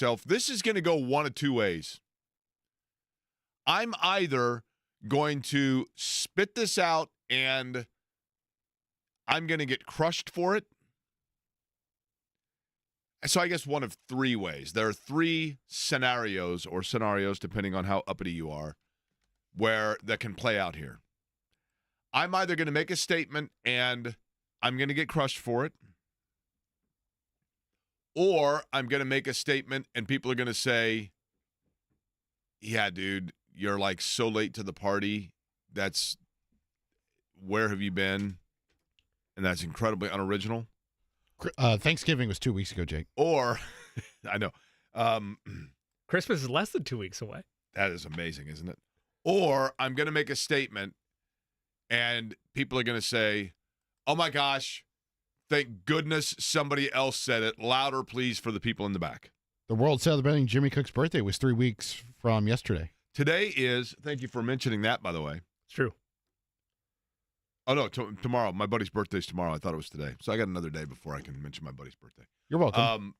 myself, this is going to go one of two ways. I'm either going to spit this out and I'm going to get crushed for it. So I guess one of three ways. There are three scenarios, depending on how uppity you are, where that can play out here. I'm either going to make a statement and I'm going to get crushed for it, or I'm going to make a statement and people are going to say, yeah, dude, you're like so late to the party. Where have you been? And that's incredibly unoriginal. Thanksgiving was 2 weeks ago, Jake. Or, I know. Christmas is less than 2 weeks away. That is amazing, isn't it? Or I'm going to make a statement and people are going to say, oh my gosh, thank goodness somebody else said it. Louder, please, for the people in the back. The world celebrating Jimmy Cook's birthday was 3 weeks from yesterday. Today is, thank you for mentioning that, by the way. It's true. Oh, no, tomorrow. My buddy's birthday's tomorrow. I thought it was today. So I got another day before I can mention my buddy's birthday. You're welcome.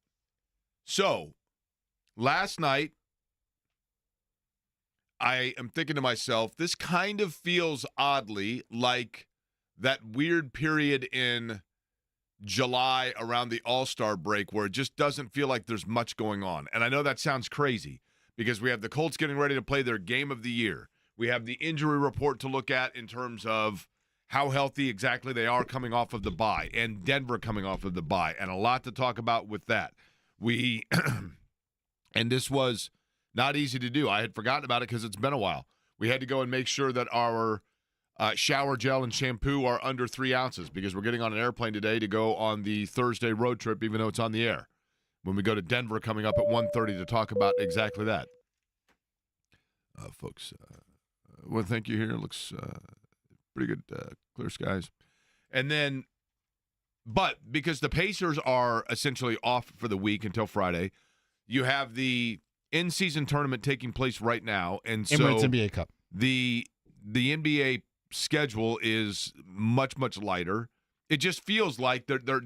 So, last night, I am thinking to myself, this kind of feels oddly like that weird period in July around the All-Star break where it just doesn't feel like there's much going on. And I know that sounds crazy because we have the Colts getting ready to play their game of the year. We have the injury report to look at in terms of how healthy exactly they are coming off of the bye, and Denver coming off of the bye, and a lot to talk about with that. And this was not easy to do. I had forgotten about it because it's been a while. We had to go and make sure that our shower gel and shampoo are under 3 ounces because we're getting on an airplane today to go on the Thursday road trip, even though it's on the air, when we go to Denver coming up at 1:30 to talk about exactly that. Folks, well, thank you here. It looks pretty good, clear skies. And then, but because the Pacers are essentially off for the week until Friday, you have the in-season tournament taking place right now. And so Emirates NBA Cup. The NBA schedule is much, much lighter. It just feels like they're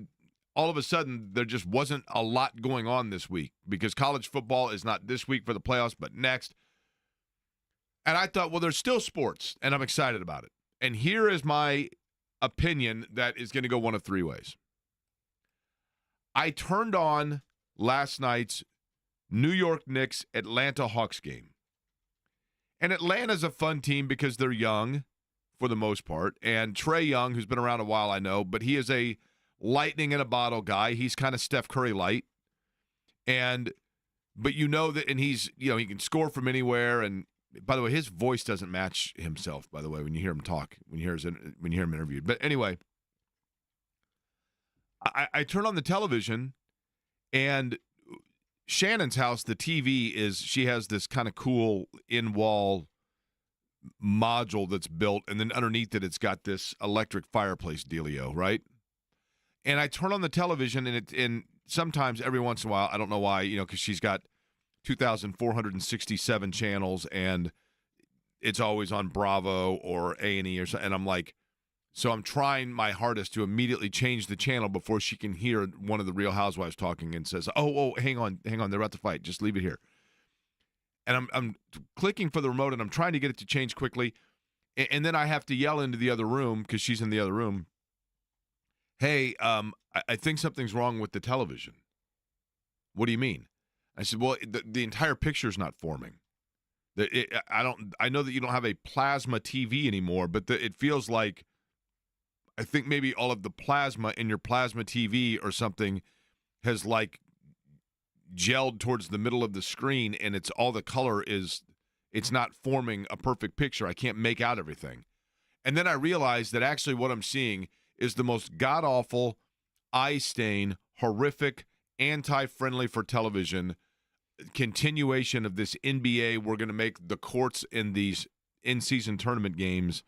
all of a sudden there just wasn't a lot going on this week because college football is not this week for the playoffs, but next. And I thought, well, there's still sports, and I'm excited about it. And here is my opinion that is going to go one of three ways. I turned on last night's New York Knicks Atlanta Hawks game. And Atlanta's a fun team because they're young for the most part. And Trae Young, who's been around a while, I know, but he is a lightning in a bottle guy. He's kind of Steph Curry light. But you know that, and he's, he can score from anywhere. And by the way, his voice doesn't match himself, by the way, when you hear him talk, when you hear him interviewed. But anyway, I turn on the television, and Shannon's house, the TV she has this kind of cool in-wall module that's built, and then underneath it, it's got this electric fireplace dealio, right? And I turn on the television, and sometimes every once in a while, I don't know why, because she's got 2,467 channels, and it's always on Bravo or A&E or something. And I'm like, so I'm trying my hardest to immediately change the channel before she can hear one of the Real Housewives talking and says, oh, hang on, they're about to fight. Just leave it here. And I'm clicking for the remote, and I'm trying to get it to change quickly. And then I have to yell into the other room because she's in the other room. Hey, I think something's wrong with the television. What do you mean? I said, well, the entire picture's not forming. I know that you don't have a plasma TV anymore, but it feels like I think maybe all of the plasma in your plasma TV or something has like gelled towards the middle of the screen, and it's all the color it's not forming a perfect picture. I can't make out everything. And then I realized that actually what I'm seeing is the most god-awful, eye-stain, horrific, anti-friendly for television continuation of this NBA. We're going to make the courts in these in-season tournament games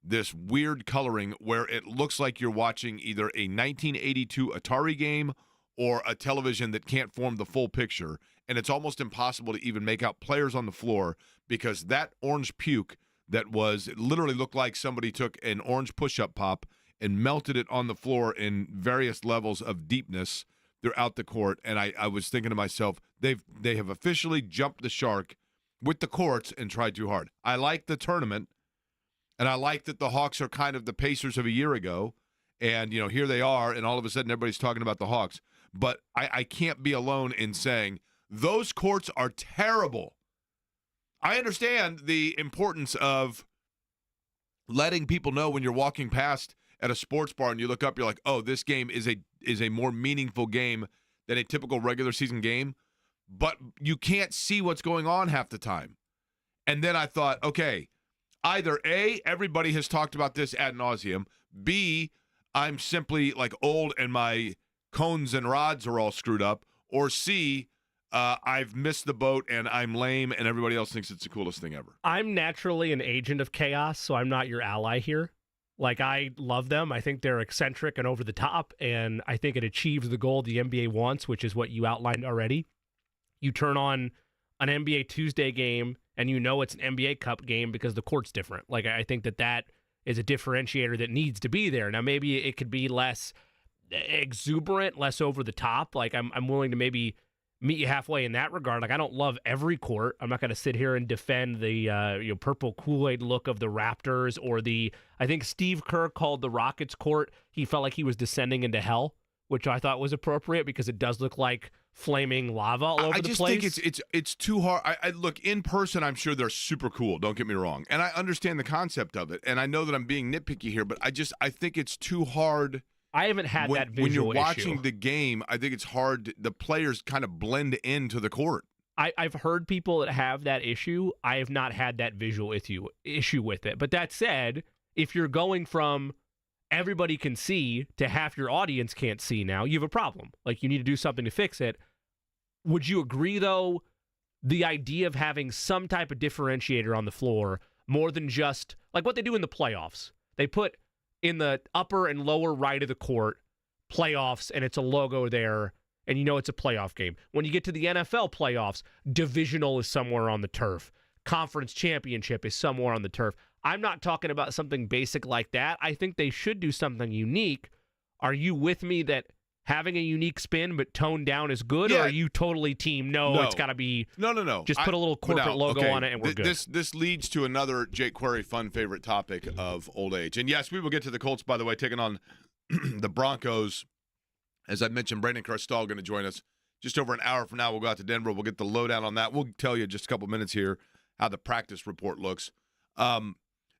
this weird coloring where it looks like you're watching either a 1982 Atari game or a television that can't form the full picture, and it's almost impossible to even make out players on the floor because that orange puke that was, it literally looked like somebody took an orange push-up pop and melted it on the floor in various levels of deepness throughout the court. And I was thinking to myself, They have officially jumped the shark with the courts and tried too hard. I like the tournament, and I like that the Hawks are kind of the Pacers of a year ago, and here they are, and all of a sudden everybody's talking about the Hawks. But I can't be alone in saying those courts are terrible. I understand the importance of letting people know when you're walking past at a sports bar and you look up, you're like, oh, this game is a more meaningful game than a typical regular season game. But you can't see what's going on half the time. And then I thought, okay, either A, everybody has talked about this ad nauseum, B, I'm simply like old and my cones and rods are all screwed up, or C, I've missed the boat and I'm lame and everybody else thinks it's the coolest thing ever. I'm naturally an agent of chaos, so I'm not your ally here. Like, I love them. I think they're eccentric and over the top, and I think it achieves the goal the NBA wants, which is what you outlined already. You turn on an NBA Tuesday game, and it's an NBA Cup game because the court's different. Like, I think that is a differentiator that needs to be there. Now, maybe it could be less exuberant, less over the top. Like, I'm willing to maybe meet you halfway in that regard. Like, I don't love every court. I'm not going to sit here and defend the purple Kool-Aid look of the Raptors or I think Steve Kerr called the Rockets court. He felt like he was descending into hell, which I thought was appropriate because it does look like flaming lava all over the place. I just think it's too hard. I look, in person, I'm sure they're super cool. Don't get me wrong. And I understand the concept of it. And I know that I'm being nitpicky here, but I think it's too hard. I haven't had that visual when you're issue. watching the game, I think it's hard. The players kind of blend into the court. I've heard people that have that issue. I have not had that visual issue with it. But that said, if you're going from everybody can see to half your audience can't see now, you have a problem. Like, you need to do something to fix it. Would you agree, though, the idea of having some type of differentiator on the floor more than just like what they do in the playoffs? They put in the upper and lower right of the court playoffs, and it's a logo there, and it's a playoff game. When you get to the NFL playoffs, divisional is somewhere on the turf. Conference championship is somewhere on the turf. I'm not talking about something basic like that. I think they should do something unique. Are you with me that having a unique spin but toned down is good, or are you totally team, no, it's got to be... No. Just put a little corporate logo on it and we're good. This leads to another Jake Query fun favorite topic of old age. And yes, we will get to the Colts, by the way, taking on the Broncos. As I mentioned, Brandon Krisztal going to join us just over an hour from now. We'll go out to Denver. We'll get the lowdown on that. We'll tell you just a couple minutes here how the practice report looks.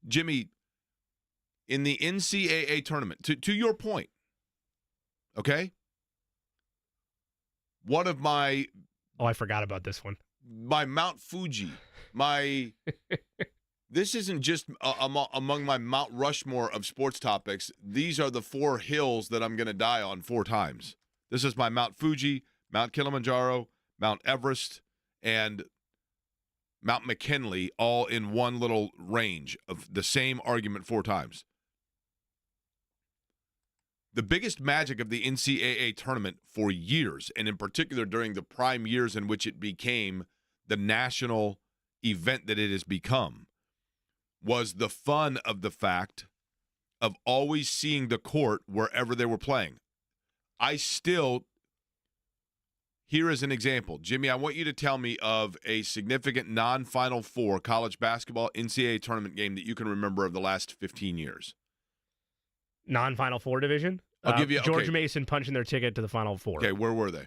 Jimmy, in the NCAA tournament, to your point, okay? One of my... Oh, I forgot about this one. My Mount Fuji, this isn't just among my Mount Rushmore of sports topics. These are the 4 hills that I'm going to die on 4 times. This is my Mount Fuji, Mount Kilimanjaro, Mount Everest, and Mount McKinley, all in one little range of the same argument 4 times. The biggest magic of the NCAA tournament for years, and in particular during the prime years in which it became the national event that it has become, was the fun of the fact of always seeing the court wherever they were playing. Here is an example. Jimmy, I want you to tell me of a significant non-Final Four college basketball NCAA tournament game that you can remember of the last 15 years. Non-Final Four division? I'll give you George Mason punching their ticket to the Final Four. Okay, where were they? I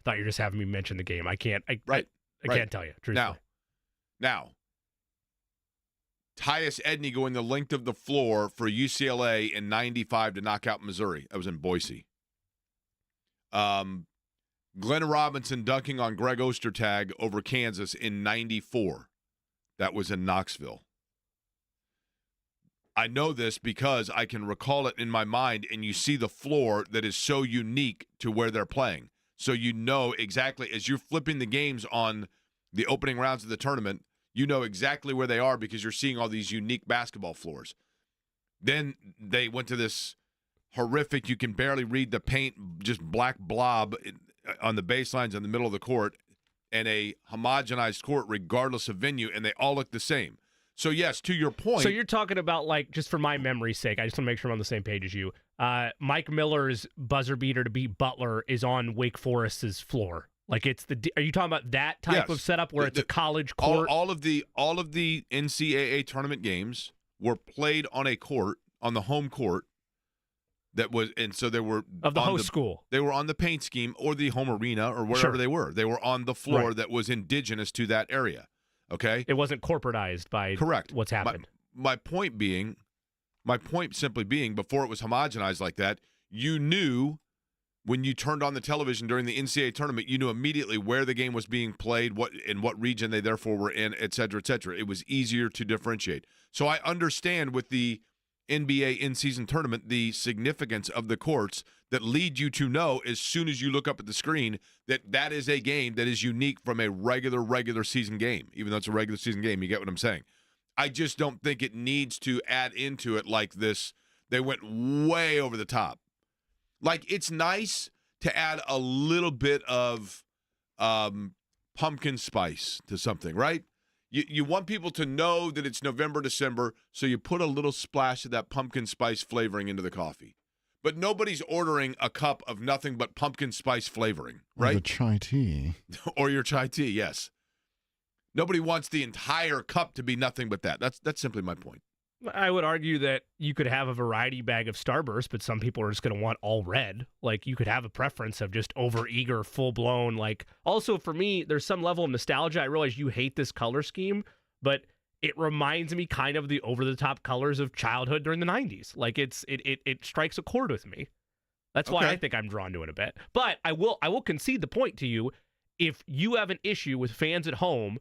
thought you were just having me mention the game. I can't tell you, truthfully. Now, Tyus Edney going the length of the floor for UCLA in 95 to knock out Missouri. That was in Boise. Glenn Robinson dunking on Greg Ostertag over Kansas in 94. That was in Knoxville. I know this because I can recall it in my mind, and you see the floor that is so unique to where they're playing. So you know exactly, as you're flipping the games on the opening rounds of the tournament, you know exactly where they are because you're seeing all these unique basketball floors. Then they went to this horrific, you can barely read the paint, just black blob on the baselines in the middle of the court, and a homogenized court regardless of venue, and they all look the same. So yes, to your point. So you're talking about, like, just for my memory's sake, I just want to make sure I'm on the same page as you. Mike Miller's buzzer beater to beat Butler is on Wake Forest's floor. Like, are you talking about that type of setup where it's a college court? All of the NCAA tournament games were played on a court, on the home court. That was, and so they were of the host school. They were on the paint scheme or the home arena or wherever they were. They were on the floor that was indigenous to that area. Okay, it wasn't corporatized by what's happened. My point simply being, before it was homogenized like that, you knew when you turned on the television during the NCAA tournament, you knew immediately where the game was being played, what region they therefore were in, et cetera, et cetera. It was easier to differentiate. So I understand with the NBA in-season tournament, the significance of the courts that lead you to know as soon as you look up at the screen that is a game that is unique from a regular season game. Even though it's a regular season game, you get what I'm saying. I just don't think it needs to add into it like this. They went way over the top. Like, it's nice to add a little bit of pumpkin spice to something, right? You want people to know that it's November, December, so you put a little splash of that pumpkin spice flavoring into the coffee. But nobody's ordering a cup of nothing but pumpkin spice flavoring, right? Or the chai tea. Or your chai tea, yes. Nobody wants the entire cup to be nothing but that. That's simply my point. I would argue that you could have a variety bag of Starburst, but some people are just going to want all red. Like, you could have a preference of just over-eager, full-blown. Like, also, for me, there's some level of nostalgia. I realize you hate this color scheme, but it reminds me kind of the over-the-top colors of childhood during the 90s. Like, it strikes a chord with me. That's why I think I'm drawn to it a bit. But I will concede the point to you. If you have an issue with fans at home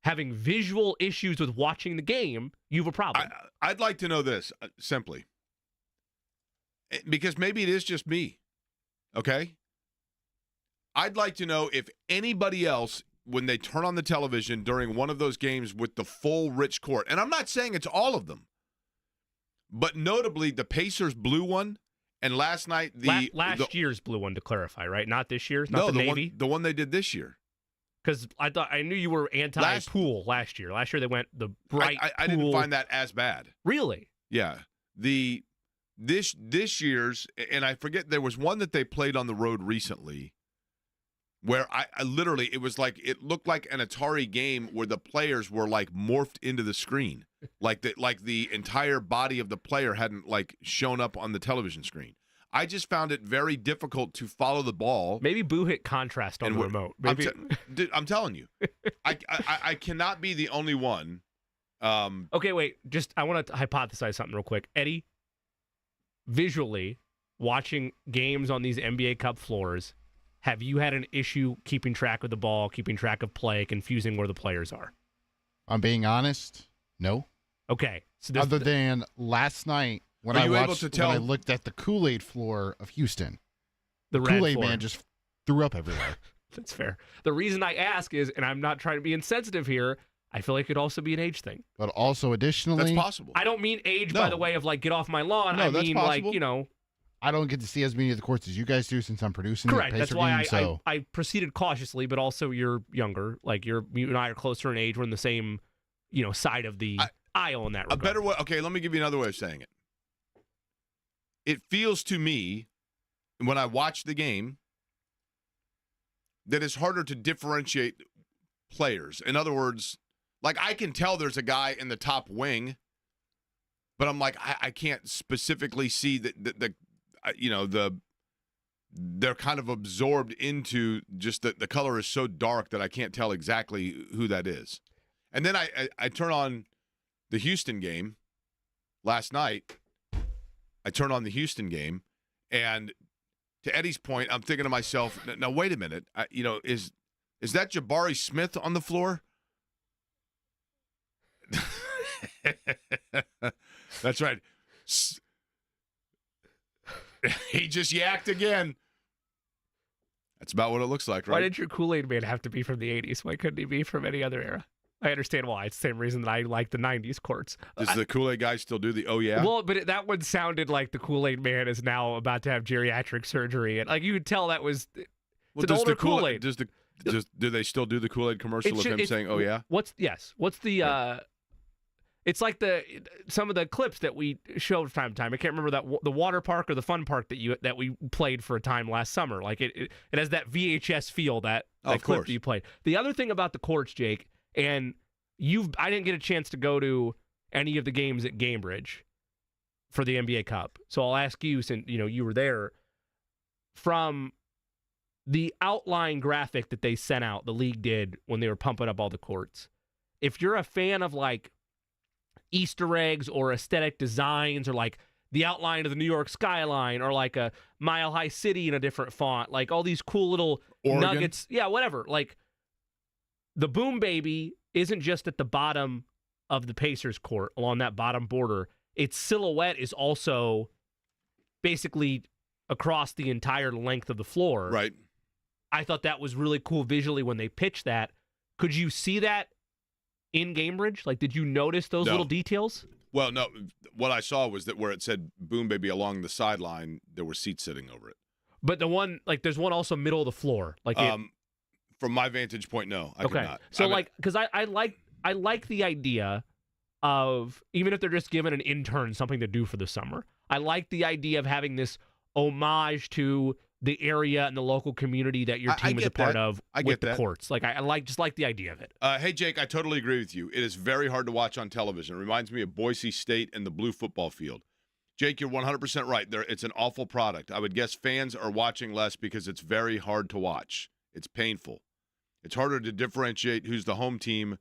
having visual issues with watching the game, you have a problem. I'd like to know this, simply. Because maybe it is just me, okay? I'd like to know if anybody else, when they turn on the television during one of those games with the full rich court, and I'm not saying it's all of them, but notably the Pacers blue one, and last night last year's blue one, to clarify, right? Not this year's, not the Navy? The one they did this year. Because I knew you were anti-pool last year. Last year they went the bright I didn't find that as bad. Really? Yeah. This year's, and I forget, there was one that they played on the road recently where I literally, it looked like an Atari game where the players were like morphed into the screen. like the entire body of the player hadn't like shown up on the television screen. I just found it very difficult to follow the ball. Maybe Boo hit contrast on the remote. Maybe. I'm telling you, I cannot be the only one. Okay, wait. I want to hypothesize something real quick. Eddie, visually, watching games on these NBA Cup floors, have you had an issue keeping track of the ball, keeping track of play, confusing where the players are? I'm being honest, no. Okay. So other than last night, when I looked at the Kool-Aid floor of Houston, the Kool-Aid man just threw up everywhere. That's fair. The reason I ask is, and I'm not trying to be insensitive here, I feel like it could also be an age thing. But also, additionally, that's possible. I don't mean age by the way of like get off my lawn. No, I mean like, I don't get to see as many of the courts as you guys do since I'm producing. Correct. That's why game, I proceeded cautiously, but also you're younger. Like you and I are closer in age. We're in the same, side of the aisle in that regard. A better way. Okay, let me give you another way of saying it. It feels to me, when I watch the game, that it's harder to differentiate players. In other words, like I can tell there's a guy in the top wing, but I'm like, I can't specifically see that they're kind of absorbed into just the color is so dark that I can't tell exactly who that is. And then I turn on the Houston game last night. I turn on the Houston game, and to Eddie's point, I'm thinking to myself, now wait a minute, is that Jabari Smith on the floor? That's right. He just yacked again. That's about what it looks like, right? Why did your Kool-Aid man have to be from the 80s? Why couldn't he be from any other era? I understand why. It's the same reason that I like the 90s courts. Does the Kool-Aid guy still do the oh yeah? Well, but that one sounded like the Kool-Aid man is now about to have geriatric surgery. And like you could tell that was an older Kool-Aid. Do they still do the Kool-Aid commercial of him saying oh yeah? What's the It's like some of the clips that we showed from time to time. I can't remember the water park or the fun park that we played for a time last summer. Like it has that VHS feel that clip that you played. The other thing about the courts, Jake, and I didn't get a chance to go to any of the games at Gamebridge for the NBA Cup. So I'll ask you, since you were there, from the outline graphic that they sent out, the league did when they were pumping up all the courts. If you're a fan of like Easter eggs or aesthetic designs or like the outline of the New York skyline or like a Mile High City in a different font, like all these cool little nuggets. Yeah, whatever. Like the Boom Baby isn't just at the bottom of the Pacers court along that bottom border. Its silhouette is also basically across the entire length of the floor. Right. I thought that was really cool visually when they pitched that. Could you see that in Gamebridge? Like, did you notice those little details? Well, no. What I saw was that where it said Boom Baby along the sideline, there were seats sitting over it. But the one, like, there's one also middle of the floor. Like, from my vantage point, no, I could not. So, because I like the idea of, even if they're just giving an intern something to do for the summer, I like the idea of having this homage to the area and the local community that your team is a part of with the courts. Like, I just like the idea of it. Hey, Jake, I totally agree with you. It is very hard to watch on television. It reminds me of Boise State and the blue football field. Jake, you're 100% right. It's an awful product. I would guess fans are watching less because it's very hard to watch. It's painful. It's harder to differentiate who's the home team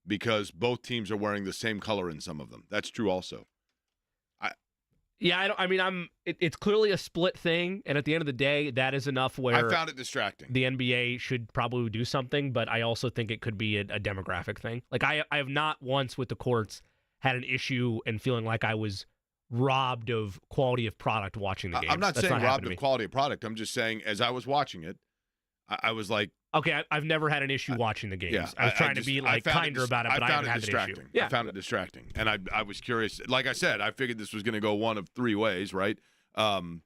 because both teams are wearing the same color in some of them. That's true also. It's clearly a split thing, and at the end of the day, that is enough where I found it distracting. The NBA should probably do something, but I also think it could be a demographic thing. Like, I have not once with the courts had an issue and feeling like I was robbed of quality of product watching the game. I'm not saying robbed of quality of product. I'm just saying, as I was watching it, I was like, okay, I've never had an issue watching the games. Yeah, I was trying to be kinder about it, but I haven't had an issue. Yeah. I found it distracting, and I was curious. Like I said, I figured this was going to go one of three ways, right? But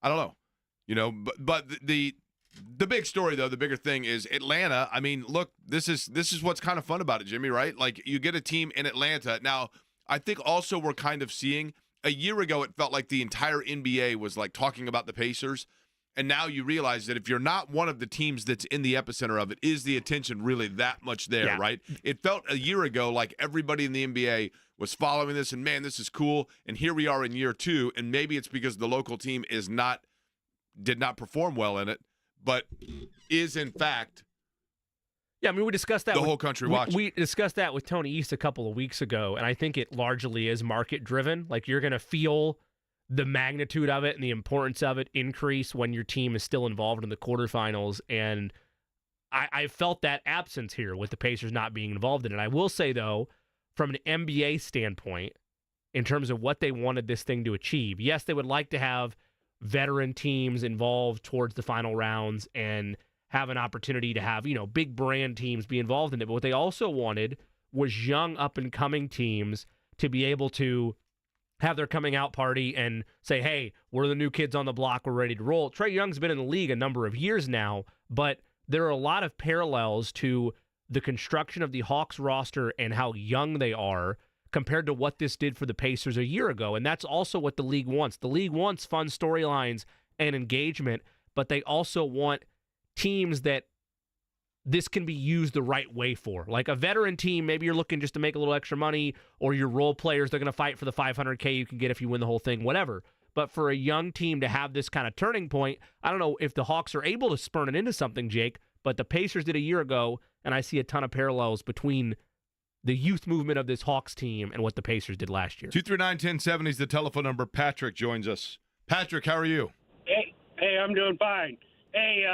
I don't know, But the big story, though, the bigger thing is Atlanta. I mean, look, this is what's kind of fun about it, Jimmy. Right? Like, you get a team in Atlanta. Now, I think also we're kind of seeing. A year ago, it felt like the entire NBA was like talking about the Pacers. And now you realize that if you're not one of the teams that's in the epicenter of it, is the attention really that much there, right? It felt a year ago like everybody in the NBA was following this and, man, this is cool. And here we are in year two, and maybe it's because the local team did not perform well in it, but is in fact Yeah, I mean, we discussed that. The whole country watching. We discussed that with Tony East a couple of weeks ago, and I think it largely is market-driven. Like, you're going to feel the magnitude of it and the importance of it increase when your team is still involved in the quarterfinals, and I felt that absence here with the Pacers not being involved in it. I will say, though, from an NBA standpoint, in terms of what they wanted this thing to achieve, yes, they would like to have veteran teams involved towards the final rounds and have an opportunity to have, you know, big brand teams be involved in it. But what they also wanted was young up-and-coming teams to be able to have their coming out party and say, hey, we're the new kids on the block, we're ready to roll. Trae Young's been in the league a number of years now, but there are a lot of parallels to the construction of the Hawks roster and how young they are compared to what this did for the Pacers a year ago. And that's also what the league wants. The league wants fun storylines and engagement, but they also want teams that this can be used the right way for. Like a veteran team, maybe you're looking just to make a little extra money, or your role players, they're going to fight for the $500K you can get if you win the whole thing, whatever. But for a young team to have this kind of turning point, I don't know if the Hawks are able to spurn it into something, Jake, but the Pacers did a year ago, and I see a ton of parallels between the youth movement of this Hawks team and what the Pacers did last year. 239-1070 is the telephone number. Patrick joins us. Patrick, how are you? Hey, I'm doing fine. Hey,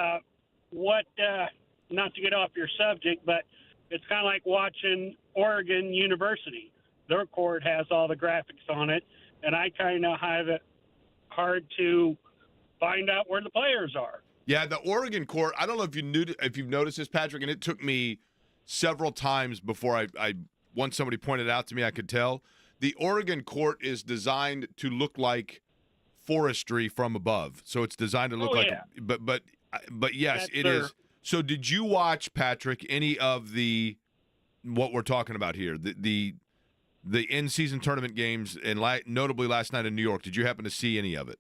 not to get off your subject, but it's kind of like watching Oregon University. Their court has all the graphics on it, and I kind of have it hard to find out where the players are. Yeah, the Oregon court, I don't know if you've noticed this, Patrick, and it took me several times before I once somebody pointed it out to me, I could tell. The Oregon court is designed to look like forestry from above. So it's designed to look but yes, it is. So did you watch, Patrick, any of the what we're talking about here. The in-season tournament games, and notably last night in New York. Did you happen to see any of it?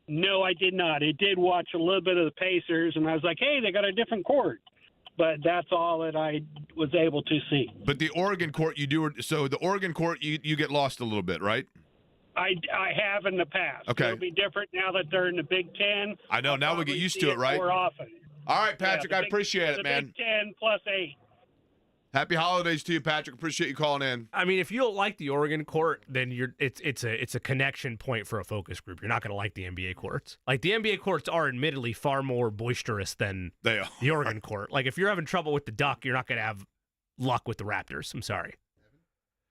No, I did not. I did watch a little bit of the Pacers, and I was like, hey, they got a different court. But that's all that I was able to see. But the Oregon court, the Oregon court, you get lost a little bit, right? I have in the past. Okay. It'll be different now that they're in the Big Ten. I know. Now we get used to it, right? More often. All right, Patrick, I appreciate it, man. Big Ten +8. Happy holidays to you, Patrick. Appreciate you calling in. I mean, if you don't like the Oregon court, then it's a connection point for a focus group. You're not going to like the NBA courts. Like, the NBA courts are admittedly far more boisterous than the Oregon court. Like, if you're having trouble with the Duck, you're not going to have luck with the Raptors. I'm sorry.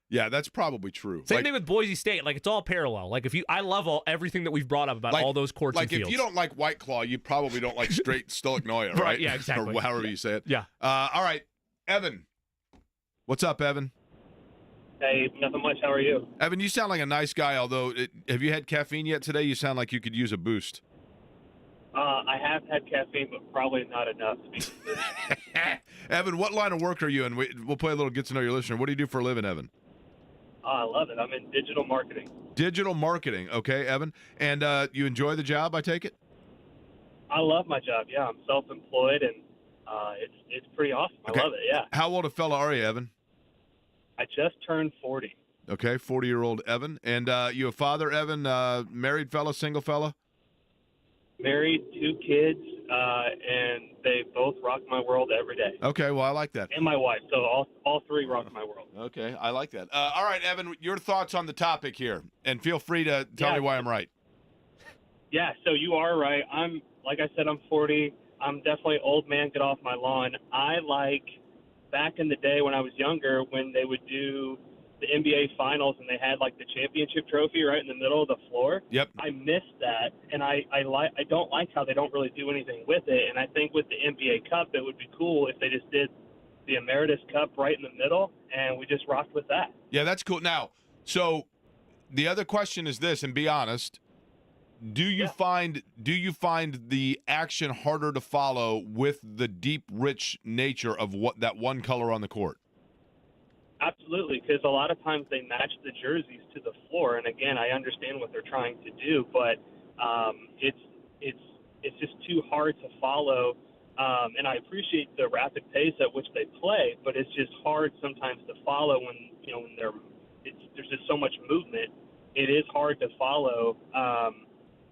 Yeah, that's probably true. Same thing with Boise State. Like, it's all parallel. Like, I love everything that we've brought up about all those courts and fields. Like, if you don't like White Claw, you probably don't like straight Stolichnoia, right? Right, yeah, exactly. Or however you say it. Yeah. All right, Evan. What's up, Evan? Hey, nothing much. How are you? Evan, you sound like a nice guy, although have you had caffeine yet today? You sound like you could use a boost. I have had caffeine, but probably not enough. Evan, what line of work are you in? We'll play a little get to know your listener. What do you do for a living, Evan? I love it. I'm in digital marketing. Digital marketing. Okay, Evan. And you enjoy the job, I take it? I love my job. Yeah, I'm self-employed, and it's pretty awesome. I love it, yeah. How old a fella are you, Evan? I just turned 40. Okay, 40-year-old Evan. And you a father, Evan, married fella, single fella? Married, 2 kids, and they both rock my world every day. Okay, well, I like that. And my wife, so all 3 rock my world. Okay, I like that. All right, Evan, your thoughts on the topic here, and feel free to tell me why I'm right. Yeah, so you are right. Like I said, I'm 40. I'm definitely old man, get off my lawn. I like back in the day when I was younger when they would do the NBA Finals and they had like the championship trophy right in the middle of the floor. Yep. I miss that, and I don't like how they don't really do anything with it. And I think with the NBA Cup, it would be cool if they just did the Emeritus Cup right in the middle, and we just rocked with that. Yeah, that's cool. Now, so the other question is this, and be honest. Do you find the action harder to follow with the deep, rich nature of what that one color on the court? Absolutely, because a lot of times they match the jerseys to the floor, and again, I understand what they're trying to do, but it's just too hard to follow. And I appreciate the rapid pace at which they play, but it's just hard sometimes to follow when there's just so much movement. It is hard to follow.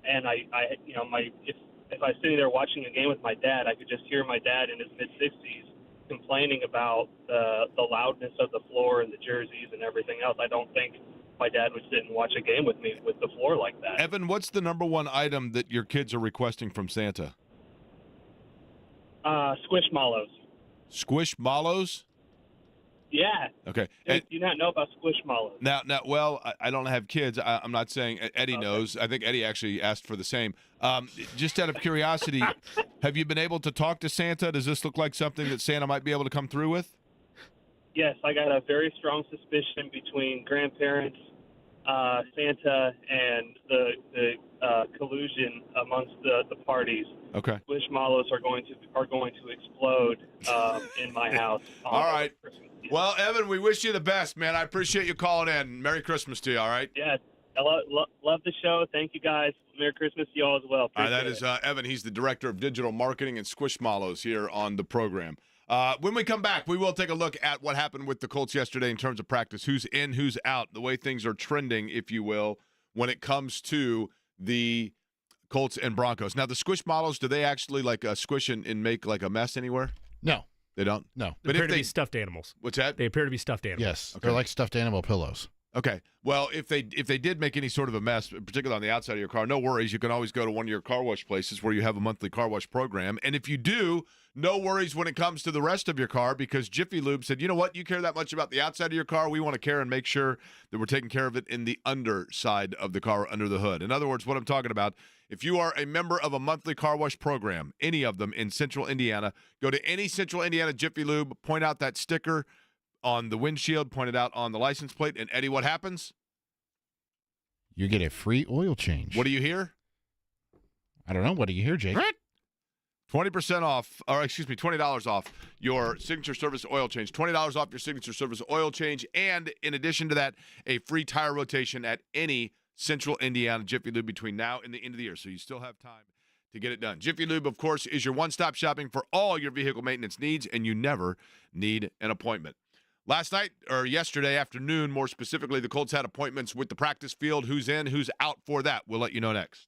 And if I was sitting there watching a game with my dad, I could just hear my dad in his mid-60s complaining about the loudness of the floor and the jerseys and everything else. I don't think my dad would sit and watch a game with me with the floor like that. Evan, what's the number one item that your kids are requesting from Santa? Squishmallows. Squishmallows? Yeah. Okay. Do you not know about Squishmallows? Now, well, I don't have kids. I'm not saying Eddie knows. I think Eddie actually asked for the same. Just out of curiosity, have you been able to talk to Santa? Does this look like something that Santa might be able to come through with? Yes, I got a very strong suspicion between grandparents, Santa, and the collusion amongst the parties. Okay. Squishmallows are going to explode in my house. All right. Well, Evan, we wish you the best, man. I appreciate you calling in. Merry Christmas to you, all right? Yeah. I love the show. Thank you, guys. Merry Christmas to you all as well. That is Evan. He's the Director of Digital Marketing and Squishmallows here on the program. When we come back, we will take a look at what happened with the Colts yesterday in terms of practice, who's in, who's out, the way things are trending, if you will, when it comes to the Colts and Broncos. Now, the Squishmallows, do they actually squish and make like a mess anywhere? No. They don't? No. They appear to be stuffed animals. What's that? They appear to be stuffed animals. Yes. Okay. They're like stuffed animal pillows. Okay. Well, if they did make any sort of a mess, particularly on the outside of your car, no worries. You can always go to one of your car wash places where you have a monthly car wash program. And if you do, no worries when it comes to the rest of your car, because Jiffy Lube said, you know what, you care that much about the outside of your car, we want to care and make sure that we're taking care of it in the underside of the car, under the hood. In other words, what I'm talking about, if you are a member of a monthly car wash program, any of them in Central Indiana, go to any Central Indiana Jiffy Lube, point out that sticker on the windshield, point it out on the license plate, and Eddie, what happens? You get a free oil change. What do you hear? I don't know. What do you hear, Jake? 20% off, or excuse me, $20 off your Signature Service oil change. $20 off your Signature Service oil change. And in addition to that, a free tire rotation at any Central Indiana Jiffy Lube between now and the end of the year. So you still have time to get it done. Jiffy Lube, of course, is your one-stop shopping for all your vehicle maintenance needs, and you never need an appointment. Last night, or yesterday afternoon, more specifically, the Colts had appointments with the practice field. Who's in, who's out for that? We'll let you know next.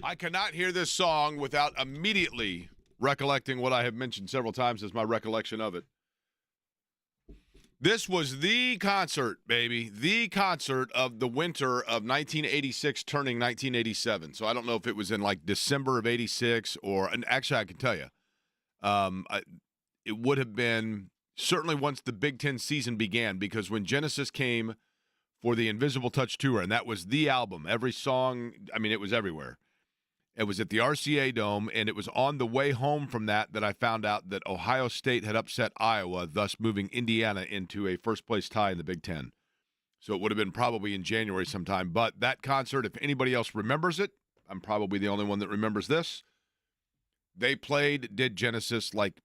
I cannot hear this song without immediately recollecting what I have mentioned several times as my recollection of it. This was the concert, baby, the concert of the winter of 1986 turning 1987. So I don't know if it was in like December of 86 or, and actually I can tell you, it would have been certainly once the Big Ten season began, because when Genesis came for the Invisible Touch Tour, and that was the album, every song, I mean, it was everywhere. It was at the RCA Dome, and it was on the way home from that I found out that Ohio State had upset Iowa, thus moving Indiana into a first-place tie in the Big Ten. So it would have been probably in January sometime. But that concert, if anybody else remembers it, I'm probably the only one that remembers this. They did Genesis like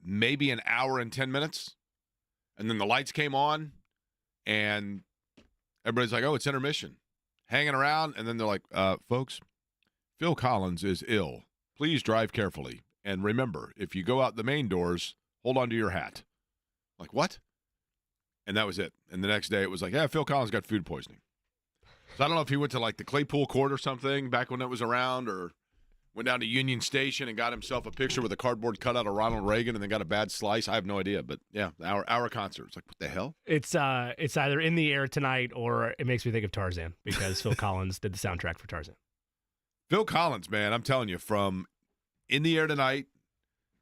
maybe an hour and 10 minutes, and then the lights came on, and everybody's like, oh, it's intermission. Hanging around, and then they're like, folks, Phil Collins is ill. Please drive carefully. And remember, if you go out the main doors, hold on to your hat. Like, what? And that was it. And the next day it was like, yeah, Phil Collins got food poisoning. So I don't know if he went to like the Claypool Court or something back when it was around, or went down to Union Station and got himself a picture with a cardboard cutout of Ronald Reagan and then got a bad slice. I have no idea, but yeah, our concert. It's like, what the hell? It's either In the Air Tonight or it makes me think of Tarzan because Phil Collins did the soundtrack for Tarzan. Phil Collins, man, I'm telling you, from In the Air Tonight,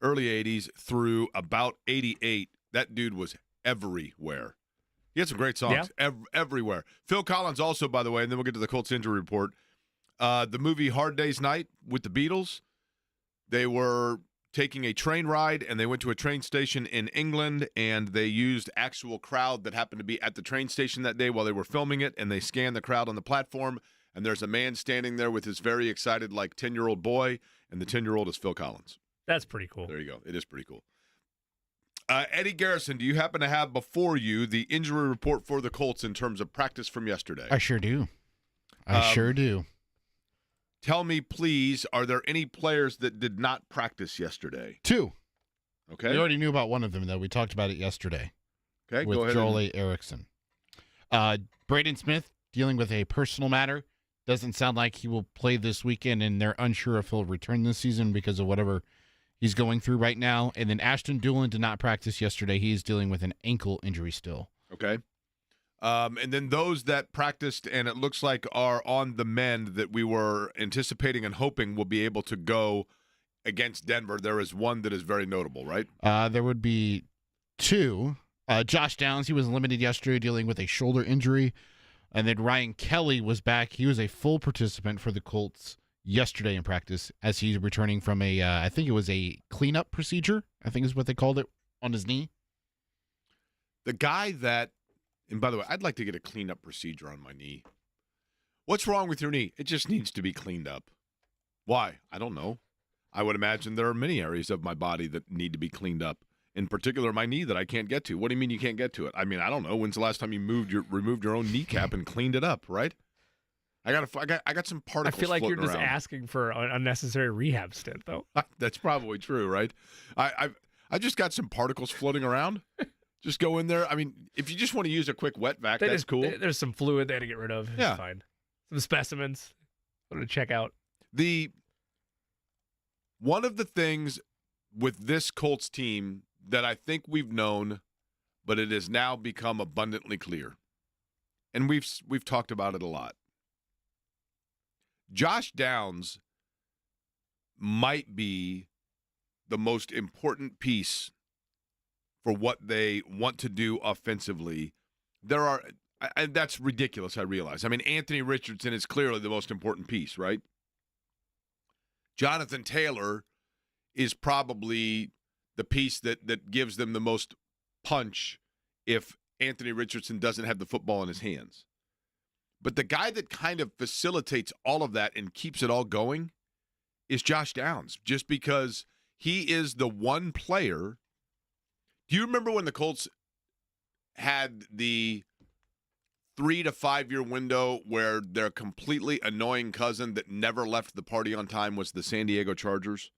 early 80s through about 88, that dude was everywhere. He had some great songs everywhere. Phil Collins also, by the way, and then we'll get to the Colts injury report. The movie Hard Day's Night with the Beatles, they were taking a train ride, and they went to a train station in England, and they used actual crowd that happened to be at the train station that day while they were filming it, and they scanned the crowd on the platform, and there's a man standing there with his very excited, 10-year-old boy, and the 10-year-old is Phil Collins. That's pretty cool. There you go. It is pretty cool. Eddie Garrison, do you happen to have before you the injury report for the Colts in terms of practice from yesterday? I sure do. Sure do. Tell me, please, are there any players that did not practice yesterday? 2. Okay. We already knew about one of them, though. We talked about it yesterday. Okay, with go ahead. Joel Erickson. Braden Smith dealing with a personal matter. Doesn't sound like he will play this weekend, and they're unsure if he'll return this season because of whatever he's going through right now. And then Ashton Dulin did not practice yesterday. He is dealing with an ankle injury still. Okay. And then those that practiced and it looks like are on the mend that we were anticipating and hoping will be able to go against Denver, there is one that is very notable, right? There would be 2. Josh Downs, he was limited yesterday dealing with a shoulder injury. And then Ryan Kelly was back. He was a full participant for the Colts yesterday in practice as he's returning from I think it was a cleanup procedure, I think is what they called it, on his knee. The guy that, and by the way, I'd like to get a cleanup procedure on my knee. What's wrong with your knee? It just needs to be cleaned up. Why? I don't know. I would imagine there are many areas of my body that need to be cleaned up. In particular, my knee that I can't get to. What do you mean you can't get to it? I mean, I don't know. When's the last time you removed your own kneecap and cleaned it up, right? I got some particles. I feel like you're just around. Asking for an unnecessary rehab stint, though. That's probably true, right? I just got some particles floating around. Just go in there. I mean, if you just want to use a quick wet vac, that's cool. There's some fluid they had to get rid of. It's fine. Some specimens. I'm going to check out. One of the things with this Colts team that I think we've known, but it has now become abundantly clear, and we've talked about it a lot. Josh Downs might be the most important piece for what they want to do offensively. And that's ridiculous, I realize. I mean, Anthony Richardson is clearly the most important piece, right? Jonathan Taylor is probably the piece that gives them the most punch if Anthony Richardson doesn't have the football in his hands. But the guy that kind of facilitates all of that and keeps it all going is Josh Downs, just because he is the one player. Do you remember when the Colts had the 3 to 5 year window where their completely annoying cousin that never left the party on time was the San Diego Chargers?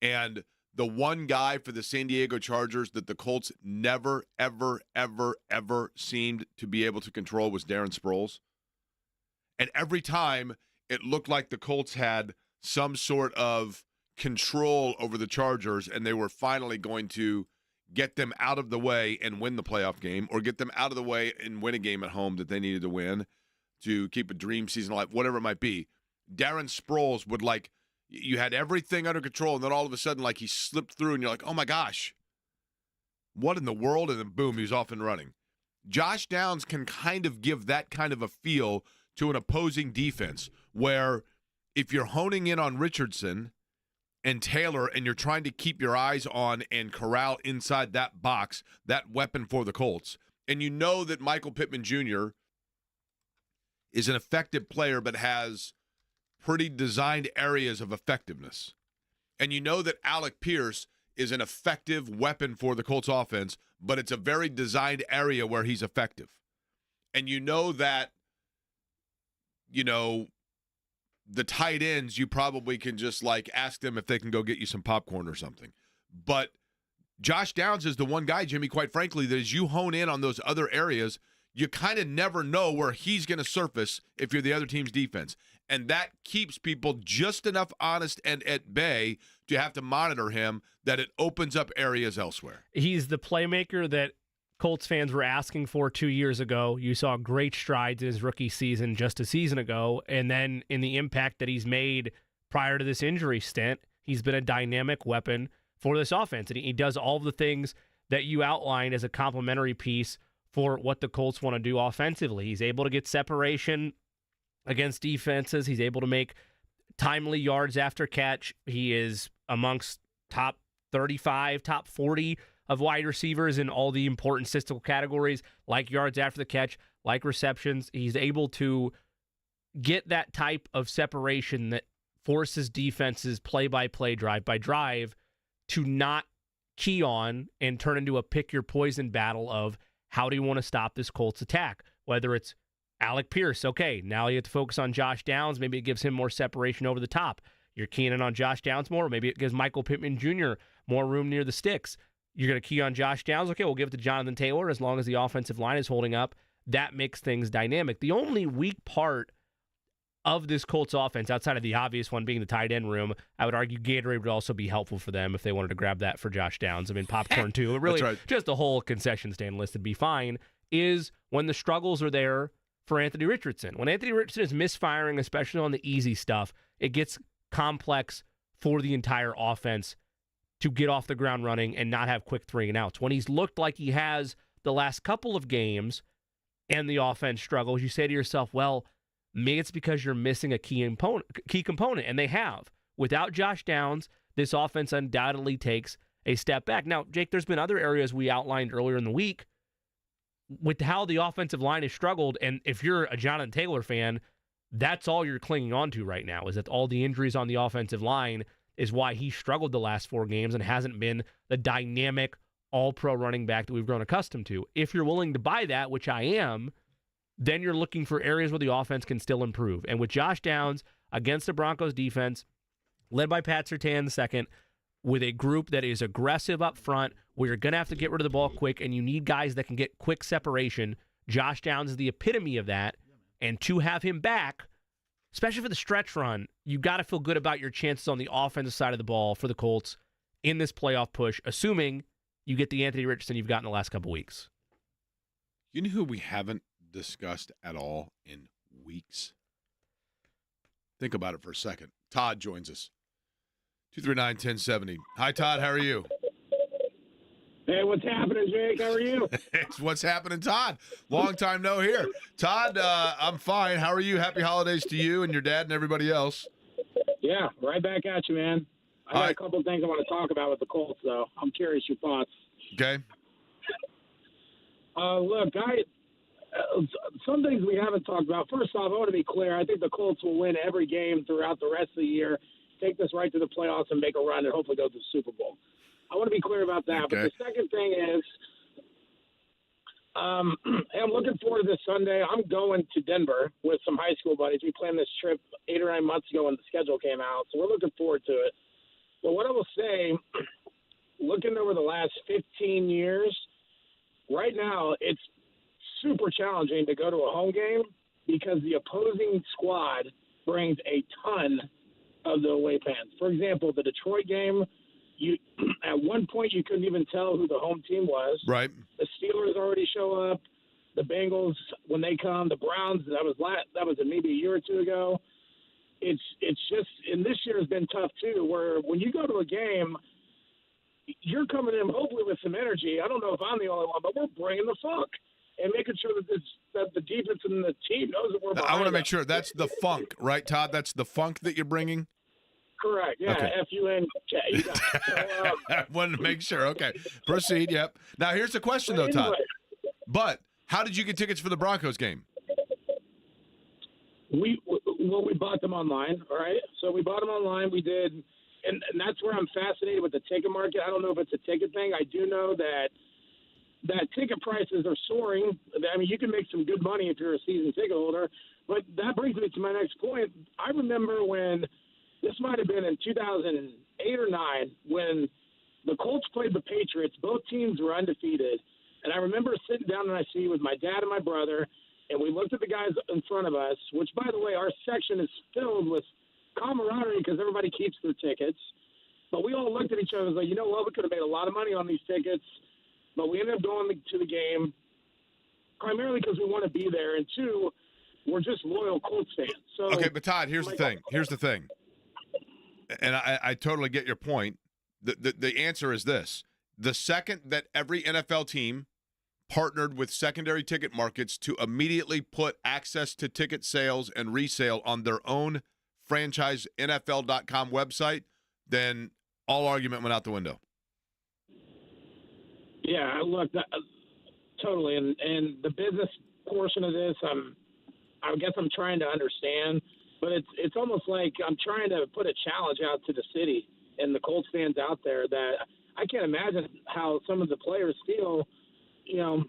And the one guy for the San Diego Chargers that the Colts never, ever, ever, ever seemed to be able to control was Darren Sproles. And every time it looked like the Colts had some sort of control over the Chargers and they were finally going to get them out of the way and win the playoff game, or get them out of the way and win a game at home that they needed to win to keep a dream season alive, whatever it might be. Darren Sproles would, you had everything under control, and then all of a sudden, he slipped through, and you're like, oh my gosh, what in the world? And then boom, he's off and running. Josh Downs can kind of give that kind of a feel to an opposing defense, where if you're honing in on Richardson and Taylor and you're trying to keep your eyes on and corral inside that box, that weapon for the Colts, and you know that Michael Pittman Jr. is an effective player but has pretty designed areas of effectiveness, and you know that Alec Pierce is an effective weapon for the Colts offense, but it's a very designed area where he's effective, and you know that, the tight ends, you probably can just ask them if they can go get you some popcorn or something. But Josh Downs is the one guy, Jimmy, quite frankly, that as you hone in on those other areas, you kind of never know where he's going to surface if you're the other team's defense. And that keeps people just enough honest and at bay to have to monitor him that it opens up areas elsewhere. He's the playmaker that Colts fans were asking for 2 years ago. You saw great strides in his rookie season just a season ago. And then in the impact that he's made prior to this injury stint, he's been a dynamic weapon for this offense. And he does all the things that you outlined as a complementary piece for what the Colts want to do offensively. He's able to get separation against defenses. He's able to make timely yards after catch. He is amongst top 35, top 40 of wide receivers in all the important statistical categories, like yards after the catch, like receptions. He's able to get that type of separation that forces defenses play-by-play, drive-by-drive to not key on and turn into a pick-your-poison battle of how do you want to stop this Colts attack, whether it's Alec Pierce. Okay, now you have to focus on Josh Downs. Maybe it gives him more separation over the top. You're keying in on Josh Downs more. Maybe it gives Michael Pittman Jr. more room near the sticks. You're going to key on Josh Downs. Okay, we'll give it to Jonathan Taylor as long as the offensive line is holding up. That makes things dynamic. The only weak part of this Colts offense, outside of the obvious one being the tight end room, I would argue Gatorade would also be helpful for them if they wanted to grab that for Josh Downs. I mean, popcorn too. Really, That's right. Just the whole concession stand list would be fine, is when the struggles are there for Anthony Richardson. When Anthony Richardson is misfiring, especially on the easy stuff, it gets complex for the entire offense to get off the ground running and not have quick 3 and outs. When he's looked like he has the last couple of games and the offense struggles, you say to yourself, well, maybe it's because you're missing a key component, and they have. Without Josh Downs, this offense undoubtedly takes a step back. Now, Jake, there's been other areas we outlined earlier in the week with how the offensive line has struggled, and if you're a Jonathan Taylor fan, that's all you're clinging on to right now, is that all the injuries on the offensive line is why he struggled the last 4 games and hasn't been the dynamic all-pro running back that we've grown accustomed to. If you're willing to buy that, which I am, then you're looking for areas where the offense can still improve. And with Josh Downs against the Broncos defense, led by Pat Surtain II, with a group that is aggressive up front, where you're going to have to get rid of the ball quick, and you need guys that can get quick separation, Josh Downs is the epitome of that. And to have him back, especially for the stretch run, you got to feel good about your chances on the offensive side of the ball for the Colts in this playoff push, assuming you get the Anthony Richardson you've gotten the last couple weeks. You know who we haven't discussed at all in weeks? Think about it for a second. Todd joins us. 239-1070. Hi, Todd. How are you? Hey, what's happening, Jake? How are you? It's what's happening, Todd. Long time no here. Todd, I'm fine. How are you? Happy holidays to you and your dad and everybody else. Yeah, right back at you, man. I got a couple of things I want to talk about with the Colts, though. I'm curious your thoughts. Okay. Look, some things we haven't talked about. First off, I want to be clear. I think the Colts will win every game throughout the rest of the year, take this right to the playoffs, and make a run, and hopefully go to the Super Bowl. I want to be clear about that. Okay. But the second thing is, I'm looking forward to this Sunday. I'm going to Denver with some high school buddies. We planned this trip 8 or 9 months ago when the schedule came out, so we're looking forward to it. But what I will say, looking over the last 15 years, right now it's super challenging to go to a home game because the opposing squad brings a ton of the away fans. For example, the Detroit game, at one point you couldn't even tell who the home team was. Right. The Steelers already show up. The Bengals, when they come, the Browns, that was maybe a year or two ago. It's just, and this year has been tough too, where when you go to a game, you're coming in hopefully with some energy. I don't know if I'm the only one, but we're bringing the funk and making sure that the defense and the team knows that we're behind I want to them. make sure that's the funk, right, Todd? That's the funk that you're bringing? Correct. Yeah. Okay. F-U-N-K. You got it. So, I wanted to make sure. Okay. Proceed. Yep. Now, here's the question, though, Todd. But how did you get tickets for the Broncos game? We bought them online, all right? So we bought them online. We did, and that's where I'm fascinated with the ticket market. I don't know if it's a ticket thing. I do know that ticket prices are soaring. I mean, you can make some good money if you're a season ticket holder. But that brings me to my next point. I remember when this might have been in 2008 or 9 when the Colts played the Patriots. Both teams were undefeated. And I remember sitting down in IC with my dad and my brother, and we looked at the guys in front of us, which, by the way, our section is filled with camaraderie because everybody keeps their tickets. But we all looked at each other and was like, you know what, we could have made a lot of money on these tickets, but we ended up going to the game primarily because we want to be there, and two, we're just loyal Colts fans. So, Okay, but Todd, here's the thing. Here's the thing. And I totally get your point. The answer is this. The second that every NFL team partnered with secondary ticket markets to immediately put access to ticket sales and resale on their own franchise NFL.com website, then all argument went out the window. Yeah, look, totally. And the business portion of this, I guess I'm trying to understand, but it's almost like I'm trying to put a challenge out to the city and the Colts fans out there that I can't imagine how some of the players feel, when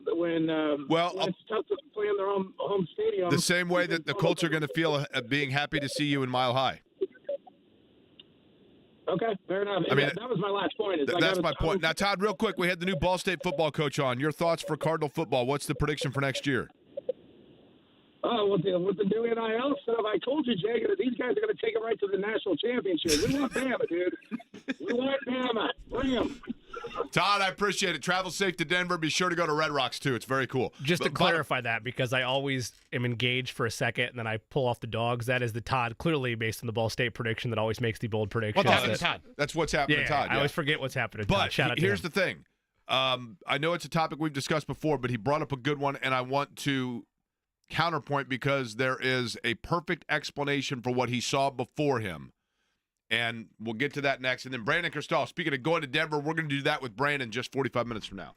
it's tough to play in their own home stadium. The same way that the Colts are going to feel being happy to see you in Mile High. Okay, fair enough. I mean, that was my last point. That's my point. Now, Todd, real quick, we had the new Ball State football coach on. Your thoughts for Cardinal football? What's the prediction for next year? Oh, with the new NIL stuff, I told you, Jay, that these guys are going to take it right to the national championship. We want Bama, dude. We want Bama. Bring them. Todd, I appreciate it. Travel safe to Denver. Be sure to go to Red Rocks, too. It's very cool. Just to clarify that, because I always am engaged for a second, and then I pull off the dogs. That is the Todd, clearly based on the Ball State prediction that always makes the bold prediction. What's happening to Todd? That's what's happening to Todd. I always forget what's happening to Todd. But Shout out to here's him. the thing. I know it's a topic we've discussed before, but he brought up a good one, and I want to counterpoint because there is a perfect explanation for what he saw before him. And we'll get to that next. And then Brandon Krisztal, speaking of going to Denver, we're going to do that with Brandon just 45 minutes from now.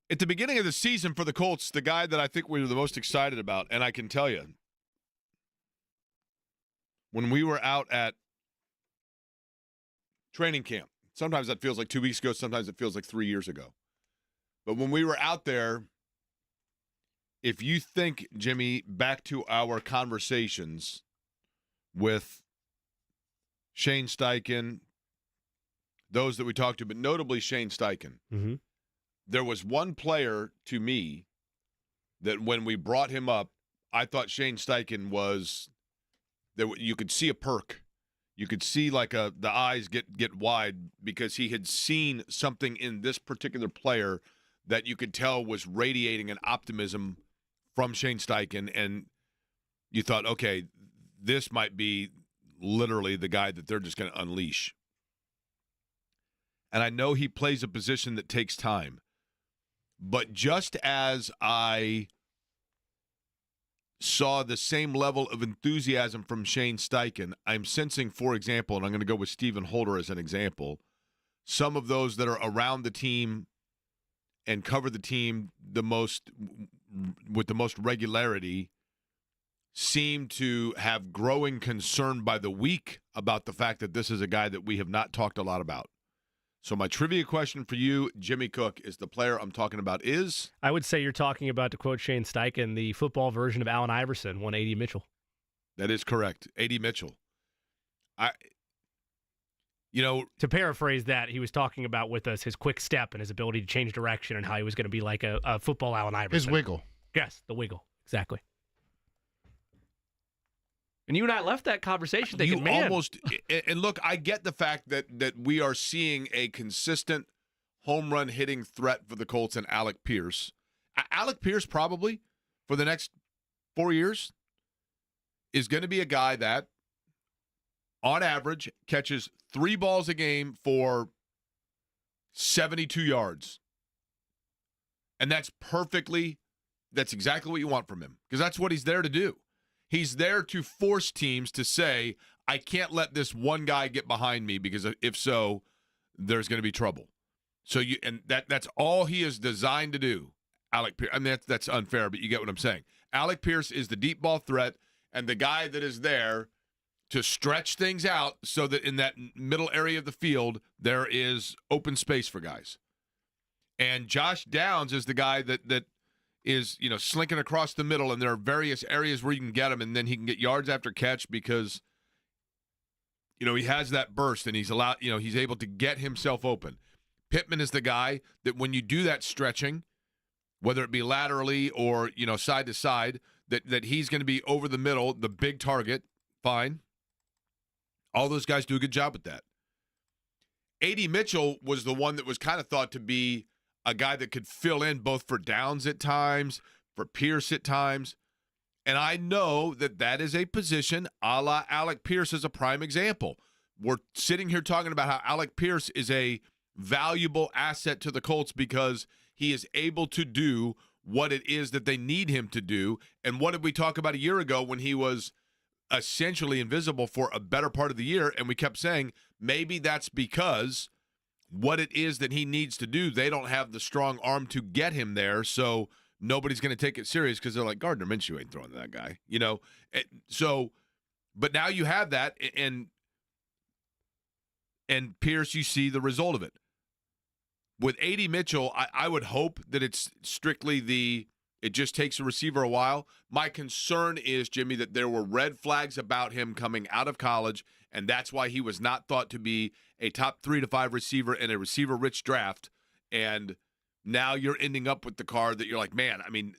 At the beginning of the season for the Colts, the guy that I think we were the most excited about, and I can tell you, when we were out at training camp, sometimes that feels like 2 weeks ago, sometimes it feels like 3 years ago. But when we were out there, if you think, Jimmy, back to our conversations with Shane Steichen, those that we talked to, but notably Shane Steichen, there was one player to me that when we brought him up, I thought Shane Steichen was that you could see a perk. You could see like the eyes get wide because he had seen something in this particular player that you could tell was radiating an optimism from Shane Steichen, and you thought, okay, this might be literally the guy that they're just going to unleash. And I know he plays a position that takes time. But just as I saw the same level of enthusiasm from Shane Steichen, I'm sensing, for example, and I'm going to go with Stephen Holder as an example, some of those that are around the team and cover the team with the most regularity seem to have growing concern by the week about the fact that this is a guy that we have not talked a lot about. So my trivia question for you, Jimmy Cook, is the player I'm talking about is? I would say you're talking about, to quote Shane Steichen, the football version of Allen Iverson, 180 Mitchell. That is correct. A.D. Mitchell. To paraphrase that, he was talking about with us his quick step and his ability to change direction and how he was going to be like a football Allen Iverson. His wiggle. Yes, the wiggle. Exactly. And you and I left that conversation thinking, and look, I get the fact that we are seeing a consistent home run hitting threat for the Colts and Alec Pierce. Alec Pierce probably, for the next 4 years, is going to be a guy that, on average, catches 3 balls a game for 72 yards. And that's exactly what you want from him, because that's what he's there to do. He's there to force teams to say, I can't let this one guy get behind me, because if so, there's going to be trouble. So that's all he is designed to do. Alec Pierce, I mean, that's unfair, but you get what I'm saying. Alec Pierce is the deep ball threat and the guy that is there to stretch things out so that in that middle area of the field there is open space for guys. And Josh Downs is the guy that is, slinking across the middle, and there are various areas where you can get him, and then he can get yards after catch because, he has that burst, and he's able to get himself open. Pittman is the guy that when you do that stretching, whether it be laterally or, side to side, that he's going to be over the middle, the big target, fine. All those guys do a good job with that. A.D. Mitchell was the one that was kind of thought to be a guy that could fill in both for Downs at times, for Pierce at times. And I know that is a position a la Alec Pierce is a prime example. We're sitting here talking about how Alec Pierce is a valuable asset to the Colts because he is able to do what it is that they need him to do. And what did we talk about a year ago when he was essentially invisible for a better part of the year? And we kept saying maybe that's because what it is that he needs to do, they don't have the strong arm to get him there, so nobody's going to take it serious because they're like, Gardner Minshew ain't throwing to that guy, So, but now you have that, and Pierce, you see the result of it. With A.D. Mitchell, I would hope that it's strictly it just takes a receiver a while. My concern is, Jimmy, that there were red flags about him coming out of college, and that's why he was not thought to be a top 3 to 5 receiver in a receiver-rich draft. And now you're ending up with the car that you're like, man, I mean,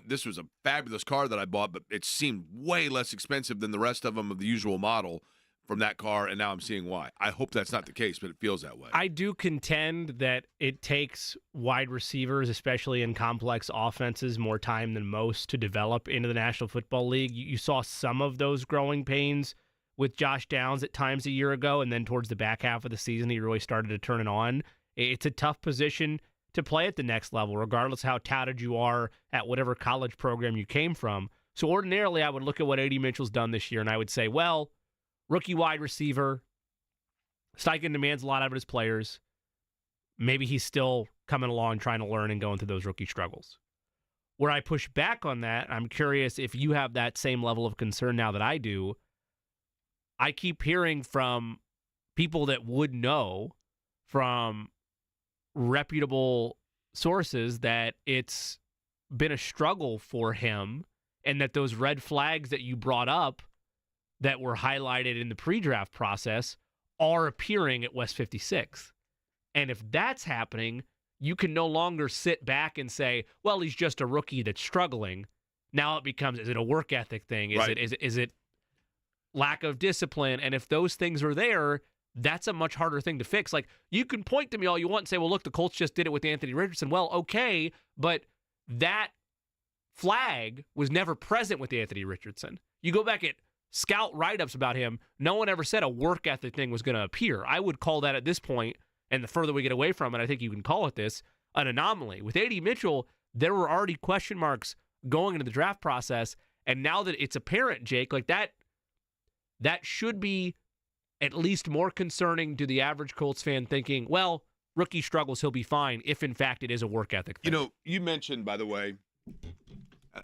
this was a fabulous car that I bought, but it seemed way less expensive than the rest of them of the usual model from that car, and now I'm seeing why. I hope that's not the case, but it feels that way. I do contend that it takes wide receivers, especially in complex offenses, more time than most to develop into the National Football League. You saw some of those growing pains with Josh Downs at times a year ago, and then towards the back half of the season, he really started to turn it on. It's a tough position to play at the next level, regardless how touted you are at whatever college program you came from. So ordinarily, I would look at what A.D. Mitchell's done this year, and I would say, well, rookie wide receiver, Steichen demands a lot out of his players. maybe he's still coming along, trying to learn and going through those rookie struggles. Where I push back on that, I'm curious if you have that same level of concern now that I do. I keep hearing from people that would know, from reputable sources, that it's been a struggle for him, and that those red flags that you brought up that were highlighted in the pre-draft process are appearing at West 56. And if that's happening, you can no longer sit back and say, well, he's just a rookie that's struggling. Now it becomes, is it a work ethic thing? Is it lack of discipline? And if those things are there, that's a much harder thing to fix. Like, you can point to me all you want and say, well, look, the Colts just did it with Anthony Richardson. Well, okay, but that flag was never present with Anthony Richardson. You go back at scout write-ups about him, no one ever said a work ethic thing was going to appear. I would call that at this point, and the further we get away from it, I think you can call it this, an anomaly. With A.D. Mitchell, there were already question marks going into the draft process, and now that it's apparent, Jake, like that should be at least more concerning to the average Colts fan, thinking, well, rookie struggles, he'll be fine, if in fact it is a work ethic thing. You know, you mentioned, by the way,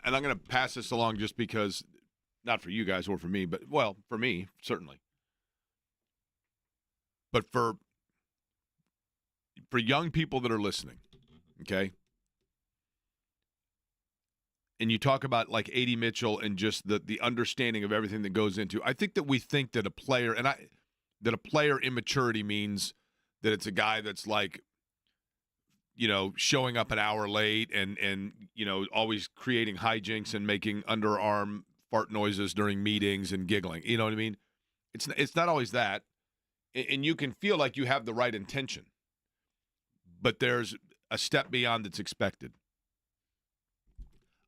and I'm going to pass this along just because, not for you guys or for me, but, well, for me, certainly. But for young people that are listening, okay? And you talk about like A.D. Mitchell and just the understanding of everything that goes into. I think that we think that a player immaturity means that it's a guy that's like, you know, showing up an hour late and you know, always creating hijinks and making underarm fart noises during meetings and giggling. You know what I mean? It's not always that. And you can feel like you have the right intention, but there's a step beyond that's expected.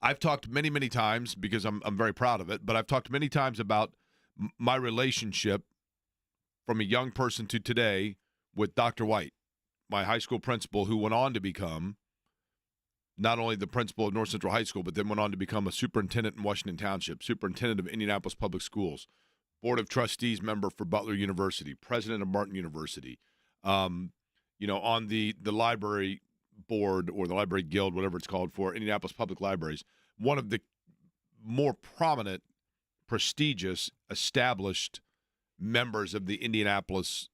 I've talked many, many times, because I'm very proud of it, but I've talked many times about my relationship from a young person to today with Dr. White, my high school principal, who went on to become not only the principal of North Central High School, but then went on to become a superintendent in Washington Township, superintendent of Indianapolis Public Schools, Board of Trustees member for Butler University, president of Martin University, you know, on the library board or the library guild, whatever it's called, for Indianapolis Public Libraries, one of the more prominent, prestigious, established members of the Indianapolis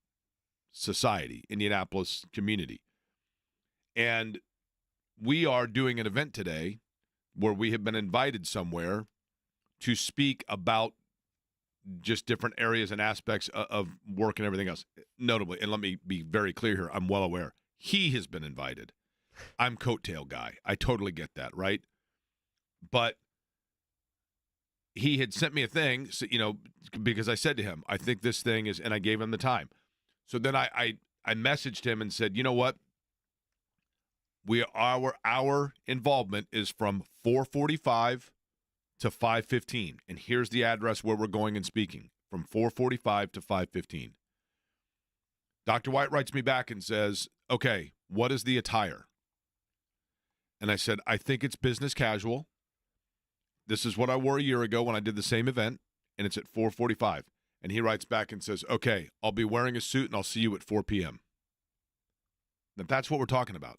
society, Indianapolis community. And we are doing an event today where we have been invited somewhere to speak about just different areas and aspects of work and everything else. Notably, and let me be very clear here, I'm well aware, he has been invited. I'm coattail guy. I totally get that, right? But he had sent me a thing, so, you know, because I said to him, I think this thing is, and I gave him the time. So then I messaged him and said, you know what? Our involvement is from 4:45 to 5:15, and here's the address where we're going and speaking, from 4:45 to 5:15. Dr. White writes me back and says, okay, what is the attire? And I said, I think it's business casual. This is what I wore a year ago when I did the same event, and it's at 4:45. And he writes back and says, okay, I'll be wearing a suit, and I'll see you at 4 p.m. Now, that's what we're talking about.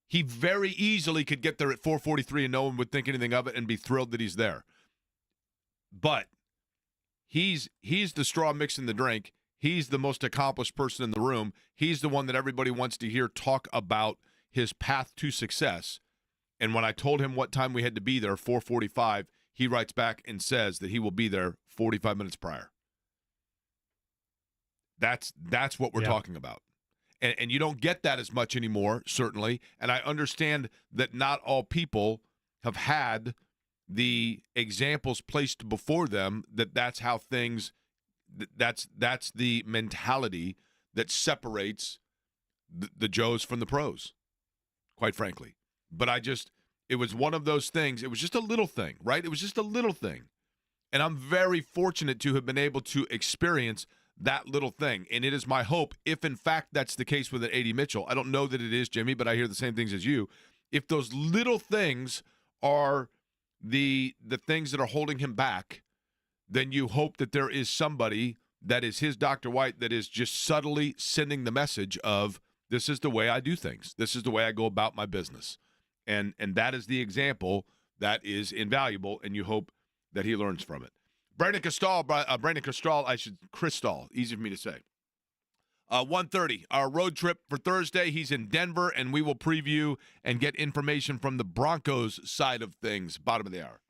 He very easily could get there at 4:43 and no one would think anything of it and be thrilled that he's there. But he's the straw mixing the drink. He's the most accomplished person in the room. He's the one that everybody wants to hear talk about his path to success. And when I told him what time we had to be there, 4:45, he writes back and says that he will be there 45 minutes prior. That's what we're talking about. And you don't get that as much anymore, certainly. And I understand that not all people have had the examples placed before them that's how things, that's the mentality that separates the Joes from the pros, quite frankly. But it was one of those things. It was just a little thing, right? It was just a little thing. And I'm very fortunate to have been able to experience that little thing. And it is my hope, if in fact that's the case with an A.D. Mitchell, I don't know that it is, Jimmy, but I hear the same things as you. If those little things are the things that are holding him back, then you hope that there is somebody that is his Dr. White that is just subtly sending the message of, This is the way I do things. This is the way I go about my business. And that is the example that is invaluable, and you hope that he learns from it. Krisztal, easy for me to say. 1:30, our road trip for Thursday. He's in Denver, and we will preview and get information from the Broncos side of things. Bottom of the hour.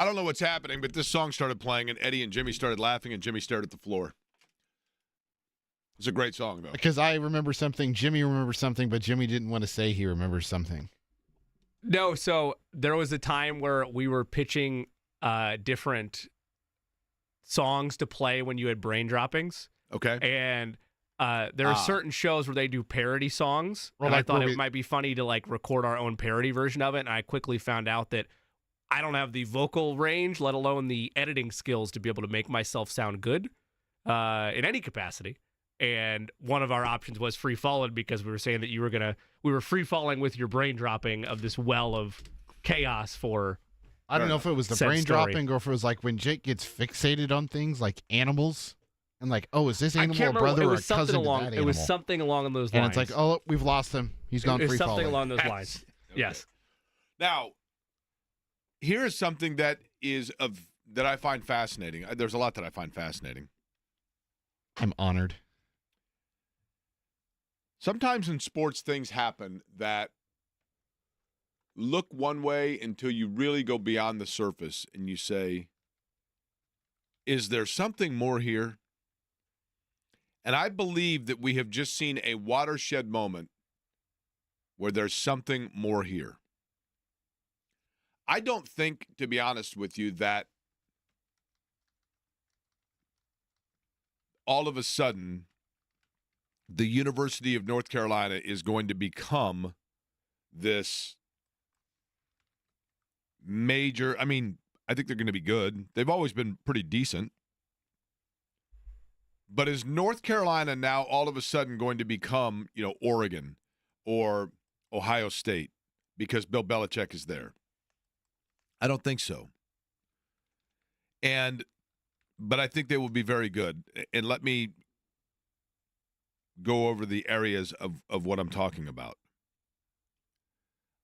I don't know what's happening, but this song started playing, and Eddie and Jimmy started laughing, and Jimmy stared at the floor. It's a great song, though. Because I remember something, Jimmy remembers something, but Jimmy didn't want to say he remembers something. No, so there was a time where we were pitching different songs to play when you had brain droppings. Okay. And there are certain shows where they do parody songs. Or and I like thought where it might be funny to like record our own parody version of it. And I quickly found out that I don't have the vocal range, let alone the editing skills to be able to make myself sound good in any capacity. And one of our options was free falling because we were saying that we were free falling with your brain dropping of this well of chaos for. I don't know if it was the Said brain story. dropping or if it was like when Jake gets fixated on things like animals and like, oh, is this animal a brother or a cousin to that animal? It was something along those and lines. it's like, oh, we've lost him. He's gone It was free something falling. along those lines. Okay. Yes. Now, here is something that I find fascinating. There's a lot that I find fascinating. I'm honored. Sometimes in sports, things happen that look one way until you really go beyond the surface and you say, is there something more here? And I believe that we have just seen a watershed moment where there's something more here. I don't think, to be honest with you, that all of a sudden the University of North Carolina is going to become this major. I mean, I think they're going to be good. They've always been pretty decent. But is North Carolina now all of a sudden going to become, Oregon or Ohio State because Bill Belichick is there? I don't think so. But I think they will be very good. And let me go over the areas of what I'm talking about.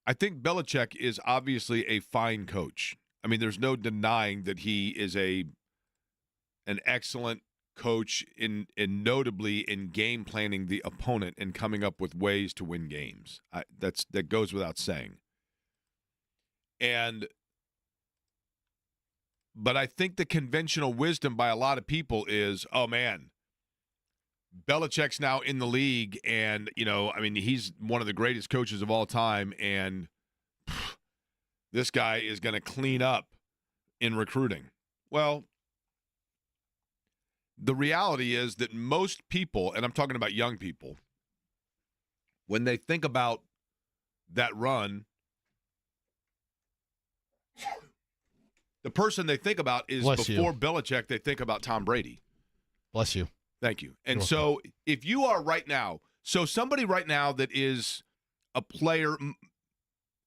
I think Belichick is obviously a fine coach. I mean, there's no denying that he is an excellent coach in notably in game planning the opponent and coming up with ways to win games. That goes without saying. But I think the conventional wisdom by a lot of people is, oh man, Belichick's now in the league, and he's one of the greatest coaches of all time, and this guy is going to clean up in recruiting. Well, the reality is that most people, and I'm talking about young people, when they think about that run, the person they think about is before Belichick, they think about Tom Brady. Bless you. Thank you. And so if you are right now, somebody right now that is a player,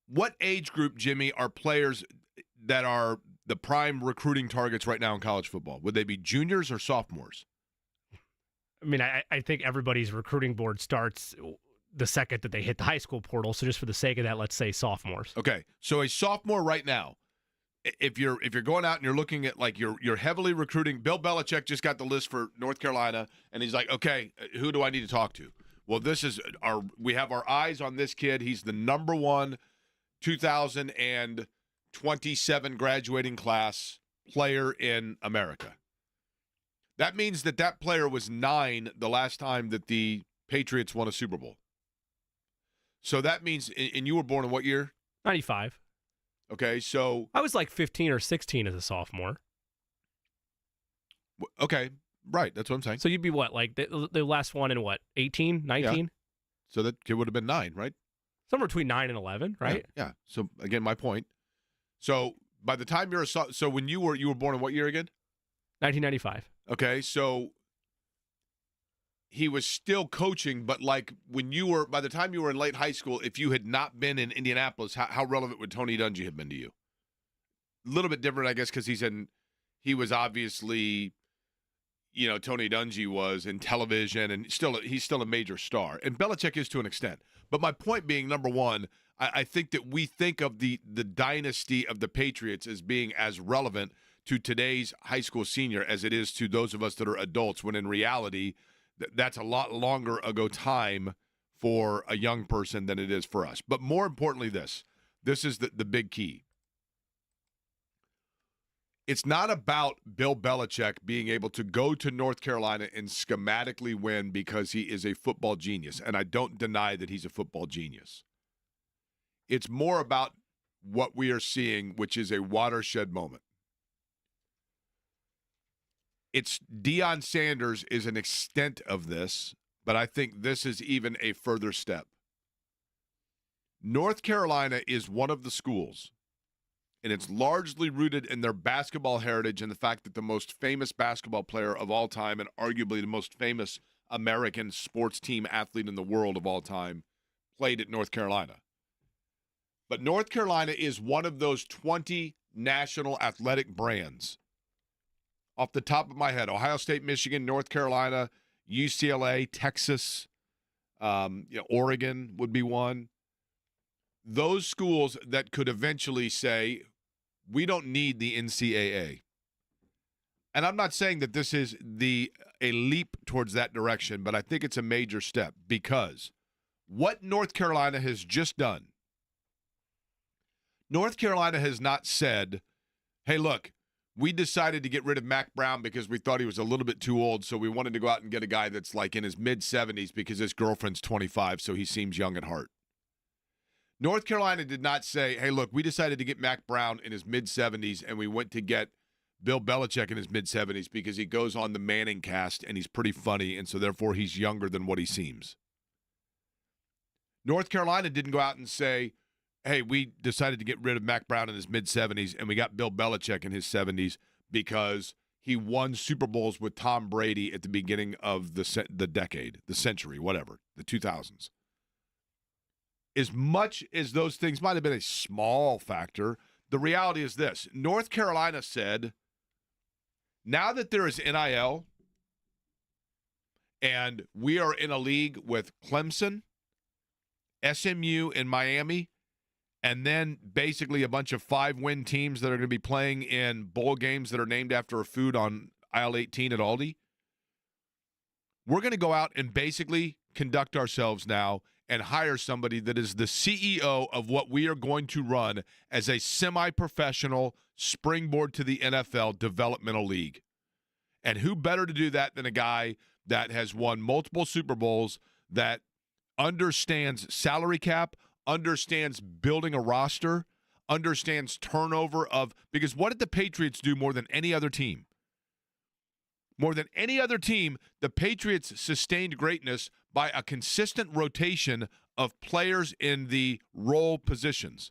what age group, Jimmy, are players that are the prime recruiting targets right now in college football? Would they be juniors or sophomores? I mean, I think everybody's recruiting board starts the second that they hit the high school portal. So just for the sake of that, let's say sophomores. Okay. So a sophomore right now, if you're going out and you're looking at like you're heavily recruiting, Bill Belichick just got the list for North Carolina, and he's like, okay, who do I need to talk to? Well, we have our eyes on this kid. He's the number one 2027 graduating class player in America. That means that player was 9 the last time that the Patriots won a Super Bowl. So that means, and you were born in what year? 95. Okay, so I was like 15 or 16 as a sophomore. Okay, right. That's what I'm saying. So you'd be what, like the last one in what, 18, 19? Yeah. So that kid would have been 9, right? Somewhere between 9 and 11, right? Yeah. So again, my point. So by the time so when you were born in what year again? 1995. Okay, so he was still coaching, but like by the time you were in late high school, if you had not been in Indianapolis, how relevant would Tony Dungy have been to you? A little bit different, I guess, because he was obviously, Tony Dungy was in television, and he's still a major star. And Belichick is to an extent. But my point being, number one, I think that we think of the dynasty of the Patriots as being as relevant to today's high school senior as it is to those of us that are adults, when in reality, that's a lot longer ago time for a young person than it is for us. But more importantly, this is the big key. It's not about Bill Belichick being able to go to North Carolina and schematically win because he is a football genius, and I don't deny that he's a football genius. It's more about what we are seeing, which is a watershed moment. It's Deion Sanders is an extent of this, but I think this is even a further step. North Carolina is one of the schools, and it's largely rooted in their basketball heritage and the fact that the most famous basketball player of all time and arguably the most famous American sports team athlete in the world of all time played at North Carolina. But North Carolina is one of those 20 national athletic brands. Off the top of my head, Ohio State, Michigan, North Carolina, UCLA, Texas, Oregon would be one. Those schools that could eventually say, we don't need the NCAA. And I'm not saying that this is a leap towards that direction, but I think it's a major step because what North Carolina has just done, North Carolina has not said, hey, look, we decided to get rid of Mac Brown because we thought he was a little bit too old, so we wanted to go out and get a guy that's like in his mid-70s because his girlfriend's 25, so he seems young at heart. North Carolina did not say, hey, look, we decided to get Mac Brown in his mid-70s, and we went to get Bill Belichick in his mid-70s because he goes on the Manning cast, and he's pretty funny, and so therefore he's younger than what he seems. North Carolina didn't go out and say, hey, we decided to get rid of Mac Brown in his mid-70s, and we got Bill Belichick in his 70s because he won Super Bowls with Tom Brady at the beginning of the decade, the century, whatever, the 2000s. As much as those things might have been a small factor, the reality is this. North Carolina said, now that there is NIL and we are in a league with Clemson, SMU, and Miami, and then basically a bunch of 5-win teams that are going to be playing in bowl games that are named after a food on aisle 18 at Aldi, we're going to go out and basically conduct ourselves now and hire somebody that is the CEO of what we are going to run as a semi-professional springboard to the NFL developmental league. And who better to do that than a guy that has won multiple Super Bowls, that understands salary cap, understands building a roster, understands turnover of – because what did the Patriots do more than any other team? More than any other team, the Patriots sustained greatness by a consistent rotation of players in the role positions.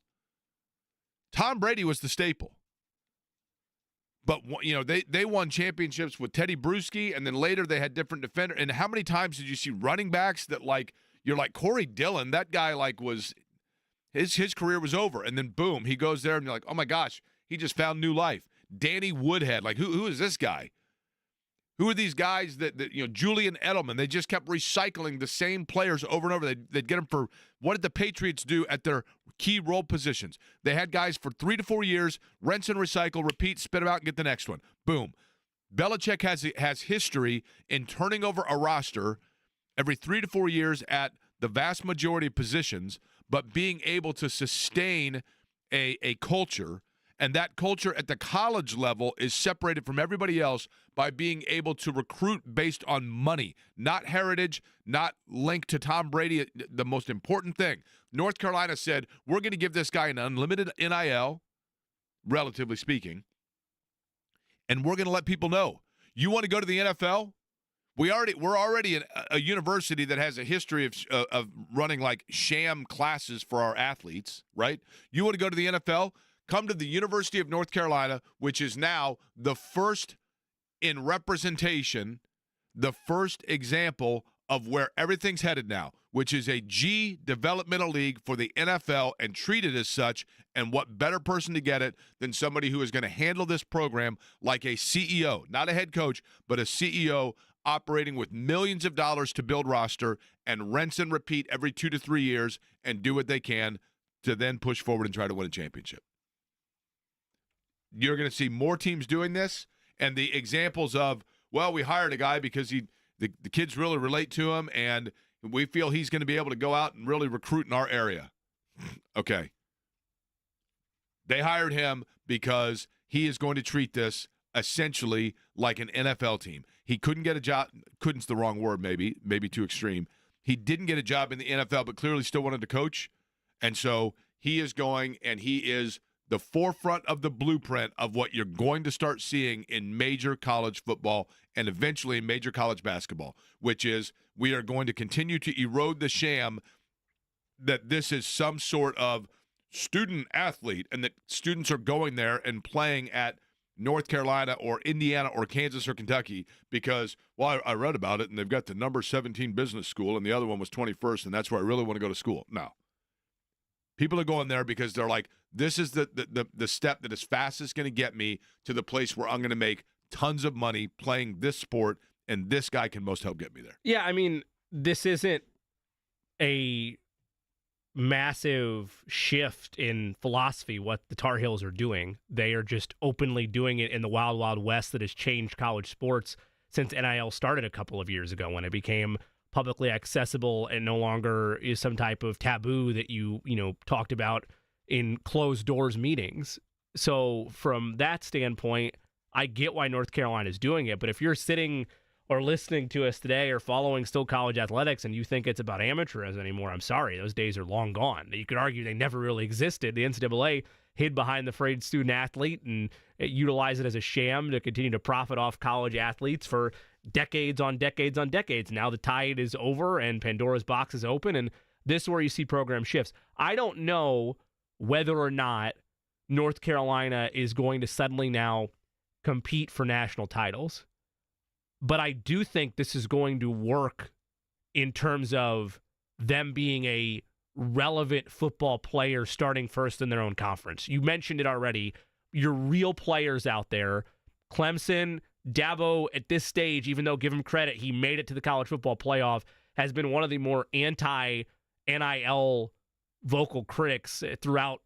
Tom Brady was the staple. But, you know, they won championships with Teddy Bruschi, and then later they had different defenders. And how many times did you see running backs that, like, you're like, Corey Dillon, that guy, like, was his career was over. And then, boom, he goes there, and you're like, oh, my gosh, he just found new life. Danny Woodhead, like, who is this guy? Who are these guys that Julian Edelman, they just kept recycling the same players over and over. They'd get them for, what did the Patriots do at their key role positions? They had guys for 3 to 4 years, rinse and recycle, repeat, spit them out, and get the next one. Boom. Belichick has history in turning over a roster every 3 to 4 years at the vast majority of positions, but being able to sustain a culture. And that culture at the college level is separated from everybody else by being able to recruit based on money, not heritage, not linked to Tom Brady. The most important thing, North Carolina said, we're going to give this guy an unlimited NIL, relatively speaking, and we're going to let people know, you want to go to the NFL? We're already a university that has a history of running like sham classes for our athletes, right? You want to go to the NFL? Come to the University of North Carolina, which is now the first in representation, the first example of where everything's headed now, which is a G developmental league for the NFL and treated as such. And what better person to get it than somebody who is going to handle this program like a CEO, not a head coach, but a CEO operating with millions of dollars to build roster and rinse and repeat every 2 to 3 years and do what they can to then push forward and try to win a championship. You're going to see more teams doing this, and the examples of, well, we hired a guy because the kids really relate to him, and we feel he's going to be able to go out and really recruit in our area. Okay. They hired him because he is going to treat this essentially like an NFL team. He couldn't get a job. Couldn't's the wrong word, maybe too extreme. He didn't get a job in the NFL, but clearly still wanted to coach. And so he is going, and he is the forefront of the blueprint of what you're going to start seeing in major college football and eventually in major college basketball, which is we are going to continue to erode the sham that this is some sort of student athlete and that students are going there and playing at North Carolina or Indiana or Kansas or Kentucky because, well, I read about it and they've got the number 17 business school and the other one was 21st and that's where I really want to go to school. No. People are going there because they're like, this is the step that is fastest going to get me to the place where I'm going to make tons of money playing this sport, and this guy can most help get me there. Yeah, I mean, this isn't a massive shift in philosophy, what the Tar Heels are doing. They are just openly doing it in the wild, wild west that has changed college sports since NIL started a couple of years ago when it became publicly accessible and no longer is some type of taboo that you talked about in closed doors meetings. So from that standpoint, I get why North Carolina is doing it. But if you're sitting or listening to us today or following still college athletics and you think it's about amateurism anymore, I'm sorry. Those days are long gone. You could argue they never really existed. The NCAA hid behind the phrase student athlete and utilized it as a sham to continue to profit off college athletes for decades on decades on decades. Now the tide is over and Pandora's box is open, and this is where you see program shifts. I don't know whether or not North Carolina is going to suddenly now compete for national titles, but I do think this is going to work in terms of them being a relevant football player starting first in their own conference. You mentioned it already. Your real players out there, Clemson, Dabo at this stage, even though give him credit, he made it to the college football playoff, has been one of the more anti-NIL vocal critics throughout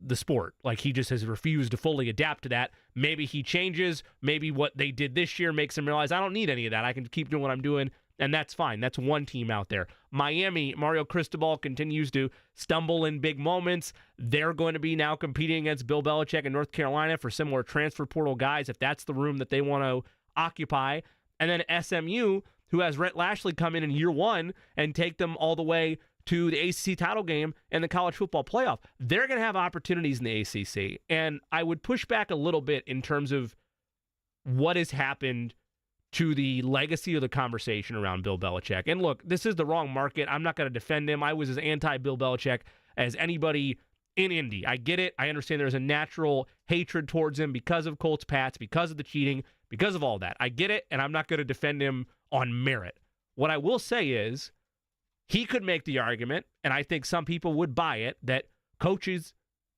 the sport. Like, he just has refused to fully adapt to that. Maybe he changes. Maybe what they did this year makes him realize, I don't need any of that. I can keep doing what I'm doing, and that's fine. That's one team out there. Miami, Mario Cristobal continues to stumble in big moments. They're going to be now competing against Bill Belichick in North Carolina for similar transfer portal guys, if that's the room that they want to occupy. And then SMU, who has Rhett Lashley come in year one and take them all the way to the ACC title game and the college football playoff. They're going to have opportunities in the ACC. And I would push back a little bit in terms of what has happened to the legacy of the conversation around Bill Belichick. And look, this is the wrong market. I'm not going to defend him. I was as anti-Bill Belichick as anybody in Indy. I get it. I understand there's a natural hatred towards him because of Colts Pats, because of the cheating, because of all that. I get it, and I'm not going to defend him on merit. What I will say is, he could make the argument, and I think some people would buy it, that coaches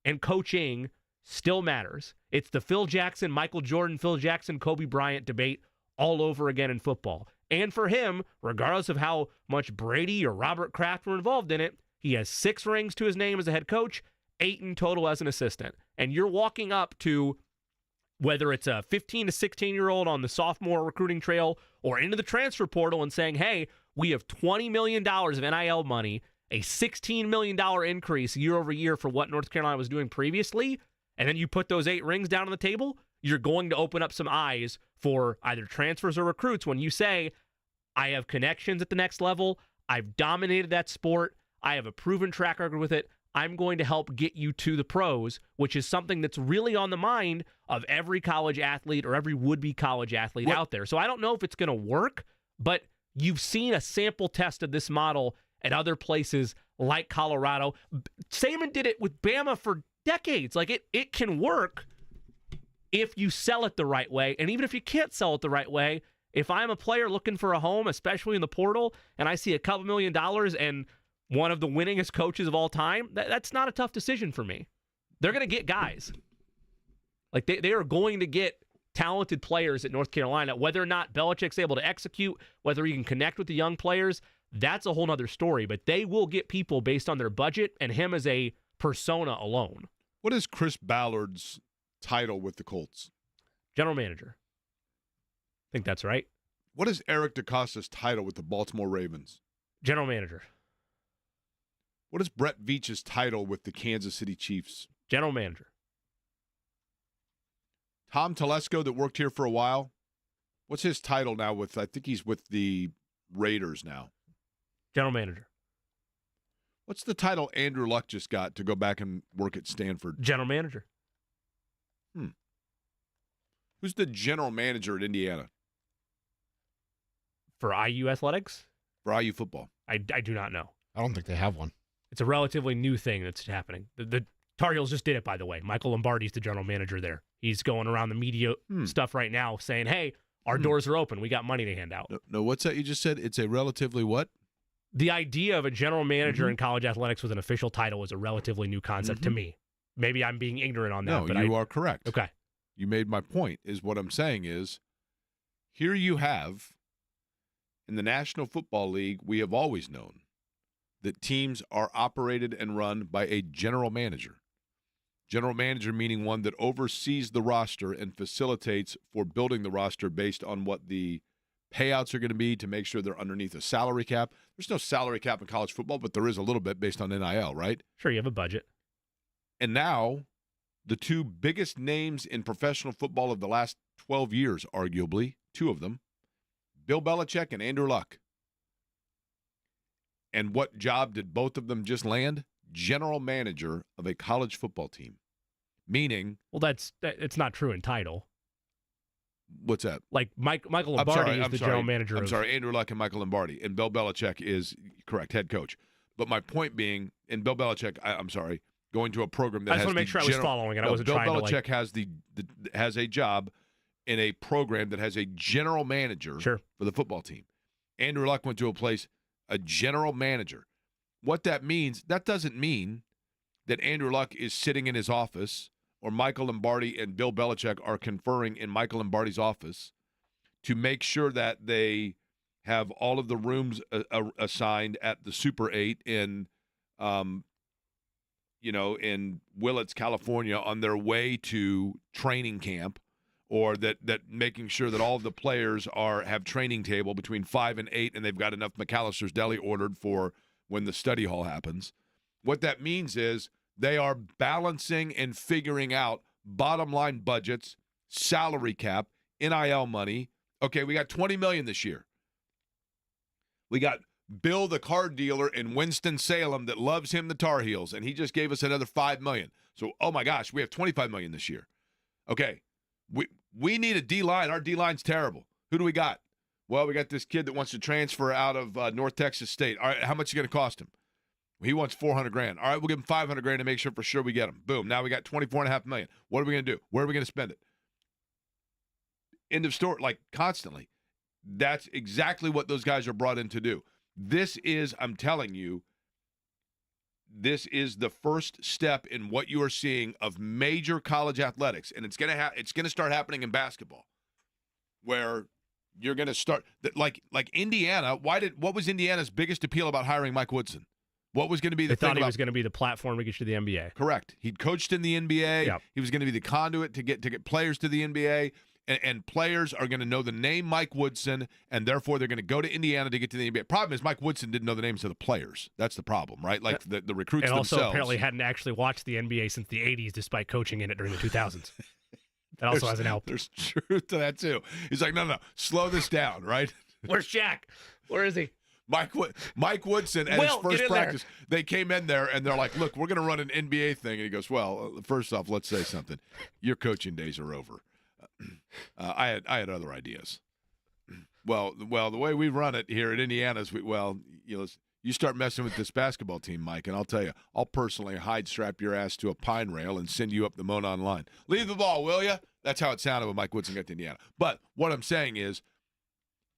and coaching still matters. It's the Phil Jackson, Michael Jordan, Phil Jackson, Kobe Bryant debate all over again in football. And for him, regardless of how much Brady or Robert Kraft were involved in it, he has 6 rings to his name as a head coach, 8 in total as an assistant. And you're walking up to, whether it's a 15 to 16-year-old on the sophomore recruiting trail or into the transfer portal and saying, hey, we have $20 million of NIL money, a $16 million increase year over year for what North Carolina was doing previously, and then you put those 8 rings down on the table, you're going to open up some eyes for either transfers or recruits when you say, I have connections at the next level, I've dominated that sport, I have a proven track record with it, I'm going to help get you to the pros, which is something that's really on the mind of every college athlete or every would-be college athlete out there. So I don't know if it's going to work, but you've seen a sample test of this model at other places like Colorado. Saban did it with Bama for decades. Like, it can work if you sell it the right way. And even if you can't sell it the right way, if I'm a player looking for a home, especially in the portal, and I see a couple $1 million and one of the winningest coaches of all time, that's not a tough decision for me. They're going to get guys. Like, they are going to get talented players at North Carolina. Whether or not Belichick's able to execute, whether he can connect with the young players, that's a whole nother story. But they will get people based on their budget and him as a persona alone. What is Chris Ballard's title with the Colts? General manager. I think that's right. What is Eric DeCosta's title with the Baltimore Ravens? General manager. What is Brett Veach's title with the Kansas City Chiefs? General manager. Tom Telesco that worked here for a while. What's his title now I think he's with the Raiders now. General manager. What's the title Andrew Luck just got to go back and work at Stanford? General manager. Who's the general manager at Indiana? For IU athletics? For IU football. I do not know. I don't think they have one. It's a relatively new thing that's happening. The Tar Heels just did it, by the way. Michael Lombardi's the general manager there. He's going around the media stuff right now saying, hey, our doors are open. We got money to hand out. No, what's that you just said? It's a relatively what? The idea of a general manager in college athletics with an official title is a relatively new concept to me. Maybe I'm being ignorant on that. No, but you are correct. Okay. You made my point, is what I'm saying is, here you have, in the National Football League, we have always known that teams are operated and run by a general manager. General manager meaning one that oversees the roster and facilitates for building the roster based on what the payouts are going to be to make sure they're underneath a salary cap. There's no salary cap in college football, but there is a little bit based on NIL, right? Sure, you have a budget. And now, the two biggest names in professional football of the last 12 years, arguably, two of them, Bill Belichick and Andrew Luck. And what job did both of them just land? General manager of a college football team. Meaning... Well, it's not true in title. What's that? Like Michael Lombardi is the general manager. I'm sorry, Andrew Luck and Michael Lombardi. And Bill Belichick is, correct, head coach. But my point being, and Bill Belichick, I'm sorry, going to a program that I just want to make sure I was following it. I wasn't trying to Bill Belichick has a job in a program that has a general manager for the football team. Andrew Luck went to a place, a general manager. What that means, that doesn't mean that Andrew Luck is sitting in his office or Michael Lombardi and Bill Belichick are conferring in Michael Lombardi's office to make sure that they have all of the rooms assigned at the Super 8 in Willits, California, on their way to training camp, or that making sure that all of the players have training table between 5 and 8, and they've got enough McAllister's Deli ordered for when the study hall happens. What that means is they are balancing and figuring out bottom line budgets, salary cap, NIL money. Okay, we got $20 million this year. We got Bill, the card dealer in Winston-Salem that loves him, the Tar Heels, and he just gave us another $5 million. So, oh my gosh, we have $25 million this year. Okay, we need a D-line. Our D-line's terrible. Who do we got? Well, we got this kid that wants to transfer out of North Texas State. All right, how much is it going to cost him? He wants $400,000. All right, we'll give him $500,000 to make sure for sure we get him. Boom. Now we got $24.5 million. What are we going to do? Where are we going to spend it? End of story. Like, constantly. That's exactly what those guys are brought in to do. This is, I'm telling you, this is the first step in what you are seeing of major college athletics, and it's gonna start happening in basketball, where you're gonna start like Indiana. What was Indiana's biggest appeal about hiring Mike Woodson? What was going to be the thing? They thought he was going to be the platform to get you to the NBA. Correct. He'd coached in the NBA. Yep. He was going to be the conduit to get players to the NBA. And players are going to know the name Mike Woodson, and therefore they're going to go to Indiana to get to the NBA. Problem is, Mike Woodson didn't know the names of the players. That's the problem, right? Like the recruits themselves. And also apparently hadn't actually watched the NBA since the 80s, despite coaching in it during the 2000s. That also hasn't helped. There's truth to that, too. He's like, no, slow this down, right? Where's Shaq? Where is he? Mike Woodson at his first practice, they came in there, and they're like, look, we're going to run an NBA thing. And he goes, well, first off, let's say something. Your coaching days are over. I had other ideas. Well, the way we run it here at Indiana is, you start messing with this basketball team, Mike, and I'll tell you, I'll personally strap your ass to a pine rail and send you up the Monon line. Leave the ball, will you? That's how it sounded when Mike Woodson got to Indiana. But what I'm saying is,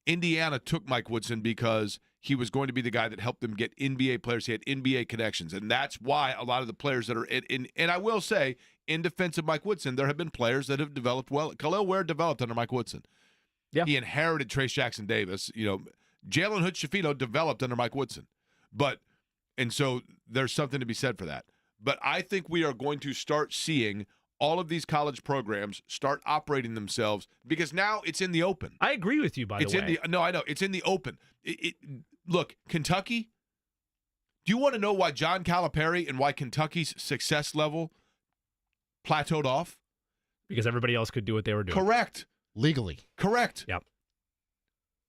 Indiana took Mike Woodson because he was going to be the guy that helped them get NBA players. He had NBA connections, and that's why a lot of the players that are in and I will say, in defense of Mike Woodson, there have been players that have developed well. Khalil Ware developed under Mike Woodson. Yeah. He inherited Trace Jackson Davis. Jalen Hood-Schifino developed under Mike Woodson. And so there's something to be said for that. But I think we are going to start seeing all of these college programs start operating themselves because now it's in the open. I agree with you, by the way. No, I know. It's in the open. Look, Kentucky, do you want to know why John Calipari and why Kentucky's success level plateaued off? Because everybody else could do what they were doing. Correct. Legally. Correct. Yep.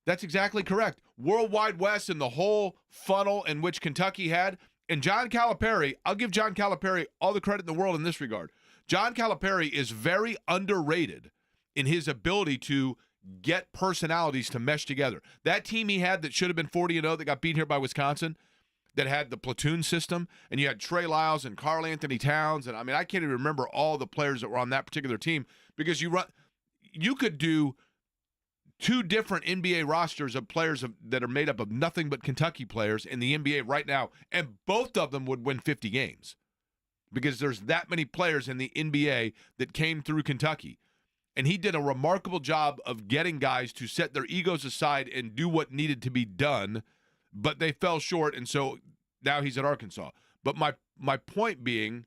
That's exactly correct. Worldwide West and the whole funnel in which Kentucky had. And John Calipari, I'll give John Calipari all the credit in the world in this regard. John Calipari is very underrated in his ability to get personalities to mesh together. That team he had that should have been 40-0 that got beat here by Wisconsin, that had the platoon system, and you had Trey Lyles and Karl Anthony Towns, and I mean, I can't even remember all the players that were on that particular team because you could do 2 different NBA rosters of players that are made up of nothing but Kentucky players in the NBA right now, and both of them would win 50 games because there's that many players in the NBA that came through Kentucky. And he did a remarkable job of getting guys to set their egos aside and do what needed to be done, but they fell short, and so now he's at Arkansas. But my point being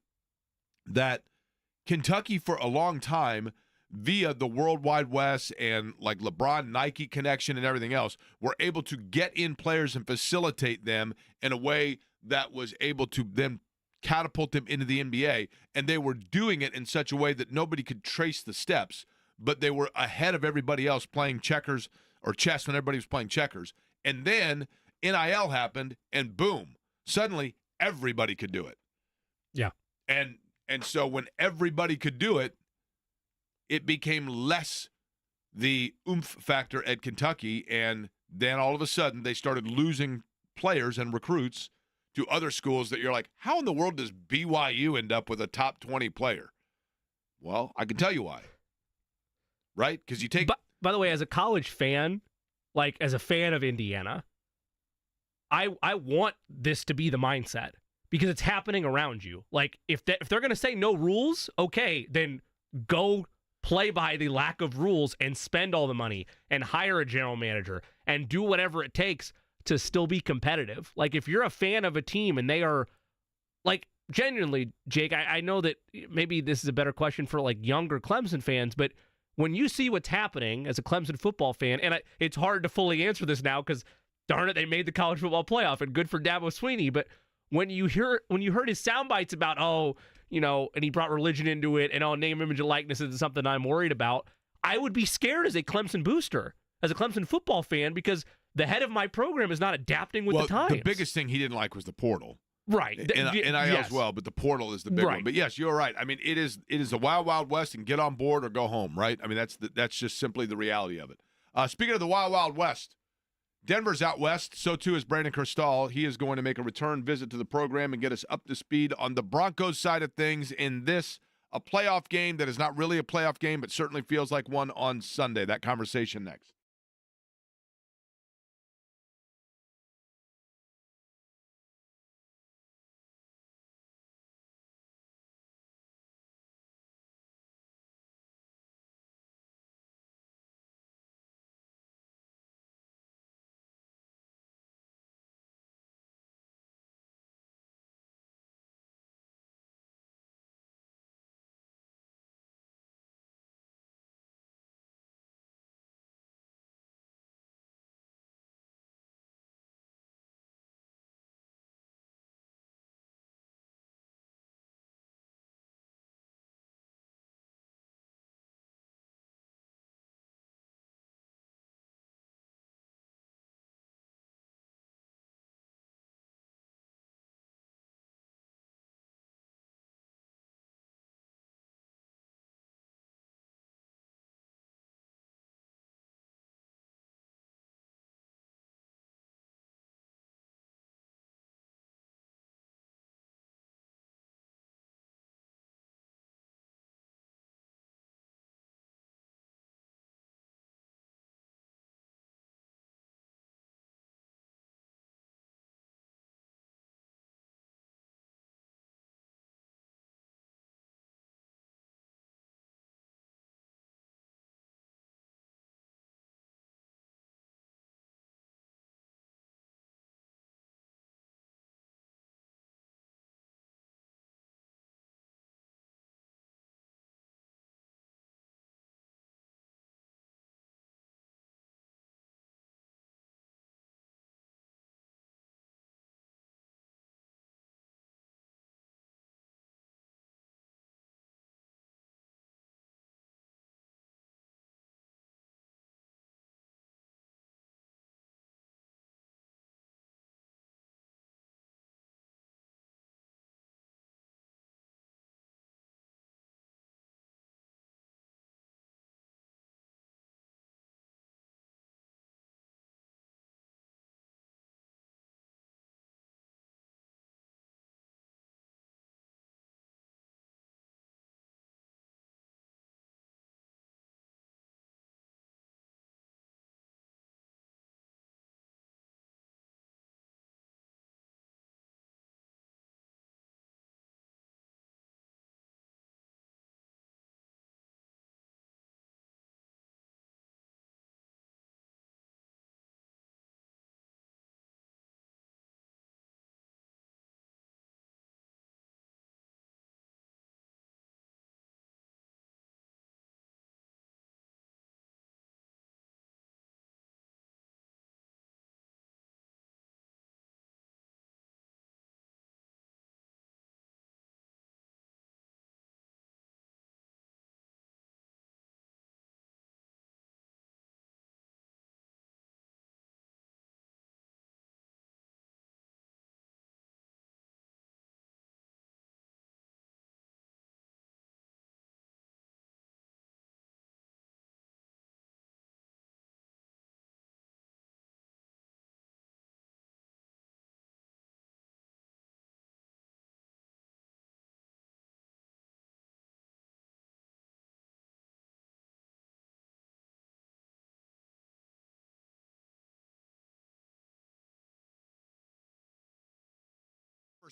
that Kentucky for a long time, via the World Wide West and like LeBron Nike connection and everything else, were able to get in players and facilitate them in a way that was able to then catapult them into the NBA. And they were doing it in such a way that nobody could trace the steps, but they were ahead of everybody else playing checkers or chess when everybody was playing checkers. And then NIL happened, and boom, suddenly everybody could do it. Yeah. And so when everybody could do it, it became less the oomph factor at Kentucky, and then all of a sudden they started losing players and recruits to other schools that you're like, how in the world does BYU end up with a top 20 player? Well, I can tell you why. Right? Because you take... By the way, as a college fan, like as a fan of Indiana, I want this to be the mindset because it's happening around you. Like if they're going to say no rules, okay, then go play by the lack of rules and spend all the money and hire a general manager and do whatever it takes to still be competitive. Like if you're a fan of a team and they are like genuinely, Jake, I know that maybe this is a better question for like younger Clemson fans, but when you see what's happening as a Clemson football fan, and it's hard to fully answer this now because darn it, they made the college football playoff and good for Dabo Swinney. But when you heard his sound bites about, and he brought religion into it and name, image, and likeness is something I'm worried about, I would be scared as a Clemson booster, as a Clemson football fan, because the head of my program is not adapting with the times. The biggest thing he didn't like was the portal. Right. NIL yes. as well, but the portal is the big one. But yes, you're right. I mean, it is the wild, wild west, and get on board or go home, right? I mean, that's just simply the reality of it. Speaking of the wild, wild west, Denver's out west. So too is Brandon Krisztal. He is going to make a return visit to the program and get us up to speed on the Broncos side of things in a playoff game that is not really a playoff game, but certainly feels like one on Sunday. That conversation next.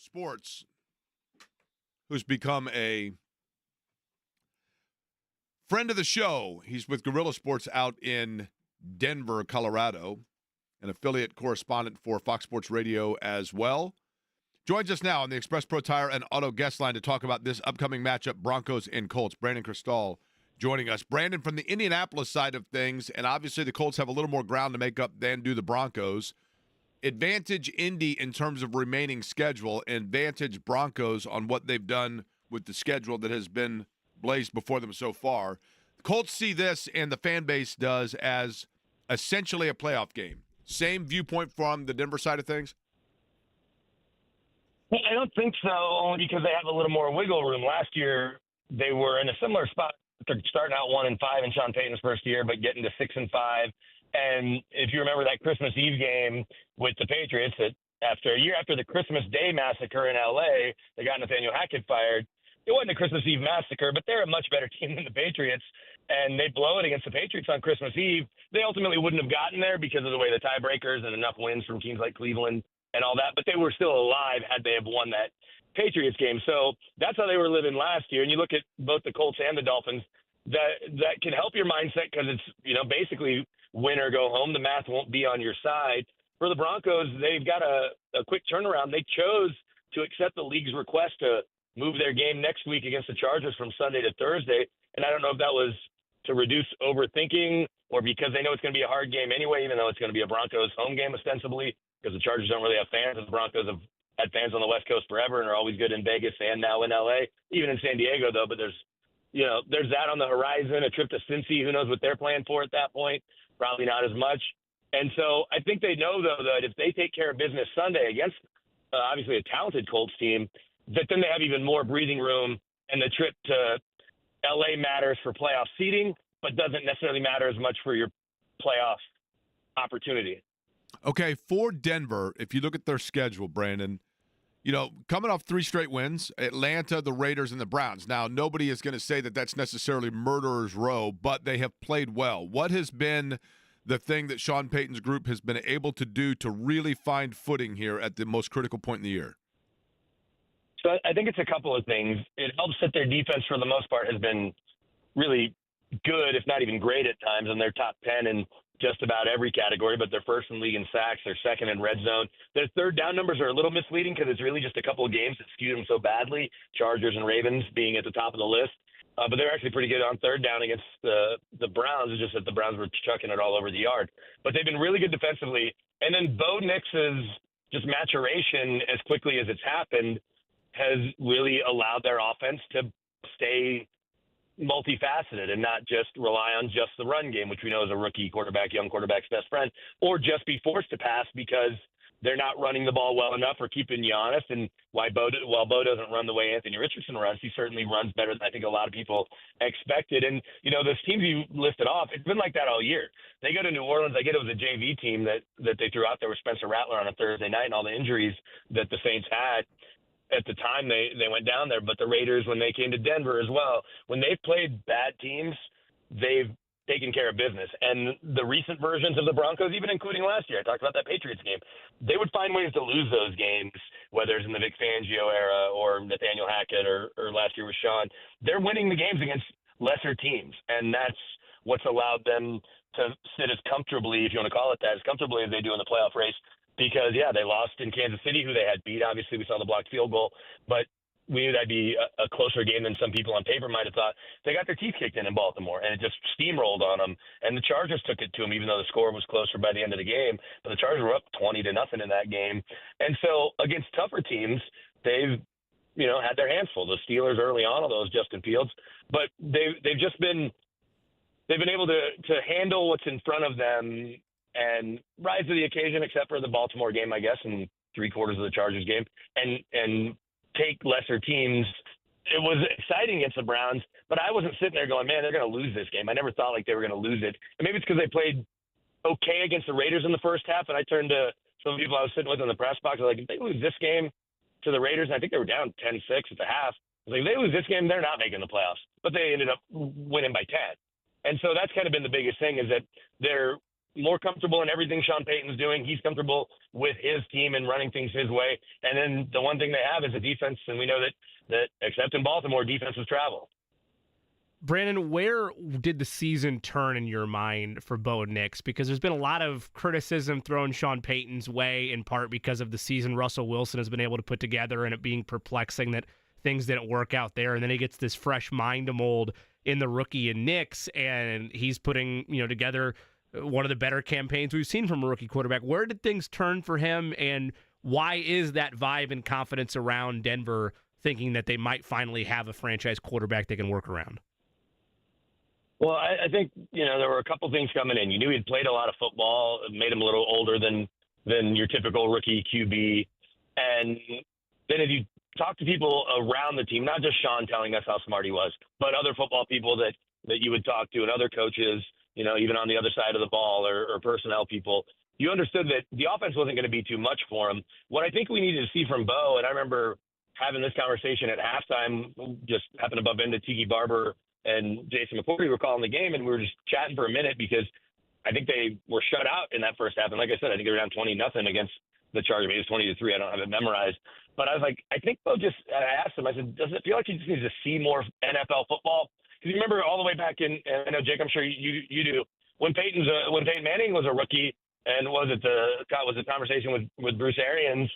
Sports, who's become a friend of the show. He's with Guerrilla Sports out in Denver, Colorado, an affiliate correspondent for Fox Sports Radio as well. Joins us now on the Express Pro Tire and Auto Guest Line to talk about this upcoming matchup, Broncos and Colts. Brandon Krisztal joining us. Brandon, from the Indianapolis side of things, and obviously the Colts have a little more ground to make up than do the Broncos. Advantage Indy in terms of remaining schedule, advantage Broncos on what they've done with the schedule that has been blazed before them so far. The Colts see this, and the fan base does, as essentially a playoff game. Same viewpoint from the Denver side of things? I don't think so, only because they have a little more wiggle room. Last year, they were in a similar spot. They're starting out 1-5 in Sean Payton's first year, but getting to 6-5. And if you remember that Christmas Eve game with the Patriots, that after a year after the Christmas Day massacre in L.A., they got Nathaniel Hackett fired. It wasn't a Christmas Eve massacre, but they're a much better team than the Patriots, and they blow it against the Patriots on Christmas Eve. They ultimately wouldn't have gotten there because of the way the tiebreakers and enough wins from teams like Cleveland and all that, but they were still alive had they have won that Patriots game. So that's how they were living last year. And you look at both the Colts and the Dolphins, that can help your mindset because it's, basically win or go home. The math won't be on your side. For the Broncos, they've got a quick turnaround. They chose to accept the league's request to move their game next week against the Chargers from Sunday to Thursday. And I don't know if that was to reduce overthinking or because they know it's going to be a hard game anyway, even though it's going to be a Broncos home game ostensibly, because the Chargers don't really have fans, and the Broncos have had fans on the West Coast forever and are always good in Vegas and now in L.A., even in San Diego, though. But there's that on the horizon, a trip to Cincy. Who knows what they're playing for at that point? Probably not as much. And so I think they know, though, that if they take care of business Sunday against obviously a talented Colts team, that then they have even more breathing room, and the trip to L.A. matters for playoff seeding, but doesn't necessarily matter as much for your playoff opportunity. Okay, for Denver, if you look at their schedule, Brandon, coming off 3 straight wins, Atlanta, the Raiders, and the Browns. Now, nobody is going to say that that's necessarily murderer's row, but they have played well. What has been the thing that Sean Payton's group has been able to do to really find footing here at the most critical point in the year? So I think it's a couple of things. It helps that their defense, for the most part, has been really good, if not even great at times, and they're top 10 in just about every category, but they're first in league in sacks. They're second in red zone. Their third down numbers are a little misleading because it's really just a couple of games that skewed them so badly, Chargers and Ravens being at the top of the list. But they're actually pretty good on third down against the Browns. It's just that the Browns were chucking it all over the yard. But they've been really good defensively. And then Bo Nix's just maturation as quickly as it's happened has really allowed their offense to stay multifaceted and not just rely on just the run game, which we know is a rookie quarterback, young quarterback's best friend, or just be forced to pass because they're not running the ball well enough or keeping you honest. And while Bo doesn't run the way Anthony Richardson runs, he certainly runs better than I think a lot of people expected. And, those teams you listed off, it's been like that all year. They go to New Orleans. I get it was a JV team that they threw out there with Spencer Rattler on a Thursday night and all the injuries that the Saints had. At the time they went down there, but the Raiders, when they came to Denver as well, when they've played bad teams, they've taken care of business. And the recent versions of the Broncos, even including last year, I talked about that Patriots game, they would find ways to lose those games, whether it's in the Vic Fangio era or Nathaniel Hackett or last year with Sean. They're winning the games against lesser teams, and that's what's allowed them to sit as comfortably, if you want to call it that, as comfortably as they do in the playoff race. Because, they lost in Kansas City, who they had beat. Obviously, we saw the blocked field goal, but we knew that'd be a closer game than some people on paper might have thought. They got their teeth kicked in Baltimore, and it just steamrolled on them. And the Chargers took it to them, even though the score was closer by the end of the game. But the Chargers were up 20-0 in that game. And so against tougher teams, they've had their hands full. The Steelers early on, although it was Justin Fields, but they've been able to handle what's in front of them and rise to the occasion, except for the Baltimore game, I guess, and 3/4 of the Chargers game, and take lesser teams. It was exciting against the Browns, but I wasn't sitting there going, man, they're going to lose this game. I never thought they were going to lose it. And maybe it's because they played okay against the Raiders in the first half, and I turned to some people I was sitting with in the press box. I was like, if they lose this game to the Raiders, and I think they were down 10-6 at the half, I was like, if they lose this game, they're not making the playoffs. But they ended up winning by 10. And so that's kind of been the biggest thing, is that they're more comfortable in everything Sean Payton's doing. He's comfortable with his team and running things his way. And then the one thing they have is a defense, and we know that except in Baltimore, defenses travel. Brandon, where did the season turn in your mind for Bo Nix? Because there's been a lot of criticism thrown Sean Payton's way, in part because of the season Russell Wilson has been able to put together and it being perplexing that things didn't work out there. And then he gets this fresh mind to mold in the rookie in Nix, and he's putting together one of the better campaigns we've seen from a rookie quarterback. Where did things turn for him, and why is that vibe and confidence around Denver thinking that they might finally have a franchise quarterback they can work around? Well, I think, there were a couple things coming in. You knew he'd played a lot of football. It made him a little older than your typical rookie QB. And then if you talk to people around the team, not just Sean telling us how smart he was, but other football people that you would talk to and other coaches, even on the other side of the ball or personnel people, you understood that the offense wasn't going to be too much for him. What I think we needed to see from Bo, and I remember having this conversation at halftime, just happened to bump into Tiki Barber and Jason McCourty were calling the game, and we were just chatting for a minute because I think they were shut out in that first half. And like I said, I think they were down 20-0 against the Chargers. Maybe it was 20-3. I don't have it memorized. But I was like, I think Bo I asked him, I said, does it feel like he just needs to see more NFL football? Because you remember all the way back in, and I know, Jake, I'm sure you do, when Peyton Manning was a rookie, and was it the conversation with Bruce Arians,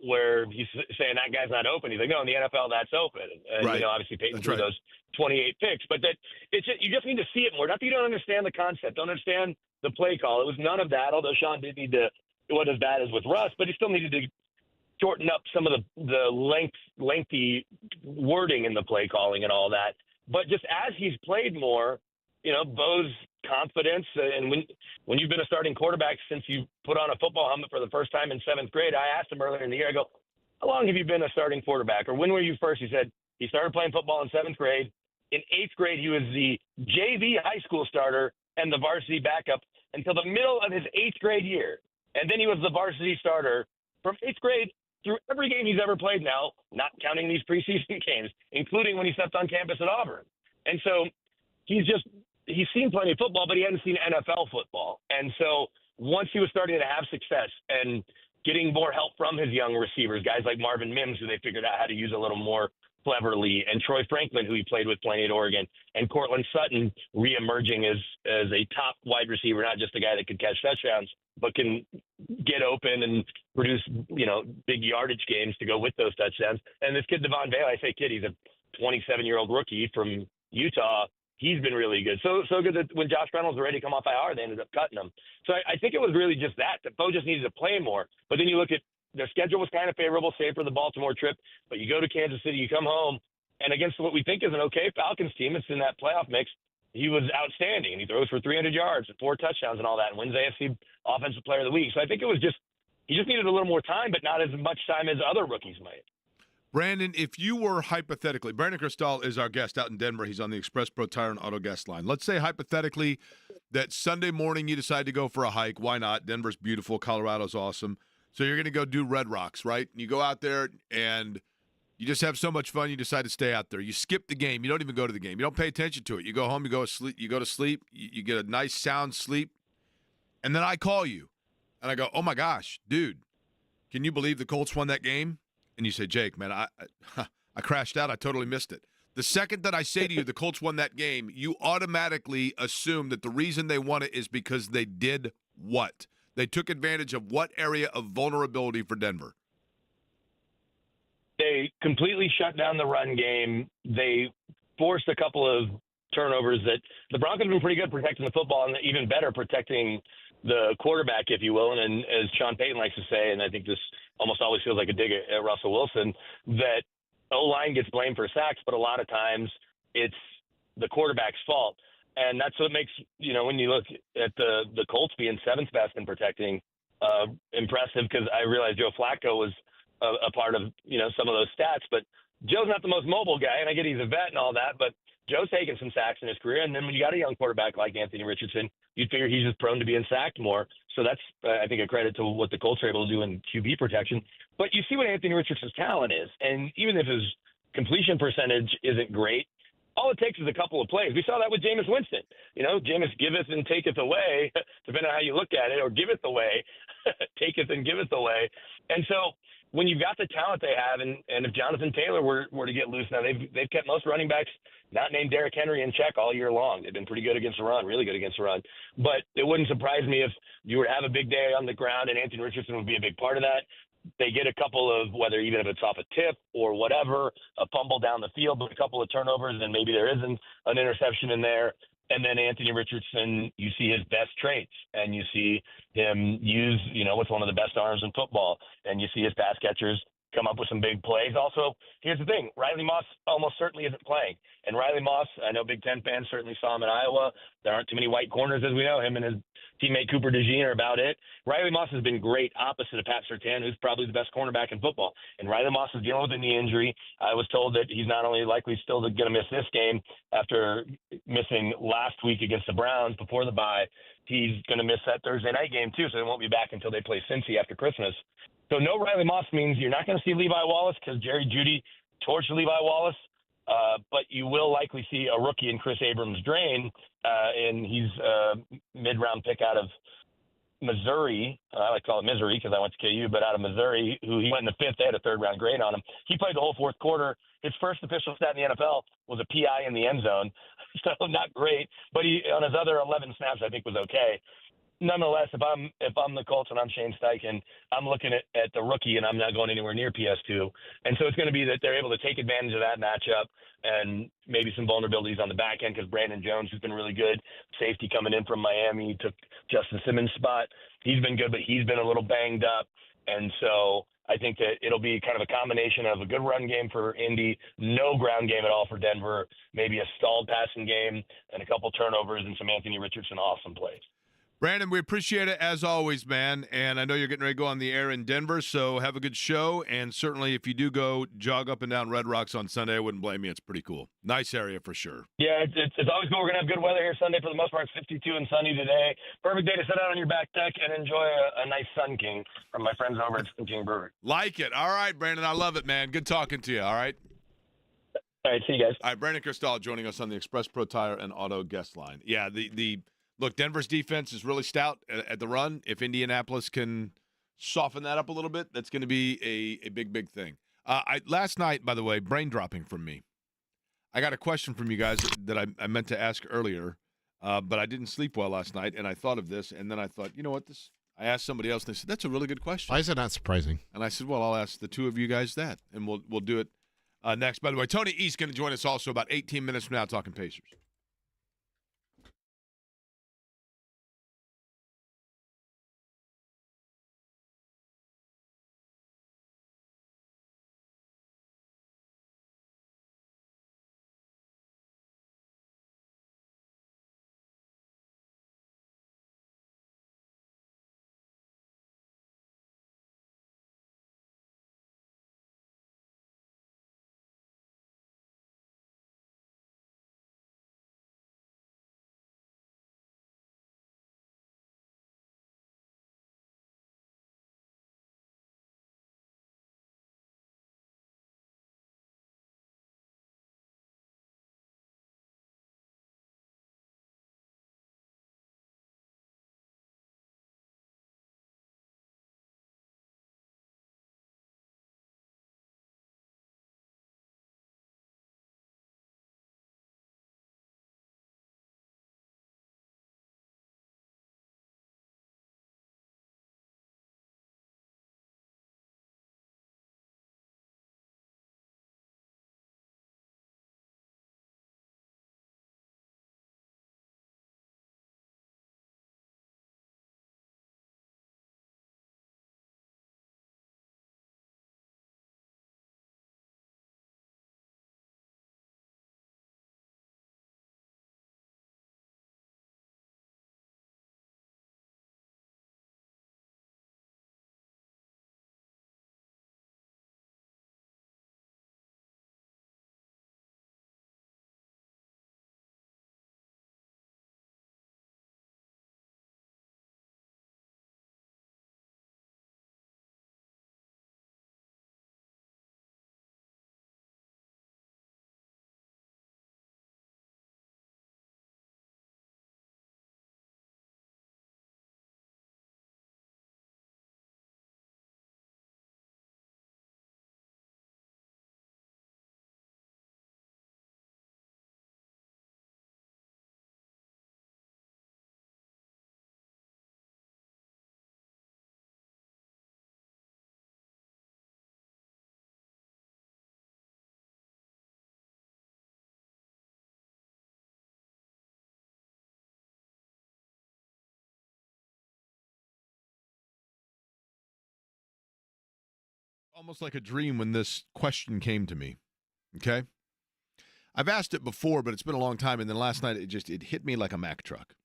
where he's saying that guy's not open. He's like, no, in the NFL, that's open. And, right. Obviously Peyton threw those 28 picks. But you just need to see it more. Not that you don't understand the concept, don't understand the play call. It was none of that, although Sean did need to – it wasn't as bad as with Russ, but he still needed to shorten up some of the lengthy wording in the play calling and all that. But just as he's played more, Bo's confidence, and when you've been a starting quarterback since you put on a football helmet for the first time in 7th grade, I asked him earlier in the year, I go, how long have you been a starting quarterback? Or when were you first? He said he started playing football in 7th grade. In 8th grade, he was the JV high school starter and the varsity backup until the middle of his 8th grade year. And then he was the varsity starter from 8th grade through every game he's ever played now, not counting these preseason games, including when he stepped on campus at Auburn. And so he's seen plenty of football, but he hadn't seen NFL football. And so once he was starting to have success and getting more help from his young receivers, guys like Marvin Mims, who they figured out how to use a little more cleverly, and Troy Franklin, who he played with plenty at Oregon, and Cortland Sutton reemerging as a top wide receiver, not just a guy that could catch touchdowns, but can get open and produce, big yardage games to go with those touchdowns. And this kid, Devon Bailey, I say kid, he's a 27-year-old rookie from Utah. He's been really good. So good that when Josh Reynolds was ready to come off IR, they ended up cutting him. So I think it was really just that Bo just needed to play more. But then you look at their schedule was kind of favorable, save for the Baltimore trip. But you go to Kansas City, you come home, and against what we think is an okay Falcons team, it's in that playoff mix. He was outstanding, and he throws for 300 yards and 4 touchdowns and all that, and wins AFC Offensive Player of the Week. So I think it was just he just needed a little more time, but not as much time as other rookies might. Brandon, if you were hypothetically, Brandon Krisztal is our guest out in Denver. He's on the Express Pro Tire and Auto guest line. Let's say hypothetically that Sunday morning you decide to go for a hike. Why not? Denver's beautiful. Colorado's awesome. So you're going to go do Red Rocks, right? You go out there and you just have so much fun. You decide to stay out there. You skip the game. You don't even go to the game. You don't pay attention to it. You go home. You go to sleep. You get a nice sound sleep. And then I call you and I go, oh my gosh, dude, can you believe the Colts won that game? And you say, Jake, man, I crashed out. I totally missed it. The second that I say to you the Colts won that game, you automatically assume that the reason they won it is because they did what? They took advantage of what area of vulnerability for Denver? They completely shut down the run game. They forced a couple of turnovers that the Broncos have been pretty good protecting the football and even better protecting the quarterback, if you will. And as Sean Payton likes to say, and I think this almost always feels like a dig at Russell Wilson, that O-line gets blamed for sacks, but a lot of times it's the quarterback's fault. And that's what makes, when you look at the Colts being 7th best in protecting, impressive, because I realize Joe Flacco was a part of, some of those stats. But Joe's not the most mobile guy, and I get he's a vet and all that, but Joe's taken some sacks in his career. And then when you got a young quarterback like Anthony Richardson, you'd figure he's just prone to being sacked more. So that's, I think, a credit to what the Colts are able to do in QB protection. But you see what Anthony Richardson's talent is. And even if his completion percentage isn't great, all it takes is a couple of plays. We saw that with Jameis Winston. Jameis giveth and taketh away, depending on how you look at it, or giveth away, taketh and giveth away. And so when you've got the talent they have, and if Jonathan Taylor were to get loose now, they've kept most running backs not named Derrick Henry in check all year long. They've been pretty good against the run, really good against the run. But it wouldn't surprise me if you were to have a big day on the ground, and Anthony Richardson would be a big part of that. They get a couple of, whether even if it's off a tip or whatever, a fumble down the field, but a couple of turnovers, and maybe there isn't an interception in there. And then Anthony Richardson, you see his best traits, and you see him use, what's one of the best arms in football, and you see his pass catchers come up with some big plays. Also, here's the thing. Riley Moss almost certainly isn't playing. And Riley Moss, I know Big Ten fans certainly saw him in Iowa. There aren't too many white corners, as we know. Him and his teammate Cooper DeJean are about it. Riley Moss has been great opposite of Pat Surtain, who's probably the best cornerback in football. And Riley Moss is dealing with a knee injury. I was told that he's not only likely still going to miss this game after missing last week against the Browns before the bye, he's going to miss that Thursday night game too, so he won't be back until they play Cincy after Christmas. So no Riley Moss means you're not going to see Levi Wallace because Jerry Jeudy torched Levi Wallace, but you will likely see a rookie in Chris Abrams-Drain, and he's a mid-round pick out of Missouri. I like to call it Missouri because I went to KU, but out of Missouri, who he went in the fifth. They had a third-round grade on him. He played the whole fourth quarter. His first official stat in the NFL was a PI in the end zone, so not great. But he, on his other 11 snaps, I think was okay. Nonetheless, if I'm the Colts and I'm Shane Steichen, I'm looking at the rookie, and I'm not going anywhere near PS2. And so it's going to be that they're able to take advantage of that matchup and maybe some vulnerabilities on the back end because Brandon Jones has been really good. Safety coming in from Miami took Justin Simmons' spot. He's been good, but he's been a little banged up. And so I think that it'll be kind of a combination of a good run game for Indy, no ground game at all for Denver, maybe a stalled passing game and a couple turnovers and some Anthony Richardson awesome plays. Brandon, we appreciate it as always, man. And I know you're getting ready to go on the air in Denver, so have a good show. And certainly if you do go jog up and down Red Rocks on Sunday, I wouldn't blame you. It's pretty cool. Nice area for sure. Yeah, it's always cool. We're going to have good weather here Sunday for the most part. It's 52 and sunny today. Perfect day to sit out on your back deck and enjoy a nice Sun King from my friends over at Sun King Brewery. Like it. All right, Brandon. I love it, man. Good talking to you. All right. All right, see you guys. All right, Brandon Krisztal joining us on the Express Pro Tire and Auto guest line. Yeah, Look, Denver's defense is really stout at the run. If Indianapolis can soften that up a little bit, that's going to be a big, big thing. Last night, by the way, brain dropping from me. I got a question from you guys that I meant to ask earlier, but I didn't sleep well last night, and I thought of this, and then I thought, you know what, I asked somebody else, and they said, that's a really good question. Why is it not surprising? And I said, well, I'll ask the two of you guys that, and we'll do it next. By the way, Tony East going to join us also about 18 minutes from now talking Pacers. almost like a dream when this question came to me. Okay? I've asked it before, but it's been a long time, and then last night it hit me like a Mack truck.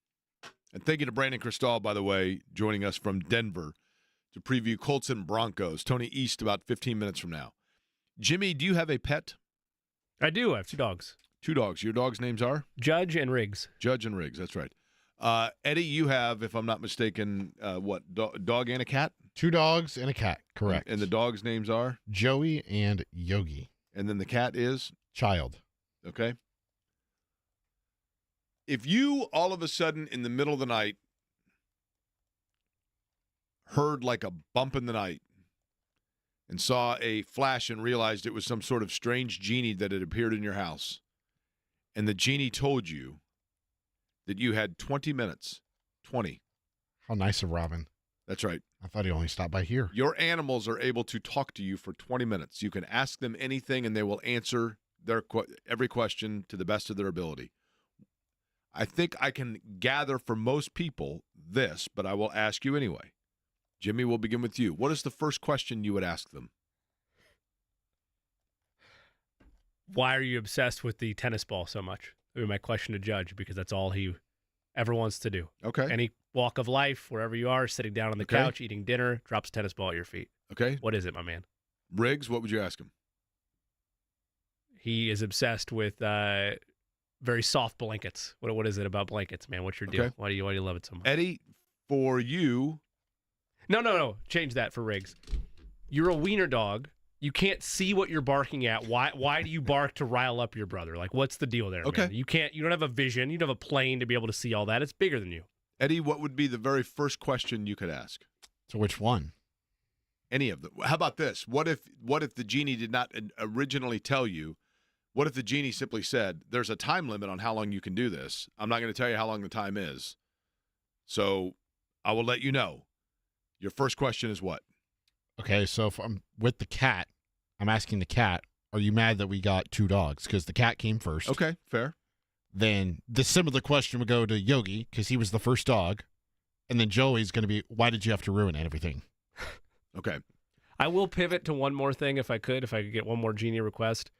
And thank you to Brandon Krisztal, by the way, joining us from Denver to preview Colts and Broncos. Tony East about 15 minutes from now. Jimmy, do you have a pet? I do. I have 2 dogs. 2 dogs. Your dogs' names are? Judge and Riggs. Judge and Riggs, that's right. Eddie, you have, if I'm not mistaken, dog and a cat? 2 dogs and a cat, correct. And the dogs' names are? Joey and Yogi. And then the cat is? Child. Okay. If you all of a sudden in the middle of the night heard like a bump in the night and saw a flash and realized it was some sort of strange genie that had appeared in your house, and the genie told you that you had 20 minutes, 20. How nice of Robin. That's right. I thought he only stopped by here. Your animals are able to talk to you for 20 minutes. You can ask them anything, and they will answer every question to the best of their ability. I think I can gather for most people this, but I will ask you anyway. Jimmy, we'll begin with you. What is the first question you would ask them? Why are you obsessed with the tennis ball so much? That would be my question to Judge, because that's all he ever wants to do. Okay. Any walk of life, wherever you are, sitting down on the couch, eating dinner, drops a tennis ball at your feet. Okay. What is it, my man? Riggs, what would you ask him? He is obsessed with very soft blankets. What is it about blankets, man? What's your deal? Okay. Why do you love it so much? Eddie, for you. No. Change that for Riggs. You're a wiener dog. You can't see what you're barking at. Why do you bark to rile up your brother? Like, what's the deal there, Okay. man? You don't have a vision. You don't have a plane to be able to see all that. It's bigger than you. Eddie, what would be the very first question you could ask? So which one? Any of them. How about this? What if the genie did not originally tell you? What if the genie simply said, there's a time limit on how long you can do this. I'm not going to tell you how long the time is. So I will let you know. Your first question is what? Okay, so if I'm with the cat, I'm asking the cat, are you mad that we got 2 dogs? Because the cat came first. Okay, fair. Then the similar question would go to Yogi, because he was the first dog. And then Joey's going to be, why did you have to ruin everything? Okay. I will pivot to one more thing if I could get one more genie request.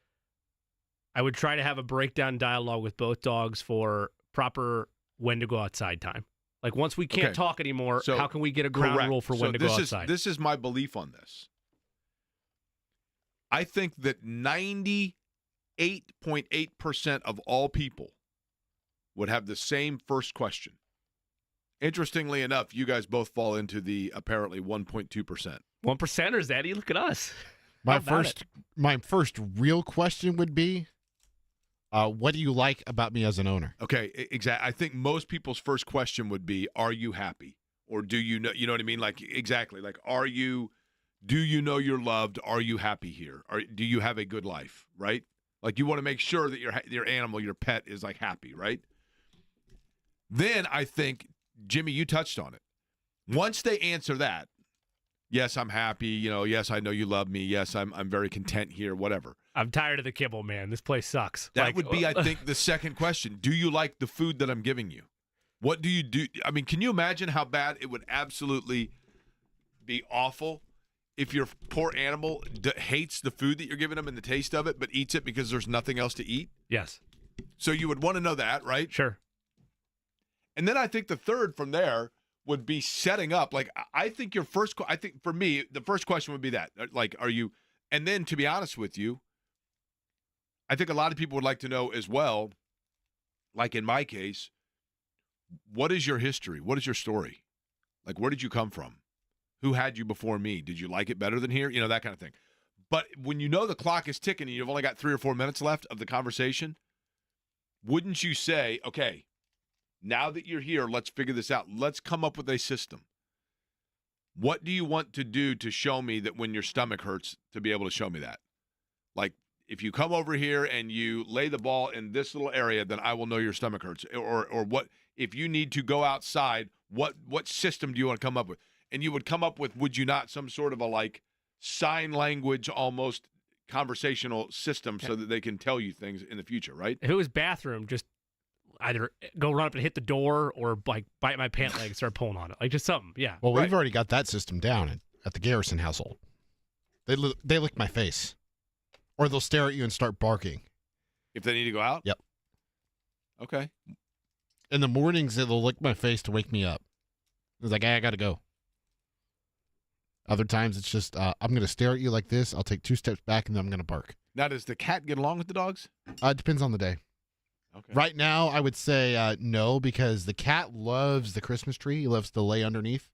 I would try to have a breakdown dialogue with both dogs for proper when to go outside time. Like, once we can't talk anymore, So, how can we get a ground correct. rule for So when to go outside? This is my belief on this. I think that 98.8% of all people would have the same first question. Interestingly enough, you guys both fall into the apparently 1.2%. 1%ers, Eddie. Look at us. My first real question would be, what do you like about me as an owner? Okay, exactly. I think most people's first question would be, are you happy? Or do you know, what I mean? Like, exactly. Like, do you know you're loved? Are you happy here? Do you have a good life, right? Like, you want to make sure that your animal, your pet is like happy, right? Then I think, Jimmy, you touched on it. Once they answer that, yes, I'm happy, yes, I know you love me. Yes, I'm very content here, whatever. I'm tired of the kibble, man. This place sucks. That would be, I think, the second question. Do you like the food that I'm giving you? What do you do? I mean, can you imagine how bad it would absolutely be awful if your poor animal hates the food that you're giving them and the taste of it, but eats it because there's nothing else to eat? Yes. So you would want to know that, right? Sure. And then I think the third from there would be setting up. Like, I think I think for me, the first question would be that. Like, are you, and then to be honest with you, I think a lot of people would like to know as well, like in my case, what is your history? What is your story? Like, where did you come from? Who had you before me? Did you like it better than here? That kind of thing. But when you know the clock is ticking and you've only got 3 or 4 minutes left of the conversation, wouldn't you say, okay, now that you're here, let's figure this out. Let's come up with a system. What do you want to do to show me that when your stomach hurts, to be able to show me that? Like, if you come over here and you lay the ball in this little area, then I will know your stomach hurts. Or what if you need to go outside, what system do you want to come up with? And you would come up with, would you not, some sort of a like sign language almost conversational system so that they can tell you things in the future, right? If it was bathroom, just either go run up and hit the door or like bite my pant leg and start pulling on it. Like, just something. Yeah. Well, we've already got that system down at the Garrison household. They lick my face, or they'll stare at you and start barking. If they need to go out? Yep. Okay. In the mornings, they'll lick my face to wake me up. It's like, hey, I got to go. Other times, it's just, I'm going to stare at you like this. I'll take 2 steps back, and then I'm going to bark. Now, does the cat get along with the dogs? It depends on the day. Okay. Right now, I would say no, because the cat loves the Christmas tree. He loves to lay underneath.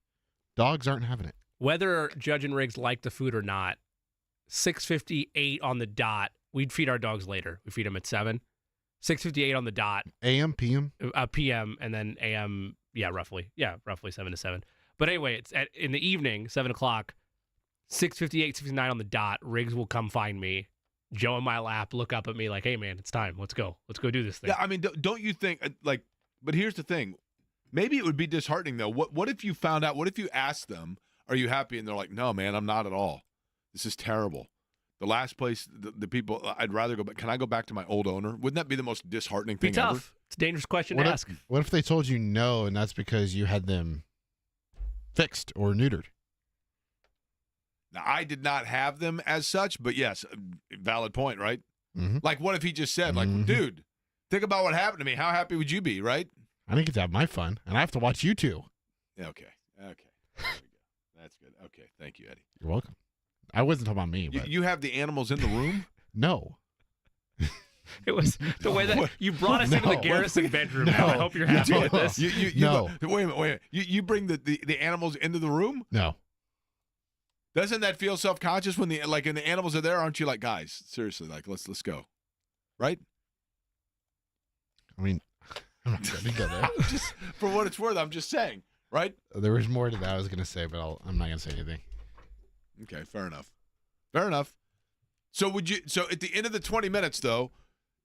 Dogs aren't having it. Whether Judge and Riggs like the food or not, 6:58 on the dot. We'd feed our dogs later. We feed them at 7. 6:58 on the dot. AM, PM? PM, and then AM, roughly 7 to 7. But anyway, it's in the evening, 7 o'clock, 6:58, 6:59 on the dot. Riggs will come find me, Joe in my lap, look up at me like, hey, man, it's time. Let's go. Let's go do this thing. Yeah, I mean, don't you think, but here's the thing. Maybe it would be disheartening, though. What if you found out, what if you asked them, are you happy? And they're like, no, man, I'm not at all. This is terrible. The last place, the people, I'd rather go back. Can I go back to my old owner? Wouldn't that be the most disheartening thing tough. ever? It's a dangerous question to ask. What if they told you no, and that's because you had them fixed or neutered? Now, I did not have them as such, but yes, valid point, right? Mm-hmm. Like, what if he just said, like, dude, think about what happened to me. How happy would you be, right? I didn't get to have my fun, and I have to watch you two. Yeah, okay. There we go. That's good. Okay, thank you, Eddie. You're welcome. I wasn't talking about me, but You have the animals in the room? no. It was the way that you brought us into the Garrison bedroom. No. Now. I hope you're happy with this. No. Wait a minute. You bring the animals into the room? No. Doesn't that feel self-conscious when the animals are there? Aren't you like, guys, seriously, like let's go, right? I mean, I'm not going to go there. Just for what it's worth, I'm just saying, right? There was more to that I was going to say, but I'm not going to say anything. Okay, fair enough. Fair enough. So at the end of the 20 minutes, though,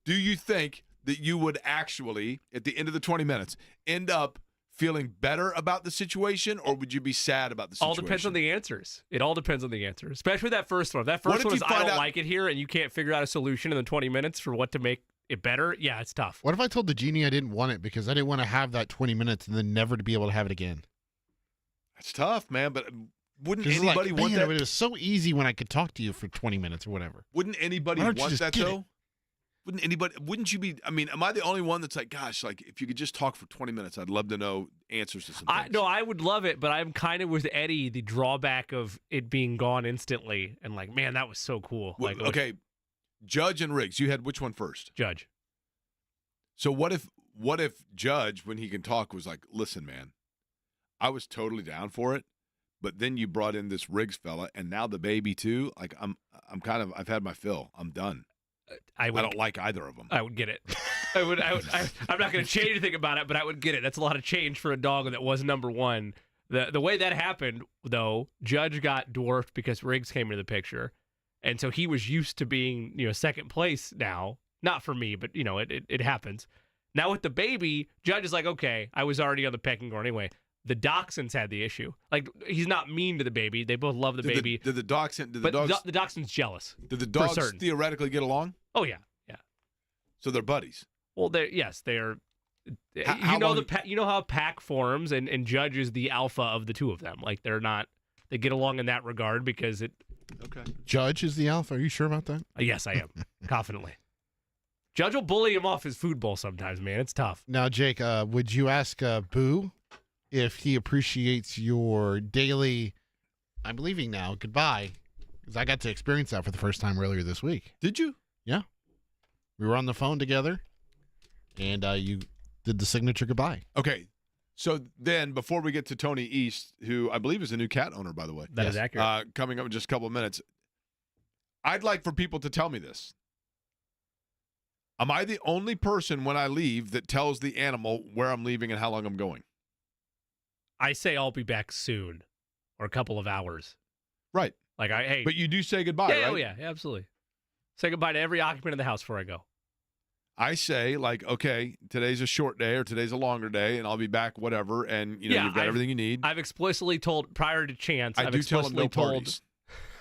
do you think that you would actually, at the end of the 20 minutes, end up feeling better about the situation, or would you be sad about the situation? All depends on the answers. It all depends on the answers, especially that first one. That first one is, I don't like it here, and you can't figure out a solution in the 20 minutes for what to make it better. Yeah, it's tough. What if I told the genie I didn't want it because I didn't want to have that 20 minutes and then never to be able to have it again? That's tough, man, but wouldn't It's anybody like, want man, that? it was so easy when I could talk to you for 20 minutes or whatever. Wouldn't anybody Why don't you want just that, get though? Wouldn't you be, I mean, am I the only one that's like, gosh, like, if you could just talk for 20 minutes, I'd love to know answers to some things. No, I would love it, but I'm kind of with Eddie, the drawback of it being gone instantly, and like, man, that was so cool. Well, Like, okay, Judge and Riggs, you had which one first? Judge. So what if Judge, when he can talk, was like, listen, man, I was totally down for it, but then you brought in this Riggs fella, and now the baby too. Like, I've had my fill. I'm done. I don't like either of them. I would get it. I'm not going to change anything about it, but I would get it. That's a lot of change for a dog that was number one. The way that happened, though, Judge got dwarfed because Riggs came into the picture, and so he was used to being, second place now. Not for me, but it happens. Now with the baby, Judge is like, okay, I was already on the pecking order anyway. The dachshunds had the issue. Like, he's not mean to the baby. They both love the baby. The dachshund's jealous. Did the dogs theoretically get along? Oh yeah. So they're buddies. Well, they're. You know how a pack forms, and Judge is the alpha of the two of them. Like, they get along in that regard because it. Okay. Judge is the alpha. Are you sure about that? Yes, I am confidently. Judge will bully him off his food bowl sometimes, man. It's tough. Now, Jake, would you ask Boo if he appreciates your daily, I'm leaving now, goodbye? Because I got to experience that for the first time earlier this week. Did you? Yeah. We were on the phone together, and you did the signature goodbye. Okay. So then, before we get to Tony East, who I believe is a new cat owner, by the way. That is accurate. Coming up in just a couple of minutes, I'd like for people to tell me this. Am I the only person when I leave that tells the animal where I'm leaving and how long I'm going? I say I'll be back soon, or a couple of hours. Right. Like, hey. But you do say goodbye, yeah, right? Oh, yeah, absolutely. Say goodbye to every occupant of the house before I go. I say, like, okay, today's a short day or today's a longer day, and I'll be back, whatever, and, you've got everything you need. I've explicitly told, prior to Chance, I do tell him no parties.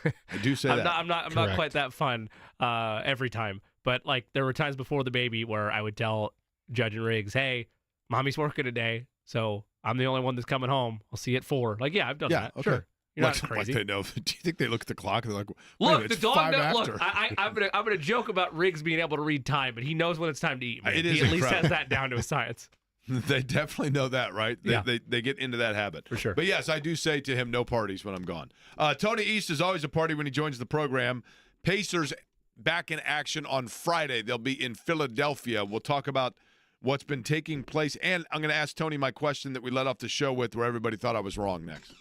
I do say that. I'm not quite that fun every time. But, like, there were times before the baby where I would tell Judge and Riggs, hey, Mommy's working today, so I'm the only one that's coming home. I'll see you at 4. Like, yeah, I've done that. Okay. Sure. You're like, not crazy. Like they know. Do you think they look at the clock and they're like, Look, wait, the it's dog. 5 Look, after. I'm gonna joke about Riggs being able to read time, but he knows when it's time to eat. Man. It is he at least has incredible. that down to a science. They definitely know that, right? Yeah. They get into that habit. For sure. But yes, I do say to him, no parties when I'm gone. Tony East is always a party when he joins the program. Pacers back in action on Friday. They'll be in Philadelphia. We'll talk about what's been taking place. And I'm going to ask Tony my question that we led off the show with where everybody thought I was wrong next.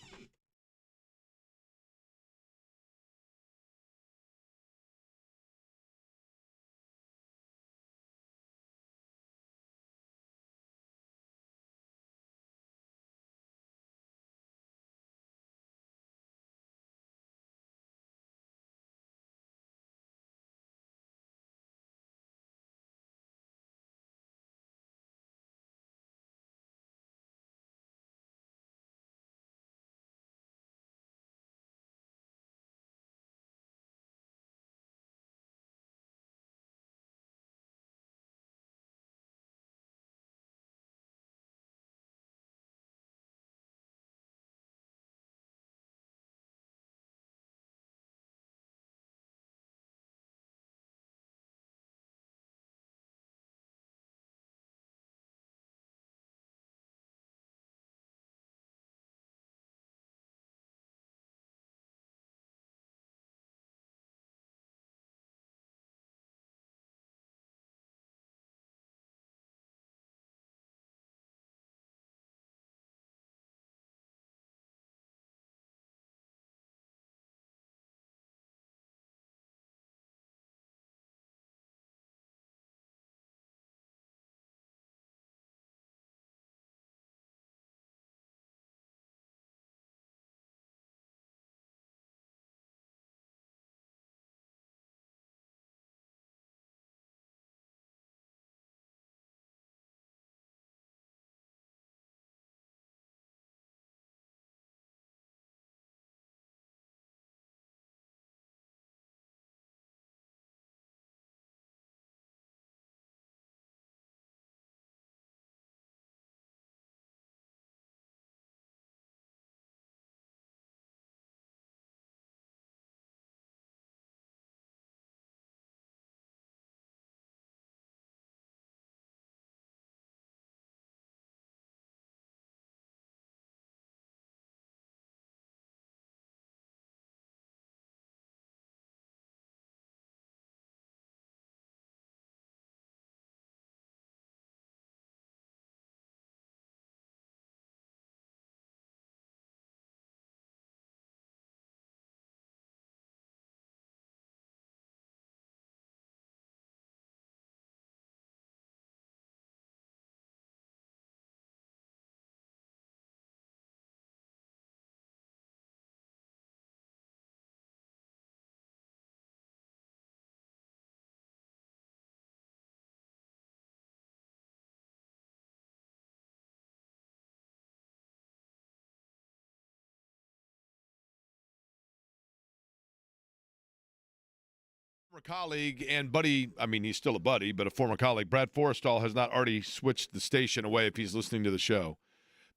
Former colleague and buddy, I mean, he's still a buddy, but a former colleague, Brad Forrestal, has not already switched the station away if he's listening to the show.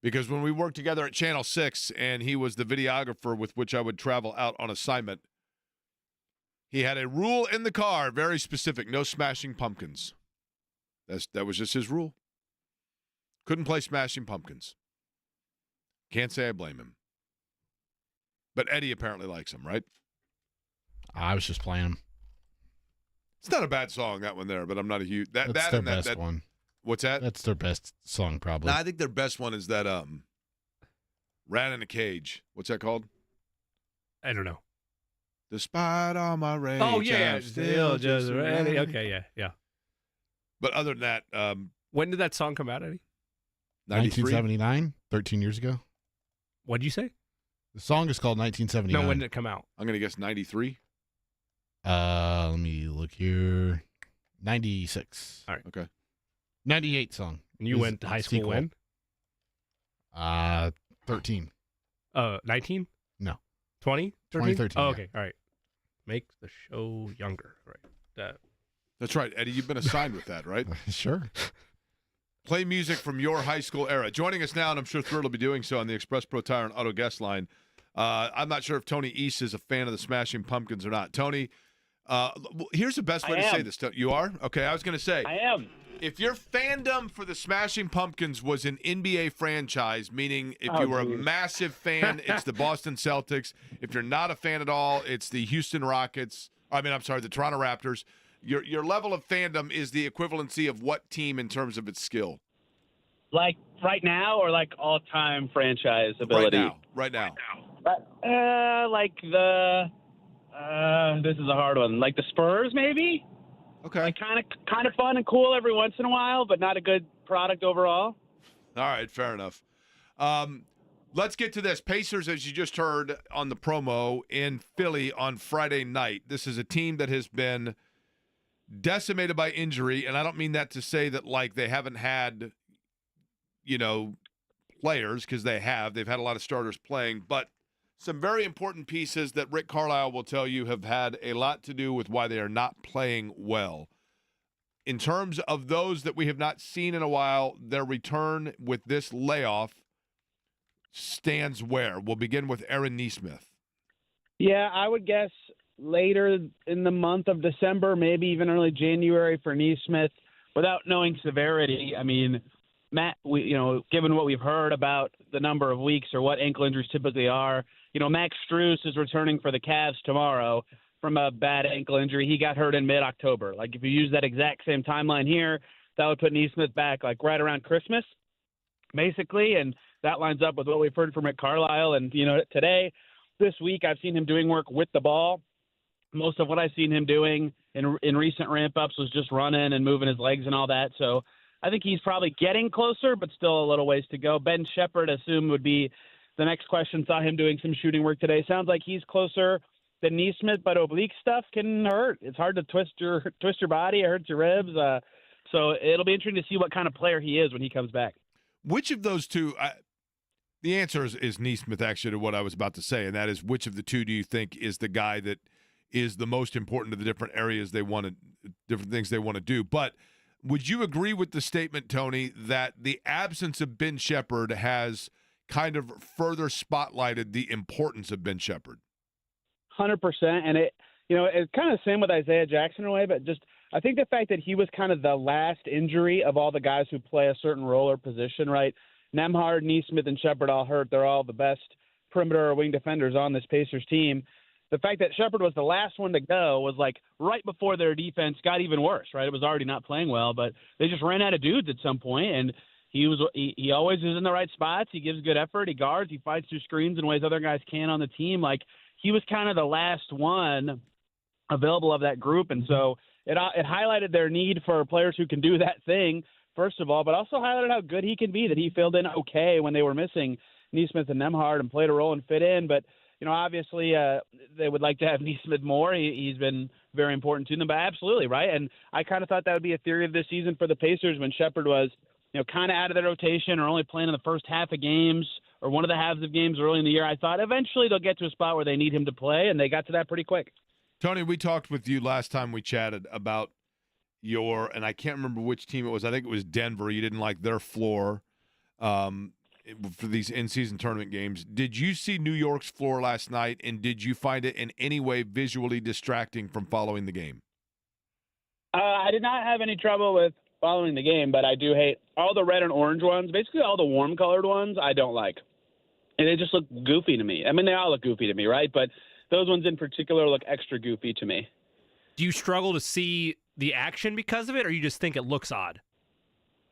Because when we worked together at Channel 6 and he was the videographer with which I would travel out on assignment, he had a rule in the car, very specific, no smashing pumpkins. That was just his rule. Couldn't play Smashing Pumpkins. Can't say I blame him. But Eddie apparently likes him, right? I was just playing them. It's not a bad song, that one there, but I'm not a huge... That's that their and best that, one. What's that? That's their best song, probably. No, I think their best one is that Rat in a Cage. What's that called? I don't know. Despite all my rage, Oh yeah, I'm still just ready. ready. Okay, yeah. But other than that, When did that song come out, Eddie? 93? 1979, 13 years ago. What'd you say? The song is called 1979. No, when did it come out? I'm going to guess 93. Let me look here. 96. All right. Okay. 98 song. And you Is went to high school sequel. when? 13. 19? No. 20? 2013, Oh, yeah. okay. All right. Make the show younger. Right. That's right, Eddie. You've been assigned with that, right? Sure. Play music from your high school era. Joining us now, and I'm sure Thrilled will be doing so on the Express Pro Tire and Auto Guest line, I'm not sure if Tony East is a fan of the Smashing Pumpkins or not. Tony, here's the best way to say this. You are? Okay, I was going to say. I am. If your fandom for the Smashing Pumpkins was an NBA franchise, meaning if you were a massive fan, it's the Boston Celtics. If you're not a fan at all, it's the Houston Rockets. The Toronto Raptors. Your level of fandom is the equivalency of what team in terms of its skill? Like right now or like all-time franchise ability? Right now. Like this is a hard one. Like the Spurs, maybe? Okay. Like kind of fun and cool every once in a while, but not a good product overall. All right, fair enough. Let's get to this. Pacers, as you just heard on the promo, in Philly on Friday night. This is a team that has been decimated by injury, and I don't mean that to say that like they haven't had, players, because they have. They've had a lot of starters playing, but some very important pieces that Rick Carlisle will tell you have had a lot to do with why they are not playing well. In terms of those that we have not seen in a while, their return with this layoff stands where? We'll begin with Aaron Nesmith. Yeah, I would guess later in the month of December, maybe even early January for Nesmith, without knowing severity. I mean, Matt, given what we've heard about the number of weeks or what ankle injuries typically are, Max Strus is returning for the Cavs tomorrow from a bad ankle injury. He got hurt in mid-October. Like, if you use that exact same timeline here, that would put Nesmith back, like, right around Christmas, basically, and that lines up with what we've heard from Rick Carlisle. And, this week, I've seen him doing work with the ball. Most of what I've seen him doing in recent ramp-ups was just running and moving his legs and all that. So I think he's probably getting closer, but still a little ways to go. Ben Shepherd, assume, would be the next question. Saw him doing some shooting work today. Sounds like he's closer than Nesmith, but oblique stuff can hurt. It's hard to twist your body. It hurts your ribs. So it'll be interesting to see what kind of player he is when he comes back. Which of those two the answer is Nesmith, actually, to what I was about to say, and that is, which of the two do you think is the guy that is the most important to the different areas different things they want to do? But would you agree with the statement, Tony, that the absence of Ben Shepherd has kind of further spotlighted the importance of Ben Shepherd? 100%. And it's kind of the same with Isaiah Jackson in a way, but just I think the fact that he was kind of the last injury of all the guys who play a certain role or position, right? Nembhard, Nesmith, and Shepherd all hurt. They're all the best perimeter or wing defenders on this Pacers team. The fact that Shepherd was the last one to go was like right before their defense got even worse, right? It was already not playing well, but they just ran out of dudes at some point, and he always is in the right spots. He gives good effort. He guards. He fights through screens in ways other guys can on the team. Like, he was kind of the last one available of that group, and so it highlighted their need for players who can do that thing, first of all, but also highlighted how good he can be, that he filled in okay when they were missing Nesmith and Nembhard and played a role and fit in. But obviously they would like to have Nesmith more. He's been very important to them, but absolutely, right? And I kind of thought that would be a theory of this season for the Pacers when Shepherd was, kind of out of the rotation or only playing in the first half of games or one of the halves of games early in the year. I thought eventually they'll get to a spot where they need him to play, and they got to that pretty quick. Tony, we talked with you last time we chatted about and I can't remember which team it was. I think it was Denver. You didn't like their floor for these in-season tournament games. Did you see New York's floor last night, and did you find it in any way visually distracting from following the game? I did not have any trouble with following the game, but I do hate all the red and orange ones. Basically, all the warm-colored ones I don't like. And they just look goofy to me. I mean, they all look goofy to me, right? But those ones in particular look extra goofy to me. Do you struggle to see the action because of it, or you just think it looks odd?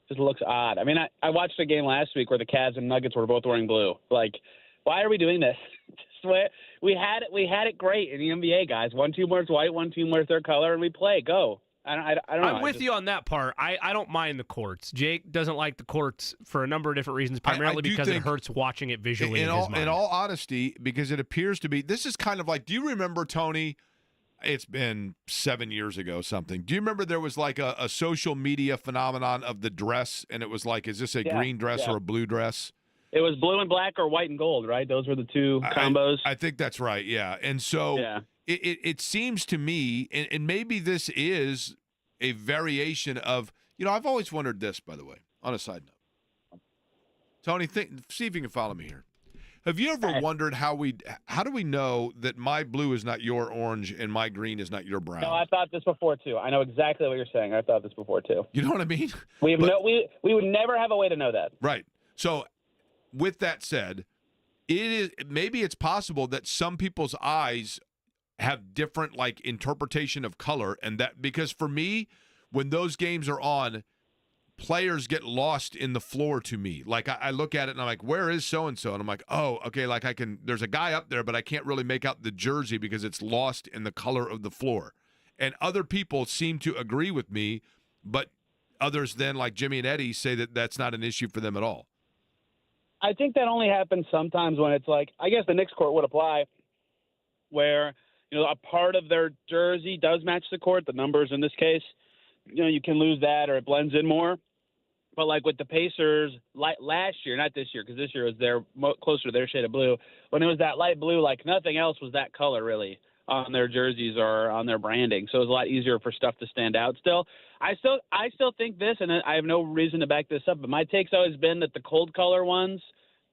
Just looks odd. I mean, I watched a game last week where the Cavs and Nuggets were both wearing blue. Like, why are we doing this? We had it great in the NBA, guys. One team wears white, one team wears their color, and we play. Go. I don't know. I'm with you on that part. I don't mind the courts. Jake doesn't like the courts for a number of different reasons, primarily because it hurts watching it visually in his mind. In all honesty, because it appears to be – this is kind of like – do you remember, Tony – it's been 7 years ago something. Do you remember there was like a social media phenomenon of the dress, and it was like, is this a green dress or a blue dress? It was blue and black or white and gold, right? Those were the two combos. I think that's right, yeah. And so it seems to me, and maybe this is a variation of, I've always wondered this, by the way, on a side note. Tony, see if you can follow me here. Have you ever wondered how do we know that my blue is not your orange and my green is not your brown? No, I thought this before too. I know exactly what you're saying. I thought this before too. You know what I mean? We would never have a way to know that. Right. So, with that said, maybe it's possible that some people's eyes have different like interpretation of color, and that because for me, when those games are on, players get lost in the floor to me. Like I look at it and I'm like, where is so and so? And I'm like, oh, okay. Like there's a guy up there, but I can't really make out the jersey because it's lost in the color of the floor. And other people seem to agree with me, but others then, like Jimmy and Eddie, say that that's not an issue for them at all. I think that only happens sometimes when it's like, I guess the Knicks court would apply, where a part of their jersey does match the court, the numbers in this case. You can lose that or it blends in more. But like with the Pacers last year, not this year, because this year was closer to their shade of blue. When it was that light blue, like nothing else was that color really on their jerseys or on their branding. So it was a lot easier for stuff to stand out still. I still think this, and I have no reason to back this up, but my take's always been that the cold color ones,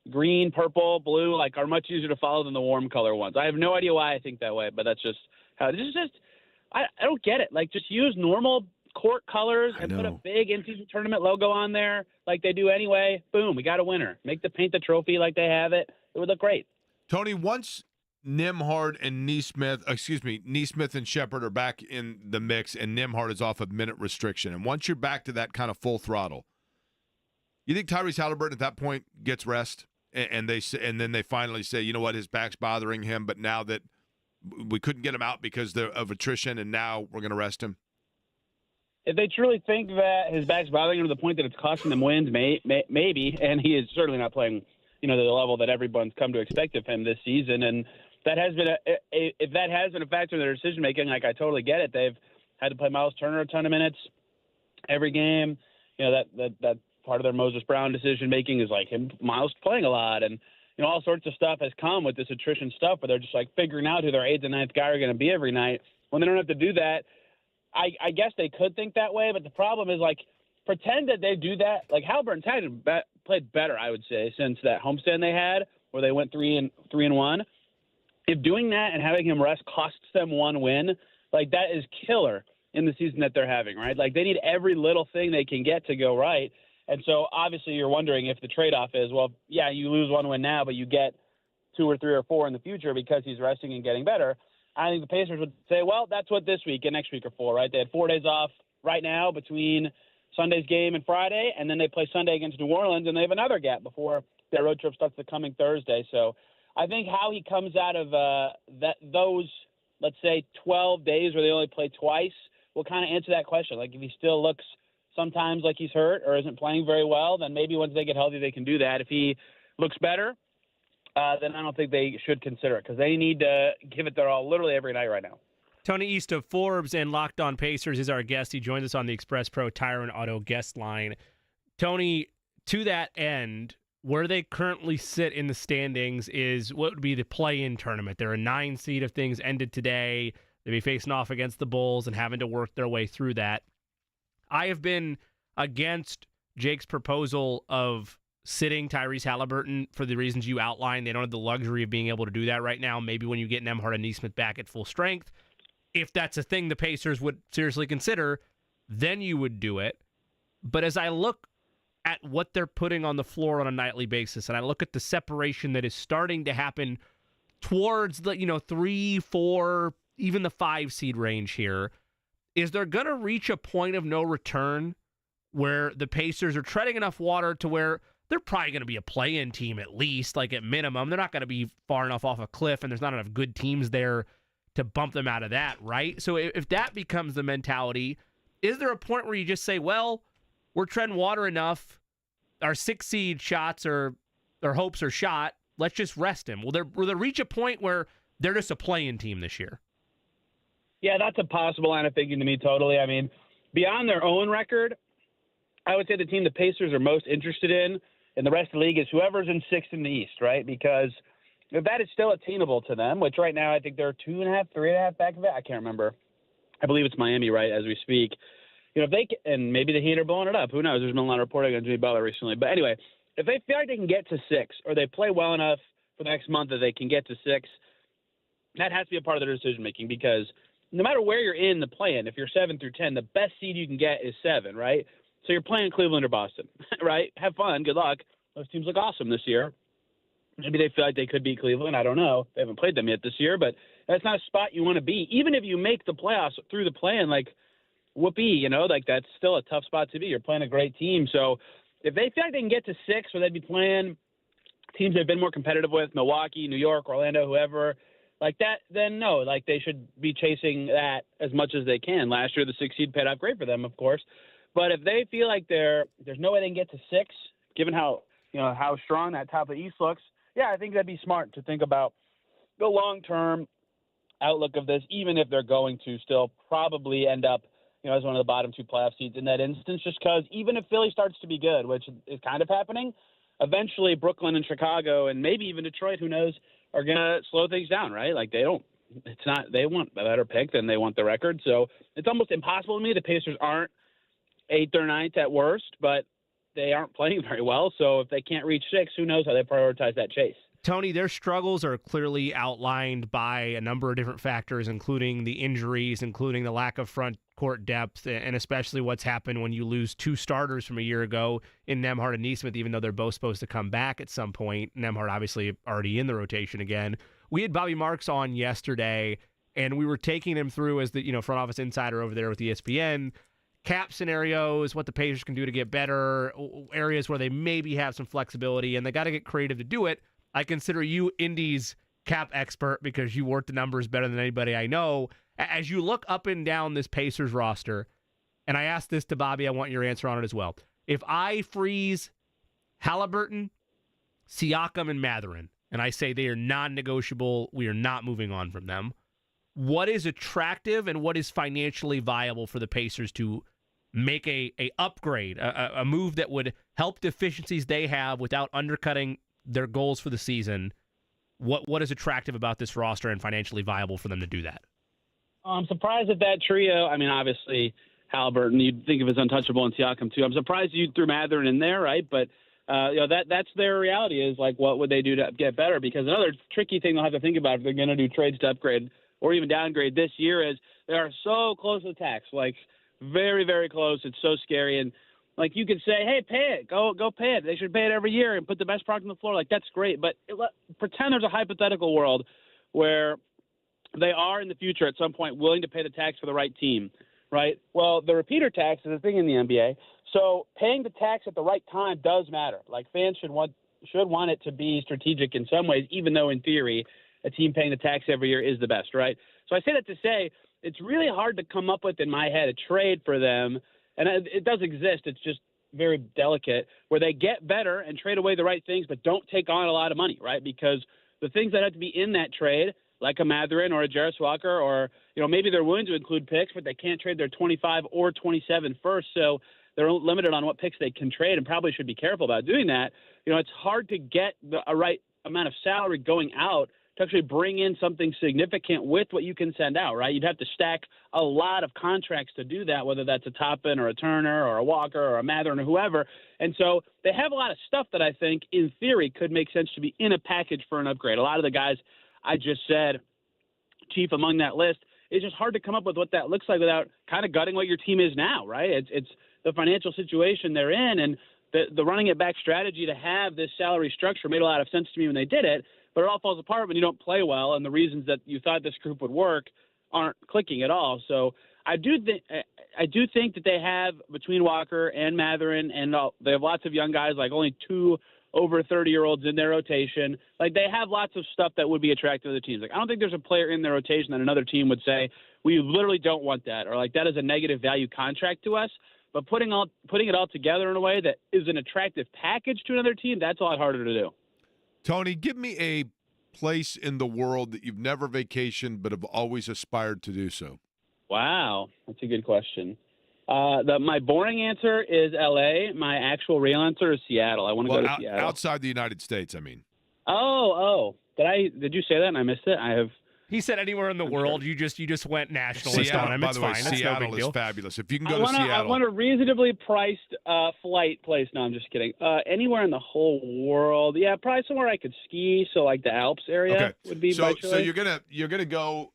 green, purple, blue, like are much easier to follow than the warm color ones. I have no idea why I think that way, but that's just how it is. I don't get it. Like just use normal court colors and put a big in-season tournament logo on there like they do anyway. Boom, we got a winner. Paint the trophy like they have it. It would look great. Tony, once Nembhard and Nesmith and Shepard are back in the mix and Nembhard is off of minute restriction, and once you're back to that kind of full throttle, you think Tyrese Halliburton at that point gets rest and then they finally say, you know what, his back's bothering him, but now that we couldn't get him out because of attrition and now we're going to rest him? If they truly think that his back's bothering him to the point that it's costing them wins, maybe, and he is certainly not playing, to the level that everyone's come to expect of him this season, and that has been if that has been a factor in their decision making, like I totally get it. They've had to play Miles Turner a ton of minutes every game. That part of their Moses Brown decision making is like Miles playing a lot, and all sorts of stuff has come with this attrition stuff, where they're just like figuring out who their 8th and 9th guy are going to be every night. When they don't have to do that, I guess they could think that way, but the problem is like pretend that they do that. Like Halliburton's played better, I would say, since that homestand they had where they went 3-1. If doing that and having him rest costs them one win, like that is killer in the season that they're having, right? Like they need every little thing they can get to go right. And so obviously you're wondering if the trade-off is, well, yeah, you lose one win now, but you get 2 or 3 or 4 in the future because he's resting and getting better. I think the Pacers would say, well, that's what this week and next week are for, right? They had 4 days off right now between Sunday's game and Friday, and then they play Sunday against New Orleans, and they have another gap before their road trip starts the coming Thursday. So I think how he comes out of those, let's say, 12 days where they only play twice will kind of answer that question. Like if he still looks sometimes like he's hurt or isn't playing very well, then maybe once they get healthy they can do that. If he looks better, then I don't think they should consider it because they need to give it their all literally every night right now. Tony East of Forbes and Locked On Pacers is our guest. He joins us on the Express Pro Tire and Auto guest line. Tony, to that end, where they currently sit in the standings is what would be the play-in tournament. They're a 9 seed if things ended today. They'd be facing off against the Bulls and having to work their way through that. I have been against Jake's proposal of sitting Tyrese Halliburton for the reasons you outlined. They don't have the luxury of being able to do that right now. Maybe when you get Nembhard and Nesmith back at full strength, if that's a thing the Pacers would seriously consider, then you would do it. But as I look at what they're putting on the floor on a nightly basis, and I look at the separation that is starting to happen towards the 3, 4, even the 5 seed range here, is there going to reach a point of no return where the Pacers are treading enough water to where they're probably going to be a play-in team at least, like at minimum. They're not going to be far enough off a cliff, and there's not enough good teams there to bump them out of that, right? So if that becomes the mentality, is there a point where you just say, well, we're treading water enough, our 6 seed shots or hopes are shot, let's just rest him? Will they reach a point where they're just a play-in team this year? Yeah, that's a possible line of thinking to me, totally. I mean, beyond their own record, I would say the team the Pacers are most interested in the rest of the league is whoever's in 6th in the East, right? Because if that is still attainable to them, which right now I think they're 2.5, 3.5 back of it. I can't remember. I believe it's Miami, right, as we speak. If they can, and maybe the Heat are blowing it up. Who knows? There's been a lot of reporting on Jimmy Butler recently. But anyway, if they feel like they can get to 6 or they play well enough for the next month that they can get to 6. That has to be a part of their decision-making because no matter where you're in the plan, if you're 7 through 10, the best seed you can get is 7, right? So you're playing Cleveland or Boston, right? Have fun. Good luck. Those teams look awesome this year. Maybe they feel like they could beat Cleveland. I don't know. They haven't played them yet this year, but that's not a spot you want to be. Even if you make the playoffs through the plan, like, whoopee, like that's still a tough spot to be. You're playing a great team. So if they feel like they can get to 6 or they'd be playing teams they've been more competitive with, Milwaukee, New York, Orlando, whoever, like that, then no, like they should be chasing that as much as they can. Last year, the 6 seed paid off great for them, of course. But if they feel like there's no way they can get to 6, given how strong that top of the East looks, yeah, I think that'd be smart to think about the long-term outlook of this, even if they're going to still probably end up, as one of the bottom 2 playoff seeds in that instance, just because even if Philly starts to be good, which is kind of happening, eventually Brooklyn and Chicago and maybe even Detroit, who knows, are going to slow things down, right? Like they want a better pick than they want the record. So it's almost impossible to me. The Pacers aren't 8th or 9th at worst, but they aren't playing very well. So if they can't reach 6, who knows how they prioritize that chase. Tony, their struggles are clearly outlined by a number of different factors, including the injuries, including the lack of front court depth, and especially what's happened when you lose 2 starters from a year ago in Nembhard and Nesmith, even though they're both supposed to come back at some point. Nembhard obviously already in the rotation again. We had Bobby Marks on yesterday, and we were taking him through as the front office insider over there with ESPN, cap scenarios, what the Pacers can do to get better, areas where they maybe have some flexibility, and they got to get creative to do it. I consider you Indy's cap expert because you work the numbers better than anybody I know. As you look up and down this Pacers roster, and I asked this to Bobby, I want your answer on it as well. If I freeze Halliburton, Siakam, and Mathurin, and I say they are non-negotiable, we are not moving on from them, what is attractive and what is financially viable for the Pacers to make a upgrade, a move that would help deficiencies they have without undercutting their goals for the season? What is attractive about this roster and financially viable for them to do that? I'm surprised at that trio. I mean, obviously, Halliburton, you'd think of as untouchable, and Siakam too. I'm surprised you threw Mathurin in there, right? But that's their reality is, like, what would they do to get better? Because another tricky thing they'll have to think about if they're going to do trades to upgrade or even downgrade this year is they are so close to the tax, like very, very close. It's so scary. And like you could say, hey, pay it, go pay it. They should pay it every year and put the best product on the floor. Like that's great. But pretend there's a hypothetical world where they are in the future at some point willing to pay the tax for the right team, right? Well, the repeater tax is a thing in the NBA. So paying the tax at the right time does matter. Like fans should want it to be strategic in some ways, even though in theory a team paying the tax every year is the best, right? So I say that to say it's really hard to come up with in my head a trade for them, and it does exist. It's just very delicate, where they get better and trade away the right things but don't take on a lot of money, right? Because the things that have to be in that trade, like a Mathurin or a Jarris Walker, or maybe they're willing to include picks, but they can't trade their 25 or 27 first, so they're limited on what picks they can trade and probably should be careful about doing that. It's hard to get a right amount of salary going out to actually bring in something significant with what you can send out, right? You'd have to stack a lot of contracts to do that, whether that's a Toppin or a Turner or a Walker or a Mathurin or whoever. And so they have a lot of stuff that I think, in theory, could make sense to be in a package for an upgrade. A lot of the guys I just said, chief among that list, it's just hard to come up with what that looks like without kind of gutting what your team is now, right? It's the financial situation they're in, and the running it back strategy to have this salary structure made a lot of sense to me when they did it, but it all falls apart when you don't play well, and the reasons that you thought this group would work aren't clicking at all. So I do think that they have, between Walker and Mathurin, and they have lots of young guys, like only 2 over 30-year-olds in their rotation. Like, they have lots of stuff that would be attractive to the teams. Like, I don't think there's a player in their rotation that another team would say, we literally don't want that, or like that is a negative value contract to us. But putting it all together in a way that is an attractive package to another team, that's a lot harder to do. Tony, give me a place in the world that you've never vacationed but have always aspired to do so. Wow, that's a good question. My boring answer is L.A. My actual real answer is Seattle. I want to go to Seattle. Outside the United States, I mean. Oh. Did you say that and I missed it? I have. He said anywhere in the world. You just went nationalist Seattle, on him. by It's the way, fine. That's no Seattle big is deal. fabulous. If you can I go to Seattle. I want a reasonably priced flight place. No, I'm just kidding. Anywhere in the whole world. Yeah, probably somewhere I could ski. So like the Alps area would be my choice. So you're gonna go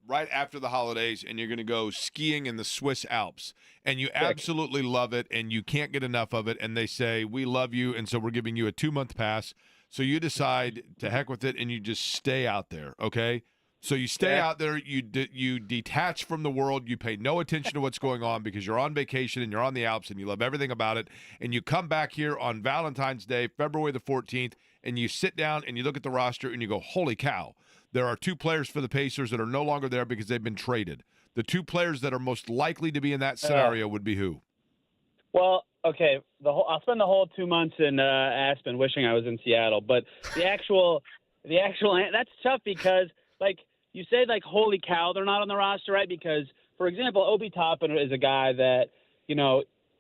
right after the holidays, and you're gonna go skiing in the Swiss Alps, and you absolutely love it, and you can't get enough of it. And they say we love you, and so we're giving you a 2-month pass. So you decide to heck with it, and you just stay out there. Okay. So you stay out there, you detach from the world, you pay no attention to what's going on because you're on vacation and you're on the Alps and you love everything about it, and you come back here on Valentine's Day, February the 14th, and you sit down and you look at the roster and you go, holy cow, there are 2 players for the Pacers that are no longer there because they've been traded. The 2 players that are most likely to be in that scenario would be who? Well, okay, I'll spend the whole 2 months in Aspen wishing I was in Seattle, but the actual that's tough because like you said, like holy cow, they're not on the roster, right? Because for example, Obi Toppin is a guy that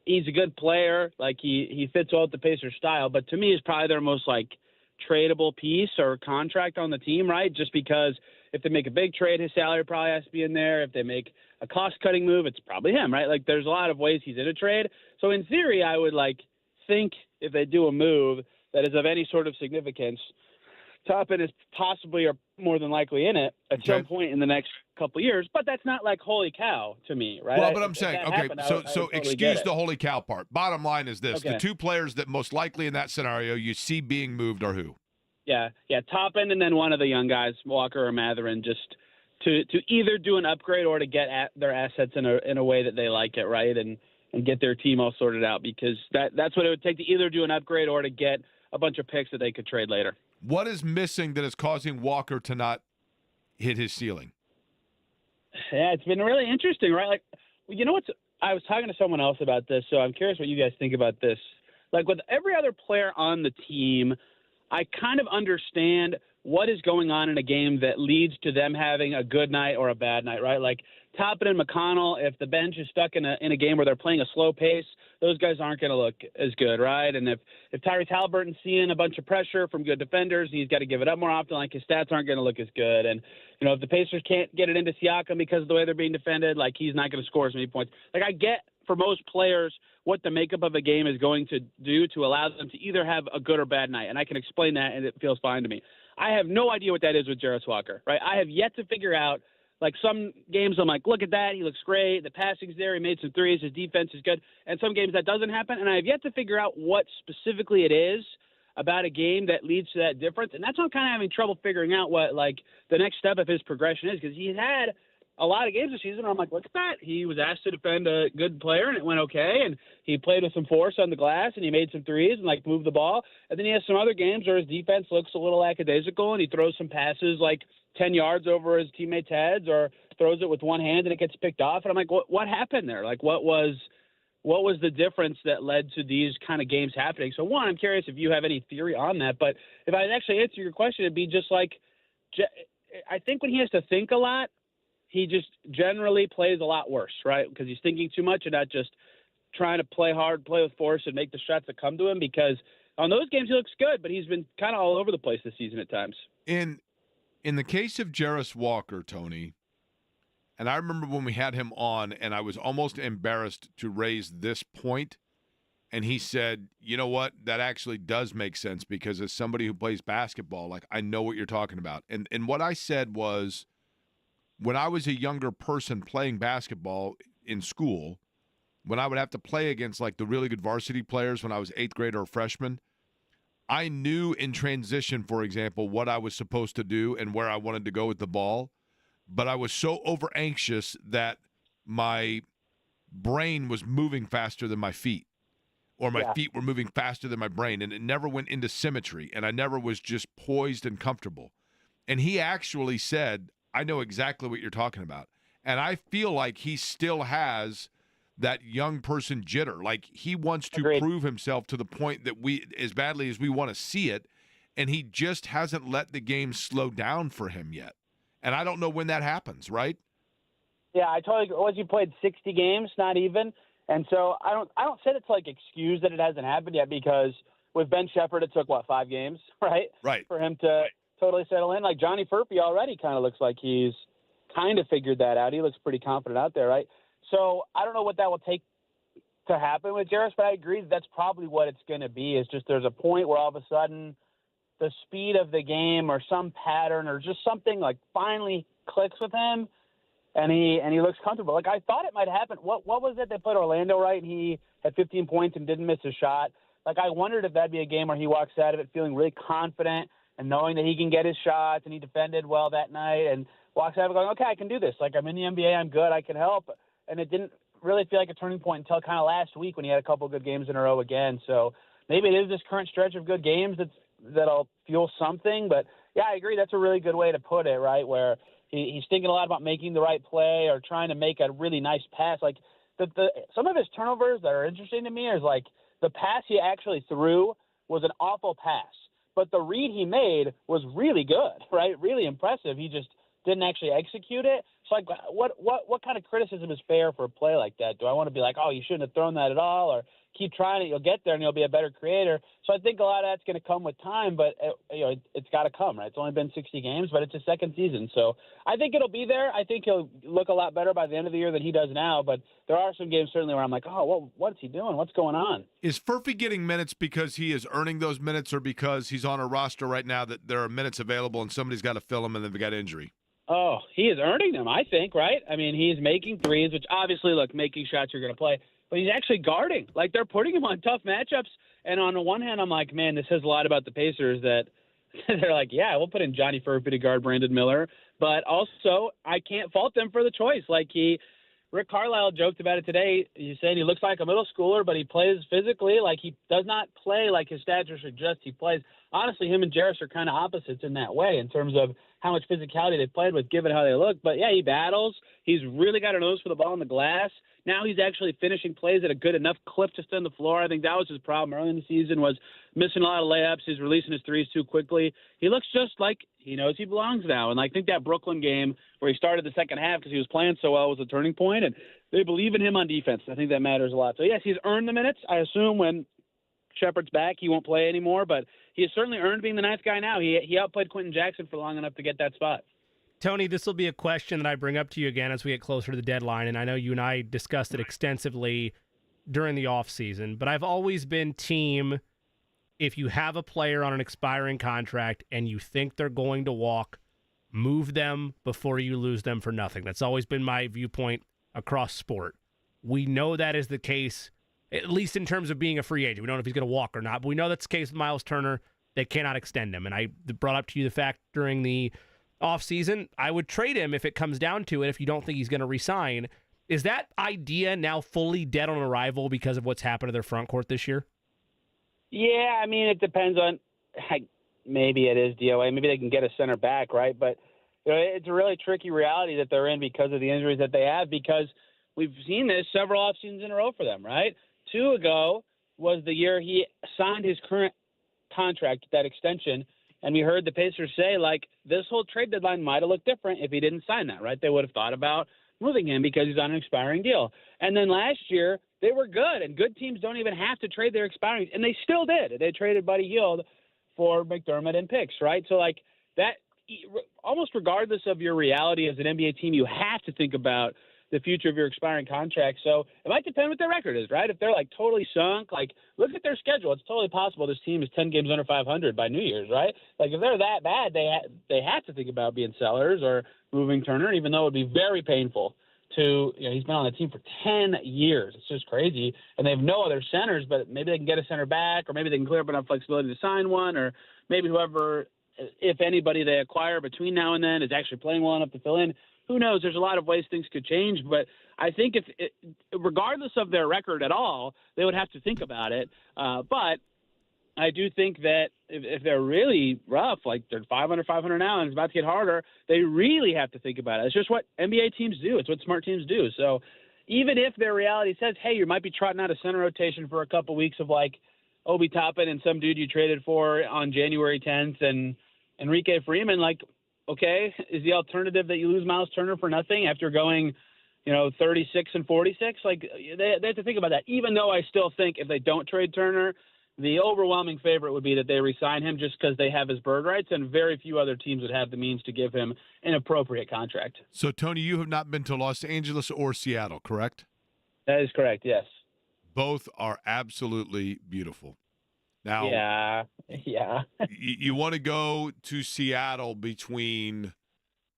he's a good player, like he fits well with the Pacers style, but to me is probably their most like tradable piece or contract on the team, right? Just because if they make a big trade, his salary probably has to be in there. If they make a cost-cutting move, it's probably him, right? Like there's a lot of ways he's in a trade. So in theory, I would like think if they do a move that is of any sort of significance, Toppin is possibly or more than likely in it at some point in the next couple of years. But that's not like holy cow to me, right? Well, but I'm saying, okay, happened, I would totally excuse the holy cow part. Bottom line is this. Okay. The 2 players that most likely in that scenario you see being moved are who? Yeah, Toppin and then one of the young guys, Walker or Matherin, just to either do an upgrade or to get at their assets in a way that they like it, right? And get their team all sorted out because that's what it would take to either do an upgrade or to get a bunch of picks that they could trade later. What is missing that is causing Walker to not hit his ceiling? Yeah, it's been really interesting, right? Like, I was talking to someone else about this, so I'm curious what you guys think about this. Like with every other player on the team, I kind of understand what is going on in a game that leads to them having a good night or a bad night, right? Like Toppin and McConnell, if the bench is stuck in a game where they're playing a slow pace, those guys aren't going to look as good, right? And if Tyrese Halliburton's seeing a bunch of pressure from good defenders, he's got to give it up more often, like his stats aren't going to look as good. And, if the Pacers can't get it into Siakam because of the way they're being defended, like he's not going to score as many points. Like I get for most players what the makeup of a game is going to do to allow them to either have a good or bad night. And I can explain that, and it feels fine to me. I have no idea what that is with Jarris Walker, right? I have yet to figure out, like some games I'm like, look at that. He looks great. The passing's there. He made some threes. His defense is good. And some games that doesn't happen. And I have yet to figure out what specifically it is about a game that leads to that difference. And that's why I'm kind of having trouble figuring out what, like, the next step of his progression is because he's had a lot of games this season where I'm like, look at that. He was asked to defend a good player, and it went okay. And he played with some force on the glass, and he made some threes and, like, moved the ball. And then he has some other games where his defense looks a little lackadaisical, and he throws some passes, like, 10 yards over his teammates' heads or throws it with one hand and it gets picked off. And I'm like, what happened there? Like, what was the difference that led to these kind of games happening? So, one, I'm curious if you have any theory on that. But if I actually answer your question, it'd be just like, I think when he has to think a lot, he just generally plays a lot worse, right? Because he's thinking too much and not just trying to play hard, play with force, and make the shots that come to him. Because on those games, he looks good, but he's been kind of all over the place this season at times. In the case of Jarris Walker, Tony, and I remember when we had him on, and I was almost embarrassed to raise this point, and he said, you know what, that actually does make sense because as somebody who plays basketball, like, I know what you're talking about. And what I said was, when I was a younger person playing basketball in school, when I would have to play against, like, the really good varsity players when I was 8th grade or a freshman, I knew in transition, for example, what I was supposed to do and where I wanted to go with the ball, but I was so over anxious that my brain was moving faster than my feet, or my feet were moving faster than my brain, and it never went into symmetry, and I never was just poised and comfortable. And he actually said, I know exactly what you're talking about. And I feel like he still has that young person jitter. Like, he wants to prove himself to the point that we, as badly as we want to see it, and he just hasn't let the game slow down for him yet. And I don't know when that happens, right? Yeah, I totally agree. He played 60 games, not even. And so I don't say it to, like, excuse that it hasn't happened yet, because with Ben Shepherd it took 5 games, right? Right. For him to totally settle in. Like Johnny Furphy already kind of looks like he's kind of figured that out. He looks pretty confident out there, right? So I don't know what that will take to happen with Jarris, but I agree that's probably what it's going to be. Is just there's a point where all of a sudden the speed of the game or some pattern or just something like finally clicks with him, and he looks comfortable. Like I thought it might happen. What was it? They put Orlando right, and he had 15 points and didn't miss a shot. Like I wondered if that'd be a game where he walks out of it feeling really confident and knowing that he can get his shots, and he defended well that night and walks out of it going, okay, I can do this. Like I'm in the NBA, I'm good, I can help. And it didn't really feel like a turning point until kind of last week when he had a couple of good games in a row again. So maybe it is this current stretch of good games that'll fuel something. But yeah, I agree. That's a really good way to put it, right? Where he's thinking a lot about making the right play or trying to make a really nice pass. Like some of his turnovers that are interesting to me is like the pass he actually threw was an awful pass, but the read he made was really good, right? Really impressive. He just didn't actually execute it. So like what kind of criticism is fair for a play like that? Do I want to be like, oh, you shouldn't have thrown that at all, or keep trying it, you'll get there and you'll be a better creator? So I think a lot of that's going to come with time, but it's got to come, right? It's only been 60 games, but it's his second season. So I think it'll be there. I think he'll look a lot better by the end of the year than he does now, but there are some games certainly where I'm like, oh, well, what's he doing? What's going on? Is Furphy getting minutes because he is earning those minutes, or because he's on a roster right now that there are minutes available and somebody's got to fill them and they've got injury? Oh, he is earning them, I think, right? I mean, he's making threes, which obviously, look, making shots you're going to play, but he's actually guarding. Like, they're putting him on tough matchups, and on the one hand, I'm like, man, this says a lot about the Pacers that they're like, yeah, we'll put in Johnny Furphy to guard Brandon Miller, but also I can't fault them for the choice. Like, Rick Carlisle joked about it today. He said he looks like a middle schooler, but he plays physically. Like, he does not play like his stature suggests he plays. Honestly, him and Jarris are kind of opposites in that way in terms of how much physicality they played with, given how they look. But, yeah, he battles. He's really got a nose for the ball in the glass. Now he's actually finishing plays at a good enough clip to stay on the floor. I think that was his problem early in the season, was missing a lot of layups. He's releasing his threes too quickly. He looks just like he knows he belongs now. And I think that Brooklyn game where he started the second half because he was playing so well was a turning point, and they believe in him on defense. I think that matters a lot. So, yes, he's earned the minutes. I assume when Shepard's back, he won't play anymore, but he has certainly earned being the ninth guy now. He outplayed Quentin Jackson for long enough to get that spot. Tony, this will be a question that I bring up to you again as we get closer to the deadline, and I know you and I discussed it extensively during the offseason, but I've always been team, if you have a player on an expiring contract and you think they're going to walk, move them before you lose them for nothing. That's always been my viewpoint across sport. We know that is the case, at least in terms of being a free agent. We don't know if he's going to walk or not, but we know that's the case with Miles Turner. They cannot extend him, and I brought up to you the fact during the offseason, I would trade him if it comes down to it, if you don't think he's going to resign. Is that idea now fully dead on arrival because of what's happened to their front court this year? Yeah, I mean, it depends on maybe it is DOA. Maybe they can get a center back, right? But it's a really tricky reality that they're in because of the injuries that they have, because we've seen this several off seasons in a row for them, right? 2 ago was the year he signed his current contract, that extension, and we heard the Pacers say, like, this whole trade deadline might have looked different if he didn't sign that, right? They would have thought about moving him because he's on an expiring deal. And then last year, they were good, and good teams don't even have to trade their expiring, and they still did. They traded Buddy Hield for McDermott and picks, right? So, like, that, almost regardless of your reality as an NBA team, you have to think about the future of your expiring contract. So it might depend what their record is, right? If they're like totally sunk, like look at their schedule. It's totally possible this team is 10 games under 500 by New Year's, right? Like if they're that bad, they have to think about being sellers or moving Turner, even though it would be very painful to, he's been on the team for 10 years. It's just crazy. And they have no other centers, but maybe they can get a center back, or maybe they can clear up enough flexibility to sign one, or maybe whoever, if anybody they acquire between now and then is actually playing well enough to fill in. Who knows? There's a lot of ways things could change, but I think regardless of their record at all, they would have to think about it. But I do think that if they're really rough, like they're 500 now and it's about to get harder, they really have to think about it. It's just what NBA teams do. It's what smart teams do. So even if their reality says, hey, you might be trotting out a center rotation for a couple weeks of like Obi Toppin and some dude you traded for on January 10th and Enrique Freeman, like, okay, is the alternative that you lose Miles Turner for nothing after going, 36 and 46? Like, they have to think about that, even though I still think if they don't trade Turner, the overwhelming favorite would be that they re-sign him just because they have his bird rights, and very few other teams would have the means to give him an appropriate contract. So, Tony, you have not been to Los Angeles or Seattle, correct? That is correct, yes. Both are absolutely beautiful. Now, Yeah. you want to go to Seattle between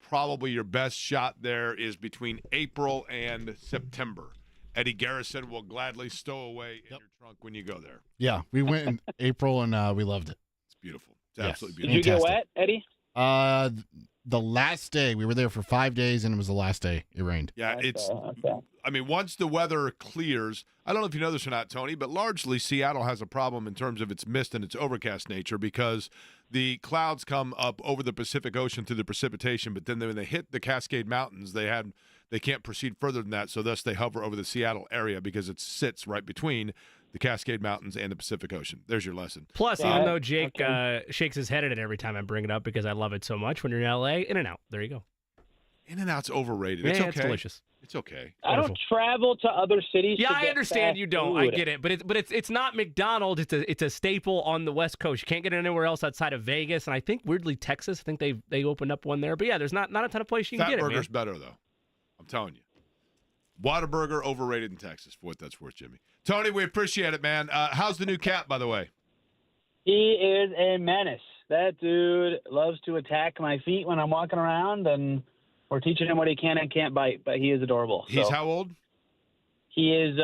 probably your best shot there is between April and September. Eddie Garrison will gladly stow away in your trunk when you go there. Yeah, we went in April and we loved it. It's beautiful. It's Yes. absolutely Did beautiful. you get Fantastic. wet, Eddie? The last day we were there for 5 days, and it was the last day it rained. Yeah, it's. Okay. I mean, once the weather clears, I don't know if you know this or not, Tony, but largely Seattle has a problem in terms of its mist and its overcast nature because the clouds come up over the Pacific Ocean through the precipitation, but then when they hit the Cascade Mountains, they can't proceed further than that, so thus they hover over the Seattle area because it sits right between the Cascade Mountains and the Pacific Ocean. There's your lesson. Plus, Yeah, even though Jake okay. shakes his head at it every time I bring it up because I love it so much, when you're in L.A., In-N-Out. There you go. In-N-Out's overrated. Yeah, it's okay. it's delicious. It's okay. I don't travel to other cities. Yeah, to I get understand fast you don't. I food. get it, but it's not McDonald's. It's a staple on the West Coast. You can't get it anywhere else outside of Vegas, and I think weirdly Texas. I think they opened up one there. But yeah, there's not a ton of places you can Fat get it. Burger's Man. better, though. I'm telling you. Whataburger overrated in Texas, for what that's worth, Jimmy. Tony, we appreciate it, man. How's the new cat, by the way? He is a menace. That dude loves to attack my feet when I'm walking around, and we're teaching him what he can and can't bite, but he is adorable. He's So how old? he is,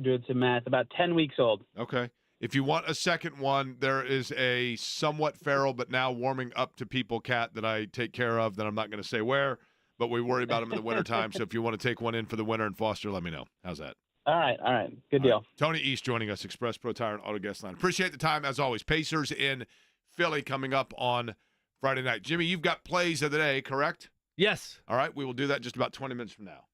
doing some math, about 10 weeks old. Okay. If you want a second one, there is a somewhat feral but now warming up to people cat that I take care of that I'm not going to say where, but we worry about him in the wintertime. So if you want to take one in for the winter and foster, let me know. How's that? All right. Good deal. All right. Tony East joining us, Express Pro Tire and Auto Guest Line. Appreciate the time, as always. Pacers in Philly coming up on Friday night. Jimmy, you've got plays of the day, correct? Yes. All right, we will do that in just about 20 minutes from now.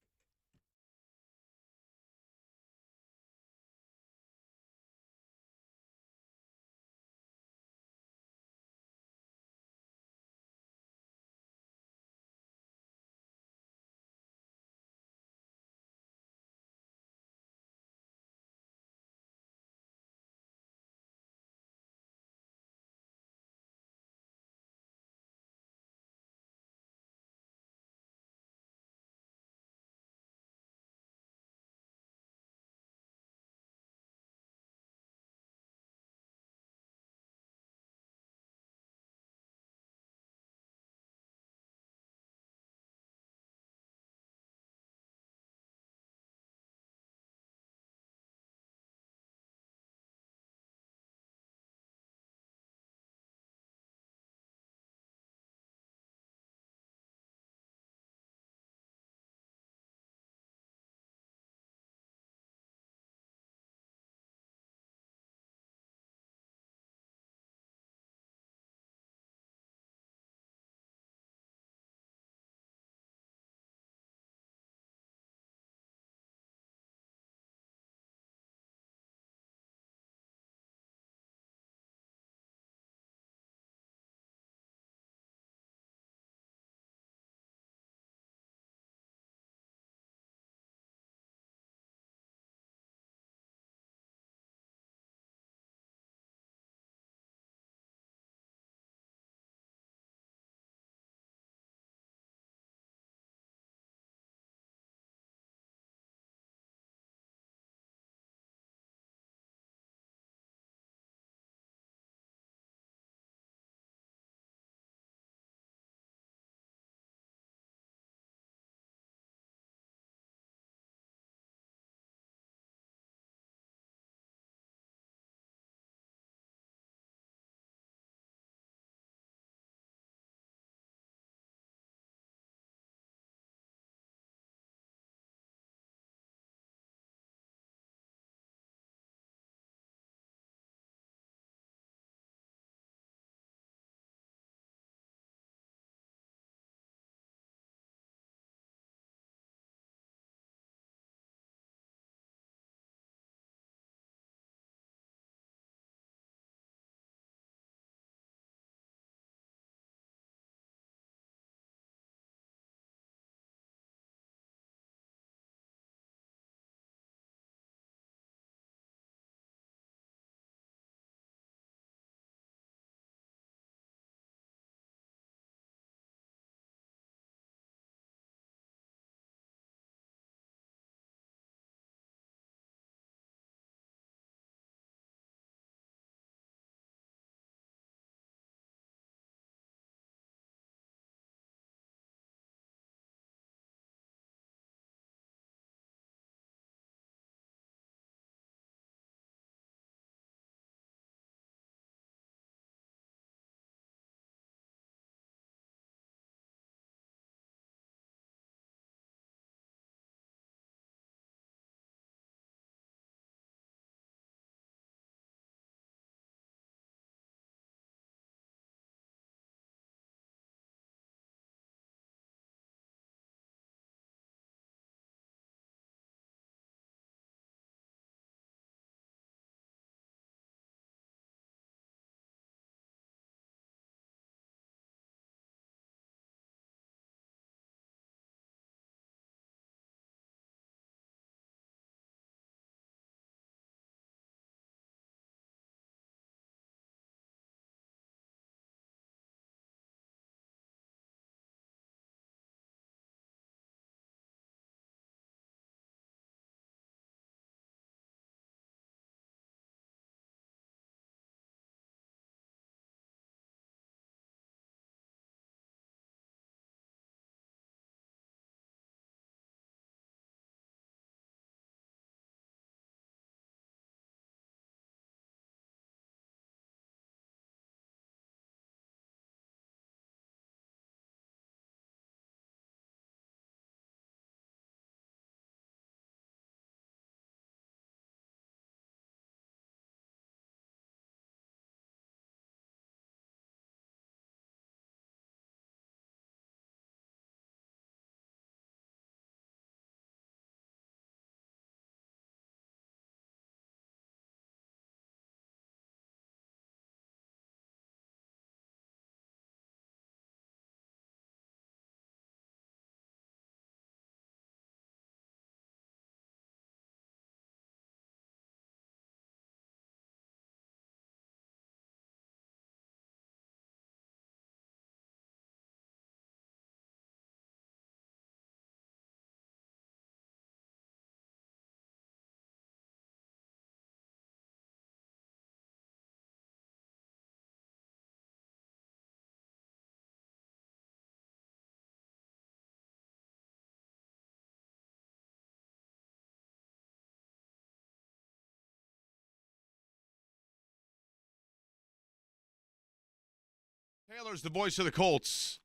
Taylor's the voice of the Colts.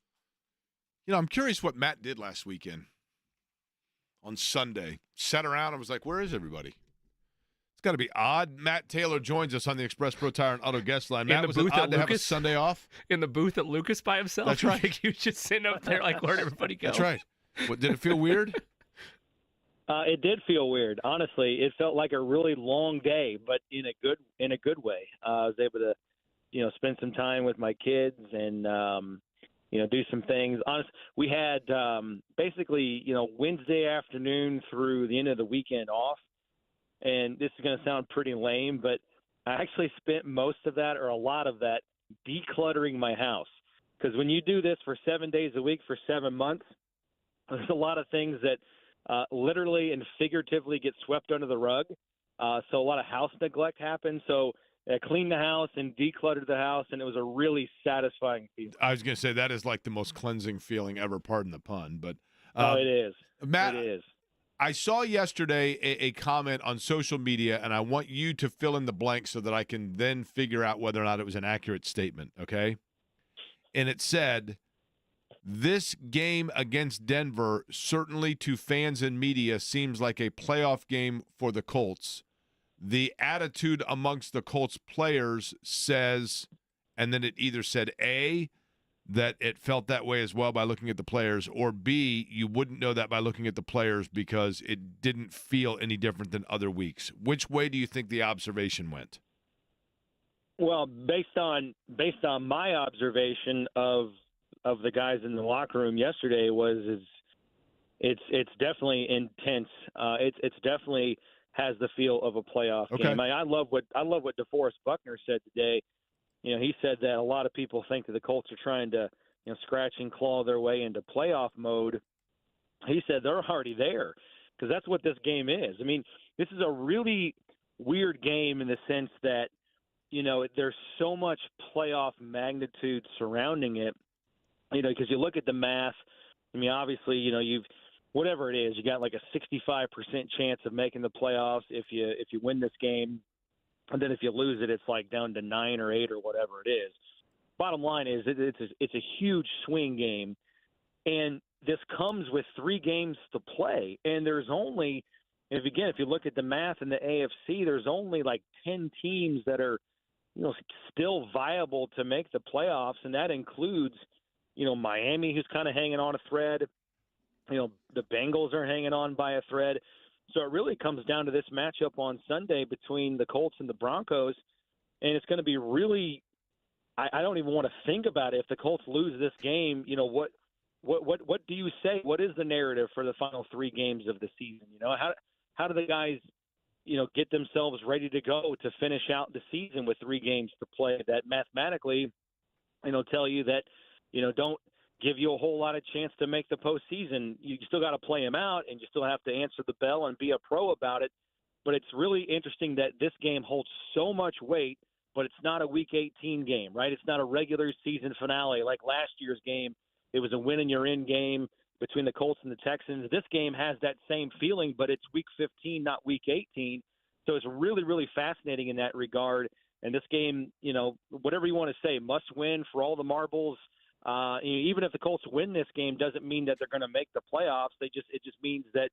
You know, I'm curious what Matt did last weekend on Sunday. Sat around and was like, where is everybody? It's got to be odd. Matt Taylor joins us on the Express Pro Tire and Auto Guest Line. Matt, was it odd to have a Sunday off? In the booth at Lucas by himself? That's right. Like he was just sitting up there like, where'd everybody go? That's right. What, did it feel weird? It did feel weird. Honestly, it felt like a really long day, but in a good way. I was able to, spend some time with my kids and, do some things. Honestly, we had basically, Wednesday afternoon through the end of the weekend off. And this is going to sound pretty lame, but I actually spent most of that or a lot of that decluttering my house. Because when you do this for 7 days a week for 7 months, there's a lot of things that literally and figuratively get swept under the rug. So a lot of house neglect happened. So I cleaned the house and decluttered the house, and it was a really satisfying feeling. I was going to say that is like the most cleansing feeling ever, pardon the pun. But it is. Matt, it is. I saw yesterday a comment on social media, and I want you to fill in the blank so that I can then figure out whether or not it was an accurate statement, okay? And it said, this game against Denver, certainly to fans and media, seems like a playoff game for the Colts. The attitude amongst the Colts players says, and then it either said A, that it felt that way as well by looking at the players, or B, you wouldn't know that by looking at the players because it didn't feel any different than other weeks. Which way do you think the observation went? Well, based on my observation of the guys in the locker room yesterday it's definitely intense. It's definitely has the feel of a playoff game. I love what DeForest Buckner said today. He said that a lot of people think that the Colts are trying to, scratch and claw their way into playoff mode. He said they're already there because that's what this game is. I mean, this is a really weird game in the sense that, there's so much playoff magnitude surrounding it, because you look at the math. I mean, obviously, you've whatever it is, you got like a 65% chance of making the playoffs if you win this game. And then if you lose it, it's like down to 9 or 8 or whatever it is. Bottom line is it's a huge swing game. And this comes with 3 games to play. And there's only, if you look at the math in the AFC, there's only like 10 teams that are, still viable to make the playoffs. And that includes, Miami, who's kind of hanging on a thread. The Bengals are hanging on by a thread. So it really comes down to this matchup on Sunday between the Colts and the Broncos, and it's going to be really – I don't even want to think about it. If the Colts lose this game, what do you say? What is the narrative for the final 3 games of the season? How do the guys, get themselves ready to go to finish out the season with 3 games to play that mathematically, tell you that, don't – give you a whole lot of chance to make the postseason. You still got to play them out, and you still have to answer the bell and be a pro about it. But it's really interesting that this game holds so much weight, but it's not a Week 18 game, right? It's not a regular season finale like last year's game. It was a win-and-you're-in game between the Colts and the Texans. This game has that same feeling, but it's Week 15, not Week 18. So it's really, really fascinating in that regard. And this game, whatever you want to say, must win for all the marbles. Even if the Colts win this game, doesn't mean that they're going to make the playoffs. It just means that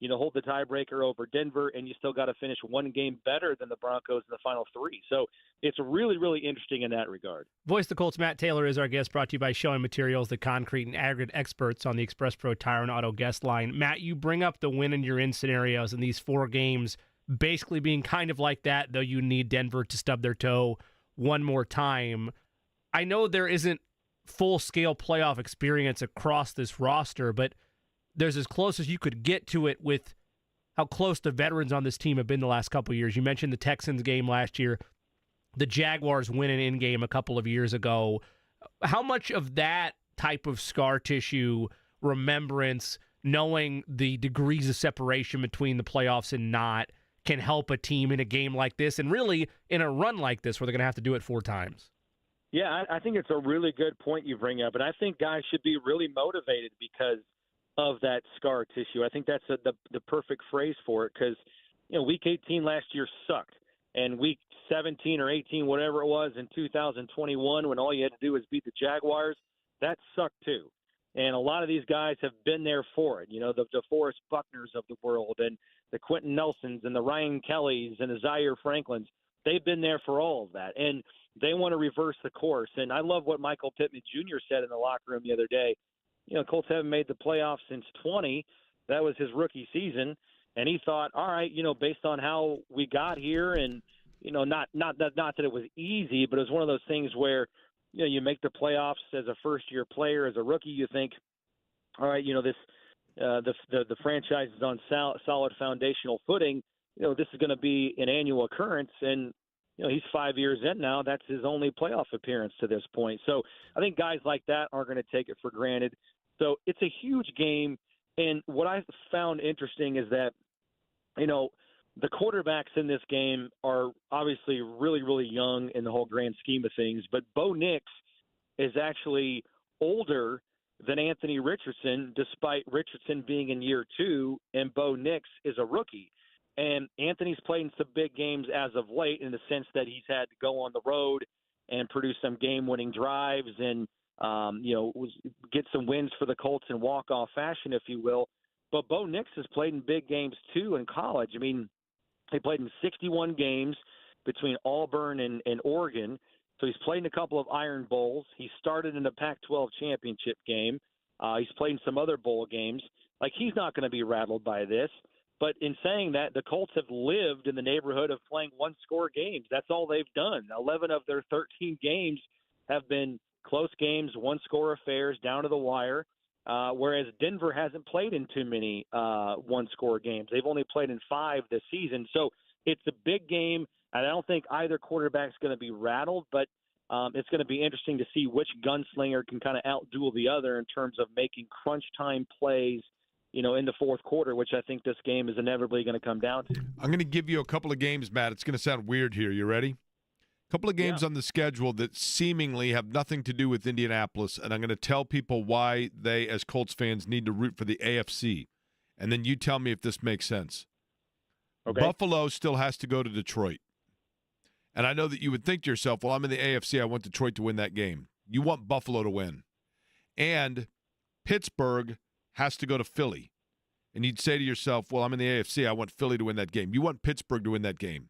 hold the tiebreaker over Denver, and you still got to finish 1 game better than the Broncos in the final 3. So it's really, really interesting in that regard. Voice of the Colts, Matt Taylor is our guest, brought to you by Showing Materials, the concrete and aggregate experts on the Express Pro Tire and Auto Guest Line. Matt, you bring up the win and you're in scenarios in these 4 games, basically being kind of like that, though you need Denver to stub their toe one more time. I know there isn't full-scale playoff experience across this roster, but there's as close as you could get to it with how close the veterans on this team have been the last couple of years. You mentioned the Texans game last year, the Jaguars winning in game a couple of years ago. How much of that type of scar tissue, remembrance, knowing the degrees of separation between the playoffs and not, can help a team in a game like this and really in a run like this where they're going to have to do it 4 times? Yeah, I think it's a really good point you bring up, and I think guys should be really motivated because of that scar tissue. I think that's the perfect phrase for it because, Week 18 last year sucked, and week 17 or 18, whatever it was in 2021, when all you had to do was beat the Jaguars, that sucked too. And a lot of these guys have been there for it. You know, the DeForest Buckners of the world and the Quentin Nelsons and the Ryan Kellys and the Zaire Franklins. They've been there for all of that. And they want to reverse the course. And I love what Michael Pittman Jr. said in the locker room the other day. You know, Colts haven't made the playoffs since 20. That was his rookie season. And he thought, all right, you know, based on how we got here and, you know, not that it was easy, but it was one of those things where, you know, you make the playoffs as a first-year player, as a rookie, you think, all right, you know, this the franchise is on solid foundational footing. You know, this is going to be an annual occurrence, and you know, he's 5 years in now. That's his only playoff appearance to this point. So I think guys like that aren't going to take it for granted. So it's a huge game, and what I found interesting is that, you know, the quarterbacks in this game are obviously really, really young in the whole grand scheme of things, but Bo Nix is actually older than Anthony Richardson, despite Richardson being in year 2, and Bo Nix is a rookie. And Anthony's played in some big games as of late in the sense that he's had to go on the road and produce some game-winning drives and, you know, get some wins for the Colts in walk-off fashion, if you will. But Bo Nix has played in big games, too, in college. I mean, he played in 61 games between Auburn and Oregon. So he's played in a couple of Iron Bowls. He started in the Pac-12 championship game. He's played in some other bowl games. Like, he's not going to be rattled by this. But in saying that, the Colts have lived in the neighborhood of playing one-score games. That's all they've done. 11 of their 13 games have been close games, one-score affairs, down to the wire. Whereas Denver hasn't played in too many one-score games. They've only played in 5 this season. So it's a big game, and I don't think either quarterback's going to be rattled, but it's going to be interesting to see which gunslinger can kind of outduel the other in terms of making crunch-time plays, you know, in the fourth quarter, which I think this game is inevitably going to come down to. I'm going to give you a couple of games, Matt. It's going to sound weird here. You ready? A couple of games on the schedule that seemingly have nothing to do with Indianapolis, and I'm going to tell people why they, as Colts fans, need to root for the AFC. And then you tell me if this makes sense. Okay. Buffalo still has to go to Detroit. And I know that you would think to yourself, well, I'm in the AFC. I want Detroit to win that game. You want Buffalo to win. And Pittsburgh has to go to Philly. And you'd say to yourself, well, I'm in the AFC. I want Philly to win that game. You want Pittsburgh to win that game.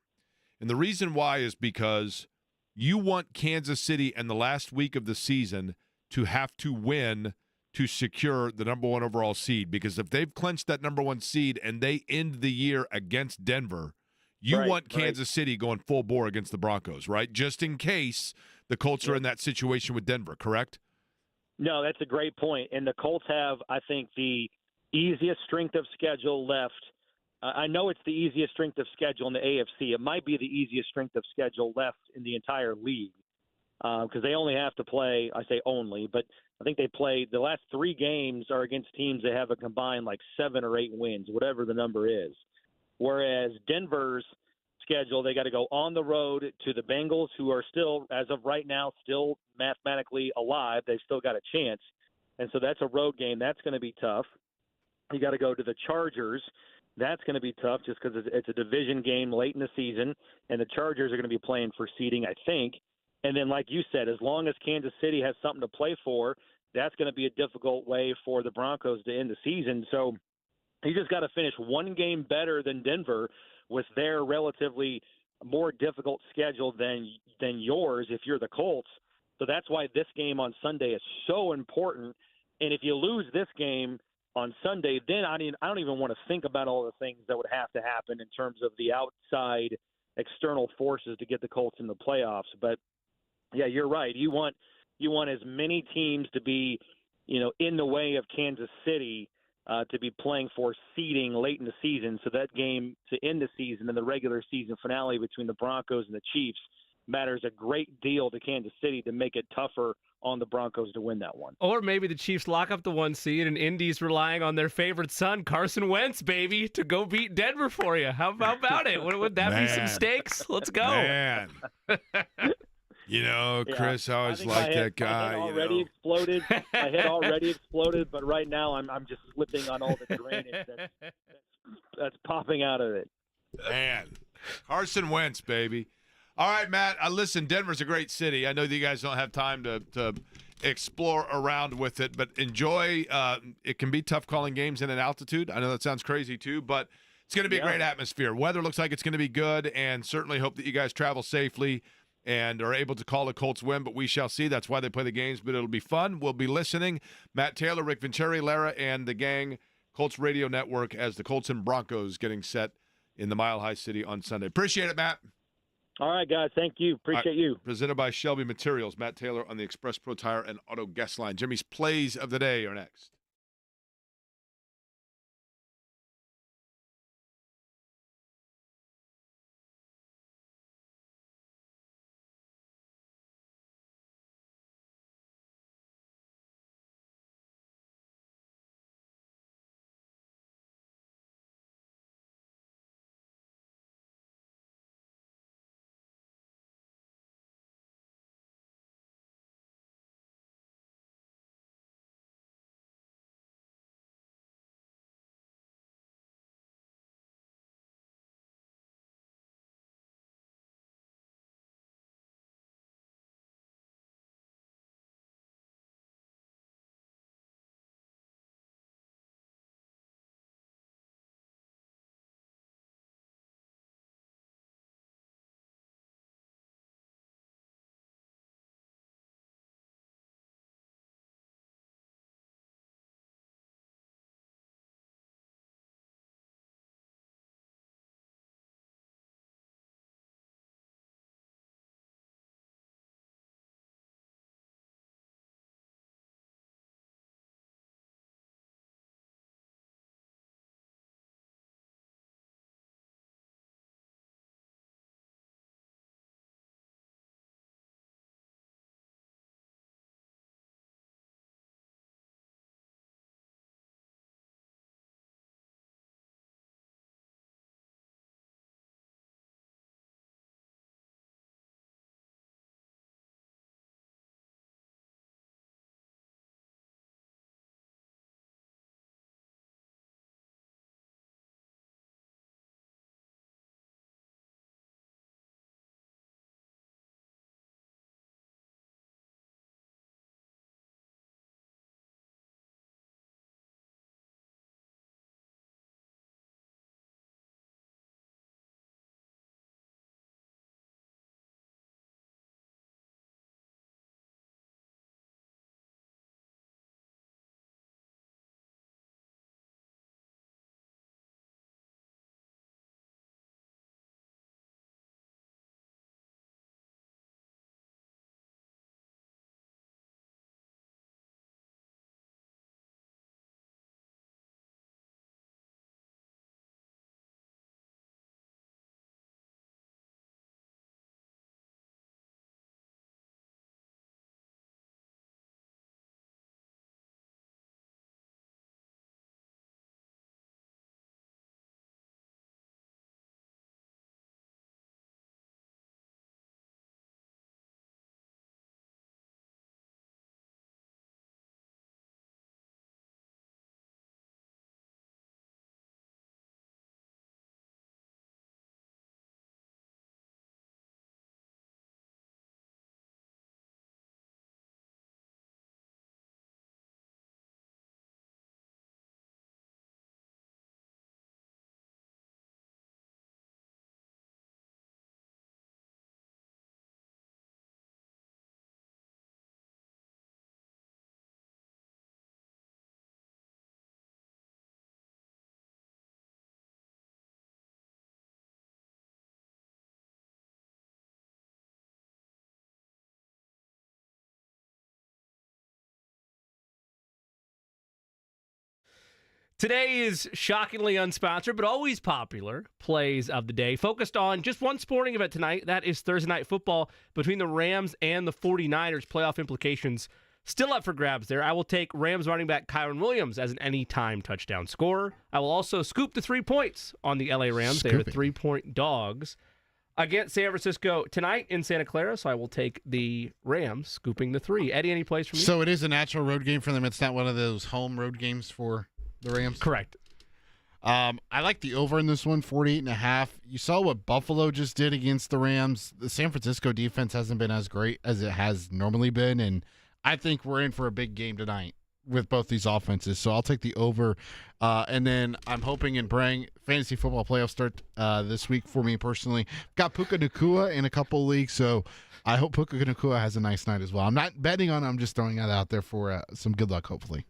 And the reason why is because you want Kansas City in the last week of the season to have to win to secure the number 1 overall seed. Because if they've clinched that number 1 seed and they end the year against Denver, you want Kansas City going full bore against the Broncos, right? Just in case the Colts are in that situation with Denver, correct? No, that's a great point. And the Colts have, I think, the easiest strength of schedule left. I know it's the easiest strength of schedule in the AFC. It might be the easiest strength of schedule left in the entire league because they only have to play, I say only, but I think they play the last 3 games are against teams that have a combined like 7 or 8 wins, whatever the number is. Whereas Denver's schedule, they got to go on the road to the Bengals, who are still, as of right now, still mathematically alive. They've still got a chance. And so that's a road game. That's going to be tough. You got to go to the Chargers. That's going to be tough just because it's a division game late in the season, and the Chargers are going to be playing for seeding, I think. And then, like you said, as long as Kansas City has something to play for, that's going to be a difficult way for the Broncos to end the season. So you just got to finish one game better than Denver with their relatively more difficult schedule than yours if you're the Colts. So that's why this game on Sunday is so important. And if you lose this game on Sunday, then I don't even want to think about all the things that would have to happen in terms of the outside external forces to get the Colts in the playoffs. But yeah, you're right. You want as many teams to be, in the way of Kansas City to be playing for seeding late in the season. So that game to end the season and the regular season finale between the Broncos and the Chiefs matters a great deal to Kansas City to make it tougher on the Broncos to win that one. Or maybe the Chiefs lock up the 1 seed and Indy's relying on their favorite son, Carson Wentz, baby, to go beat Denver for you. How about it? Would that be some stakes? Let's go. Man. Chris, I always like that guy. My head already exploded, but right now I'm just slipping on all the drainage that's popping out of it. Man. Carson Wentz, baby. All right, Matt. Listen, Denver's a great city. I know that you guys don't have time to explore around with it, but enjoy. It can be tough calling games in an altitude. I know that sounds crazy too, but it's going to be a great atmosphere. Weather looks like it's going to be good, and certainly hope that you guys travel safely and are able to call a Colts win, but we shall see. That's why they play the games, but it'll be fun. We'll be listening. Matt Taylor, Rick Vincere, Lara, and the gang, Colts Radio Network, as the Colts and Broncos getting set in the Mile High City on Sunday. Appreciate it, Matt. All right, guys. Thank you. Appreciate you. Presented by Shelby Materials. Matt Taylor on the Express Pro Tire and Auto Guest Line. Jimmy's plays of the day are next. Today is shockingly unsponsored, but always popular plays of the day. Focused on just one sporting event tonight. That is Thursday Night Football between the Rams and the 49ers. Playoff implications still up for grabs there. I will take Rams running back Kyron Williams as an anytime touchdown scorer. I will also scoop the 3 points on the LA Rams. They are 3-point dogs against San Francisco tonight in Santa Clara, so I will take the Rams scooping the 3. Eddie, any plays from you? So it is a natural road game for them. It's not one of those home road games for the Rams? Correct. I like the over in this one, 48.5. You saw what Buffalo just did against the Rams. The San Francisco defense hasn't been as great as it has normally been, and I think we're in for a big game tonight with both these offenses. So I'll take the over. And then I'm hoping and praying fantasy football playoffs start this week for me personally. Got Puka Nacua in a couple leagues, so I hope Puka Nacua has a nice night as well. I'm not betting on it. I'm just throwing that out there for some good luck, hopefully.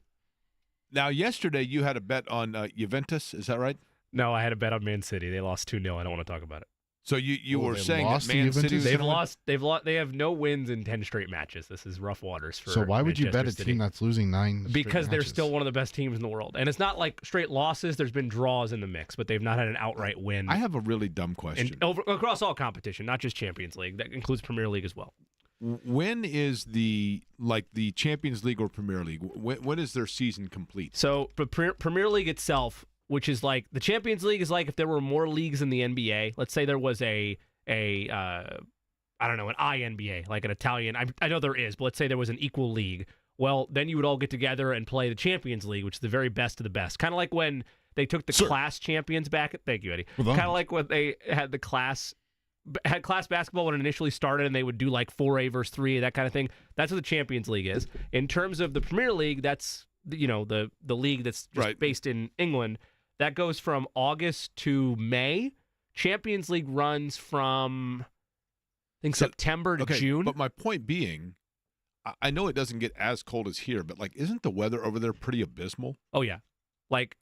Now, yesterday you had a bet on Juventus. Is that right? No, I had a bet on Man City. They lost 2-0. I don't want to talk about it. So you were saying that lost to Man Juventus? City. They've lost. They have no wins in 10 straight matches. This is rough waters for. So why would you bet a Manchester team City. that's losing 9 straight Because they're matches? still one of the best teams in the world, and it's not like straight losses. There's been draws in the mix, but they've not had an outright win. I have a really dumb question. Across all competition, not just Champions League. That includes Premier League as well. When is the Champions League or Premier League? When is their season complete? So, but Premier League itself, which is like the Champions League, is like if there were more leagues in the NBA. Let's say there was I don't know, an INBA, like an Italian. I know there is, but let's say there was an equal league. Well, then you would all get together and play the Champions League, which is the very best of the best. Kind of like when they took the class champions back. Thank you, Eddie. Kind of like when they had class basketball when it initially started, and they would do like 4A versus 3A, that kind of thing. That's what the Champions League is. In terms of the Premier League, that's the league that's just based in England. That goes from August to May. Champions League runs from September to June. But my point being, I know it doesn't get as cold as here, but isn't the weather over there pretty abysmal? Oh yeah,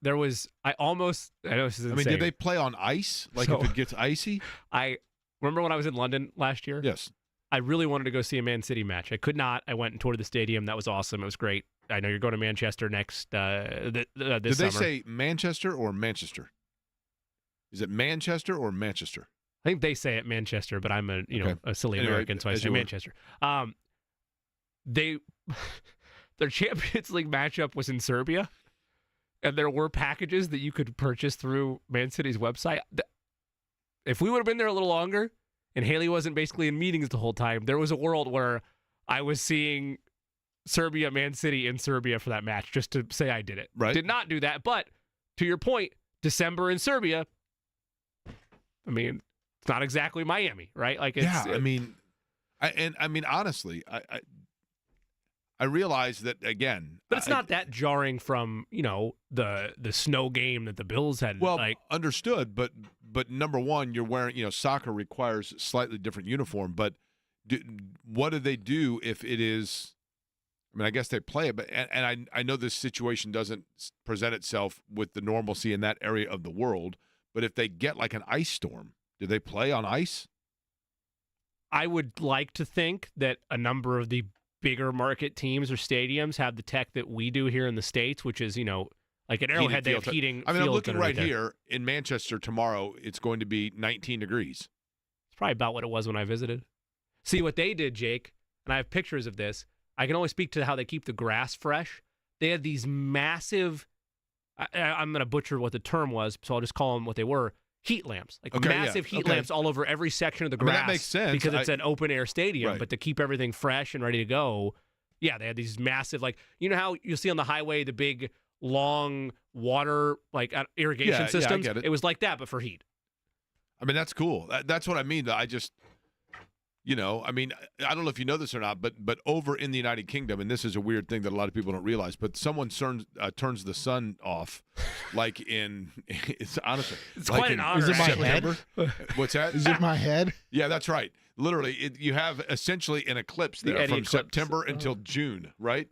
there was. I know this is insane. I mean, did they play on ice? If it gets icy? I remember when I was in London last year. Yes. I really wanted to go see a Man City match. I could not. I went and toured the stadium. That was awesome. It was great. I know you're going to Manchester next this summer. Did they say Manchester or Manchester? Is it Manchester or Manchester? I think they say it Manchester, but I'm a silly American, so I say Manchester. Their Champions League matchup was in Serbia, and there were packages that you could purchase through Man City's website. If we would have been there a little longer, and Haley wasn't basically in meetings the whole time, there was a world where I was seeing Serbia, Man City in Serbia for that match, just to say I did it. Right. Did not do that, but to your point, December in Serbia, I mean, it's not exactly Miami, right? Honestly, I realize that again. But it's not that jarring from, the snow game that the Bills had. Well, understood, but number one, you're wearing, soccer requires slightly different uniform, but what do they do if it is, I guess they play it, but and I know this situation doesn't present itself with the normalcy in that area of the world, but if they get like an ice storm, do they play on ice? I would like to think that a number of the bigger market teams or stadiums have the tech that we do here in the States, which is, like at Arrowhead, they have heating. I'm looking right here in Manchester tomorrow. It's going to be 19 degrees. It's probably about what it was when I visited. See what they did, Jake, and I have pictures of this. I can only speak to how they keep the grass fresh. They had these massive, I'm going to butcher what the term was, so I'll just call them what they were, heat lamps. Massive heat lamps all over every section of the grass. That makes sense. Because it's an open-air stadium, Right. but to keep everything fresh and ready to go, yeah, they had these massive, how you see on the highway the big, long water, irrigation systems? I get it. It was like that, but for heat. That's cool. That's what I mean. I just, I don't know if you know this or not, but over in the United Kingdom, and this is a weird thing that a lot of people don't realize, but someone turns the sun off, it's honestly. It's quite an honor. Is it my September. head? What's that? Is it my head? Yeah, that's right. Literally, you have essentially an eclipse there from September until June, right?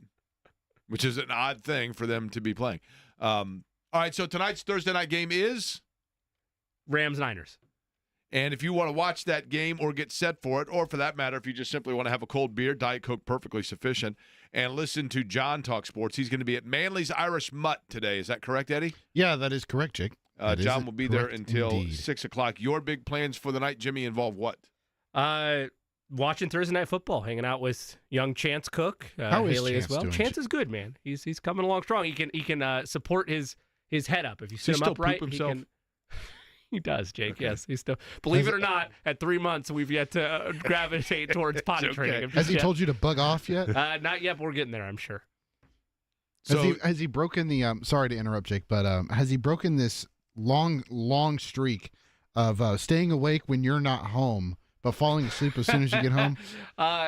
Which is an odd thing for them to be playing. All right, so tonight's Thursday night game is Rams-Niners. And if you want to watch that game or get set for it, or for that matter, if you just simply want to have a cold beer, Diet Coke perfectly sufficient, and listen to John talk sports, he's going to be at Manly's Irish Mutt today. Is that correct, Eddie? Yeah, that is correct, Jake. John will be there until indeed. 6 o'clock. Your big plans for the night, Jimmy, involve what? Watching Thursday Night Football, hanging out with young Chance Cook, How is Haley Chance as well. doing? Chance is good, man. He's coming along strong. He can support his head up if you Does sit he him still upright. poop himself? He can. He does, Jake. Okay. Yes, he's still. Believe it or not, at 3 months, we've yet to gravitate towards potty okay. training. Has he told you to bug off yet? Not yet, but we're getting there, I'm sure. Has he broken the? Sorry to interrupt, Jake, but has he broken this long streak of staying awake when you're not home, but falling asleep as soon as you get home?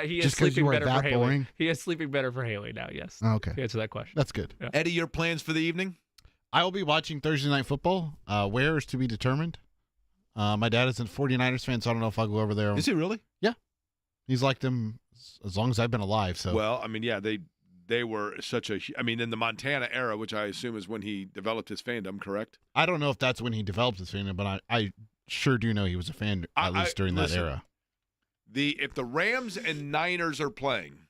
He is Just 'cause you sleeping are better for that Haley. boring? He is sleeping better for Haley now, yes. Oh, okay. To answer that question. That's good. Yeah. Eddie, your plans for the evening? I will be watching Thursday Night Football. Where is to be determined. My dad is a 49ers fan, so I don't know if I'll go over there. Is he really? Yeah. He's liked them as long as I've been alive. So. Well, I mean, yeah, they were such a. I mean, in the Montana era, which I assume is when he developed his fandom, correct? I don't know if that's when he developed his fandom, but I sure do know he was a fan at least during that era. If the Rams and Niners are playing,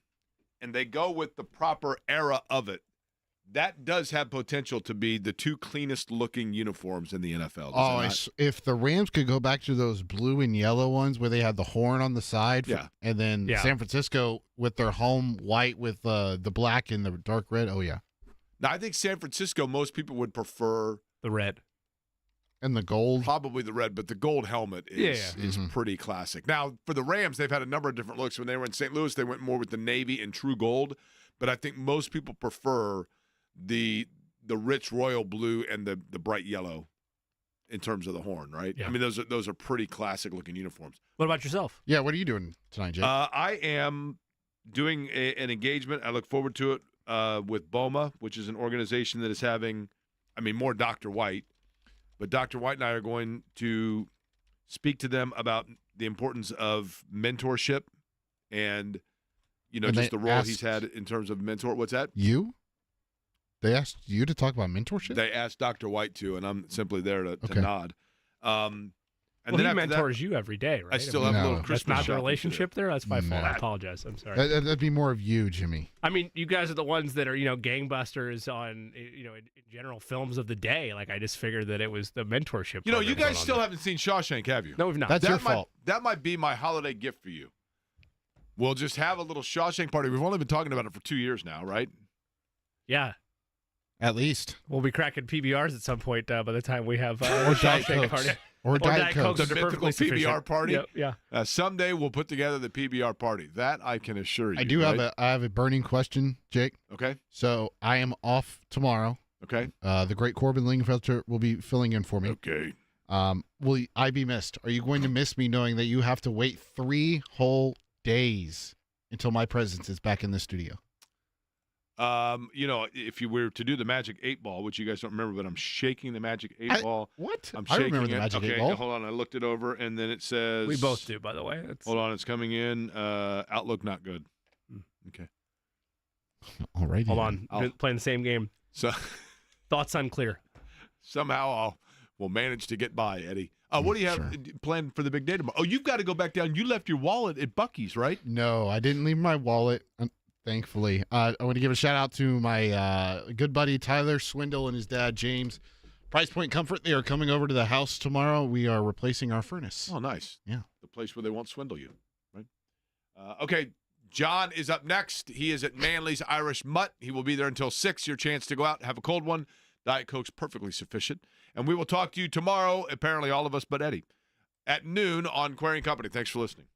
and they go with the proper era of it, that does have potential to be the two cleanest looking uniforms in the NFL. If the Rams could go back to those blue and yellow ones where they had the horn on the side, and then San Francisco with their home white with the black and the dark red. Oh yeah. Now I think San Francisco, most people would prefer the red and the gold. Probably the red, but the gold helmet is pretty classic. Now for the Rams, they've had a number of different looks. When they were in St. Louis, they went more with the navy and true gold, but I think most people prefer the rich royal blue and the bright yellow in terms of the horn, right? Yeah. I mean, those are pretty classic looking uniforms. What about yourself? Yeah, what are you doing tonight, Jake? I am doing an engagement. I look forward to it with BOMA, which is an organization that is having, more Dr. White, but Dr. White and I are going to speak to them about the importance of mentorship and, just the role he's had in terms of mentor. What's that? You? They asked you to talk about mentorship? They asked Dr. White to, and I'm simply there to nod. And then he mentors you every day, right? I still have a little Christmas. That's not the shopping relationship there? That's my fault. I apologize. I'm sorry. That'd be more of you, Jimmy. You guys are the ones that are, gangbusters on, in general films of the day. Like, I just figured that it was the mentorship. You guys still haven't seen Shawshank, have you? No, we've not. That's your fault. That might be my holiday gift for you. We'll just have a little Shawshank party. We've only been talking about it for 2 years now, right? Yeah. At least. We'll be cracking PBRs at some point by the time we have or Shawshank party. Or Diet Coke. The mythical PBR party. Yeah. Someday we'll put together the PBR party. That I can assure you. I do have a burning question, Jake. Okay. So I am off tomorrow. Okay. The great Corbin Lingenfelter will be filling in for me. Okay. Will I be missed? Are you going to miss me knowing that you have to wait 3 whole days until my presence is back in the studio? If you were to do the Magic 8 Ball, which you guys don't remember, but I'm shaking the Magic 8 Ball. What? I'm I shaking remember the it. Magic 8 Okay, Ball. hold on. I looked it over, and then it says... We both do, by the way. Hold on. It's coming in. Outlook not good. Okay. All right. Hold on. Playing the same game. So Thoughts unclear. Somehow we'll manage to get by, Eddie. What do you have planned for the big day tomorrow? Oh, you've got to go back down. You left your wallet at Buc-ee's, right? No, I didn't leave my wallet. Thankfully, I want to give a shout out to my good buddy Tyler Swindle and his dad James. Price Point Comfort. They are coming over to the house tomorrow. We are replacing our furnace. Oh, nice. Yeah, the place where they won't swindle you, right? Okay, John is up next. He is at Manly's Irish Mutt. He will be there until 6. Your chance to go out, have a cold one. Diet Coke's perfectly sufficient. And we will talk to you tomorrow. Apparently, all of us but Eddie at noon on Query & Company. Thanks for listening.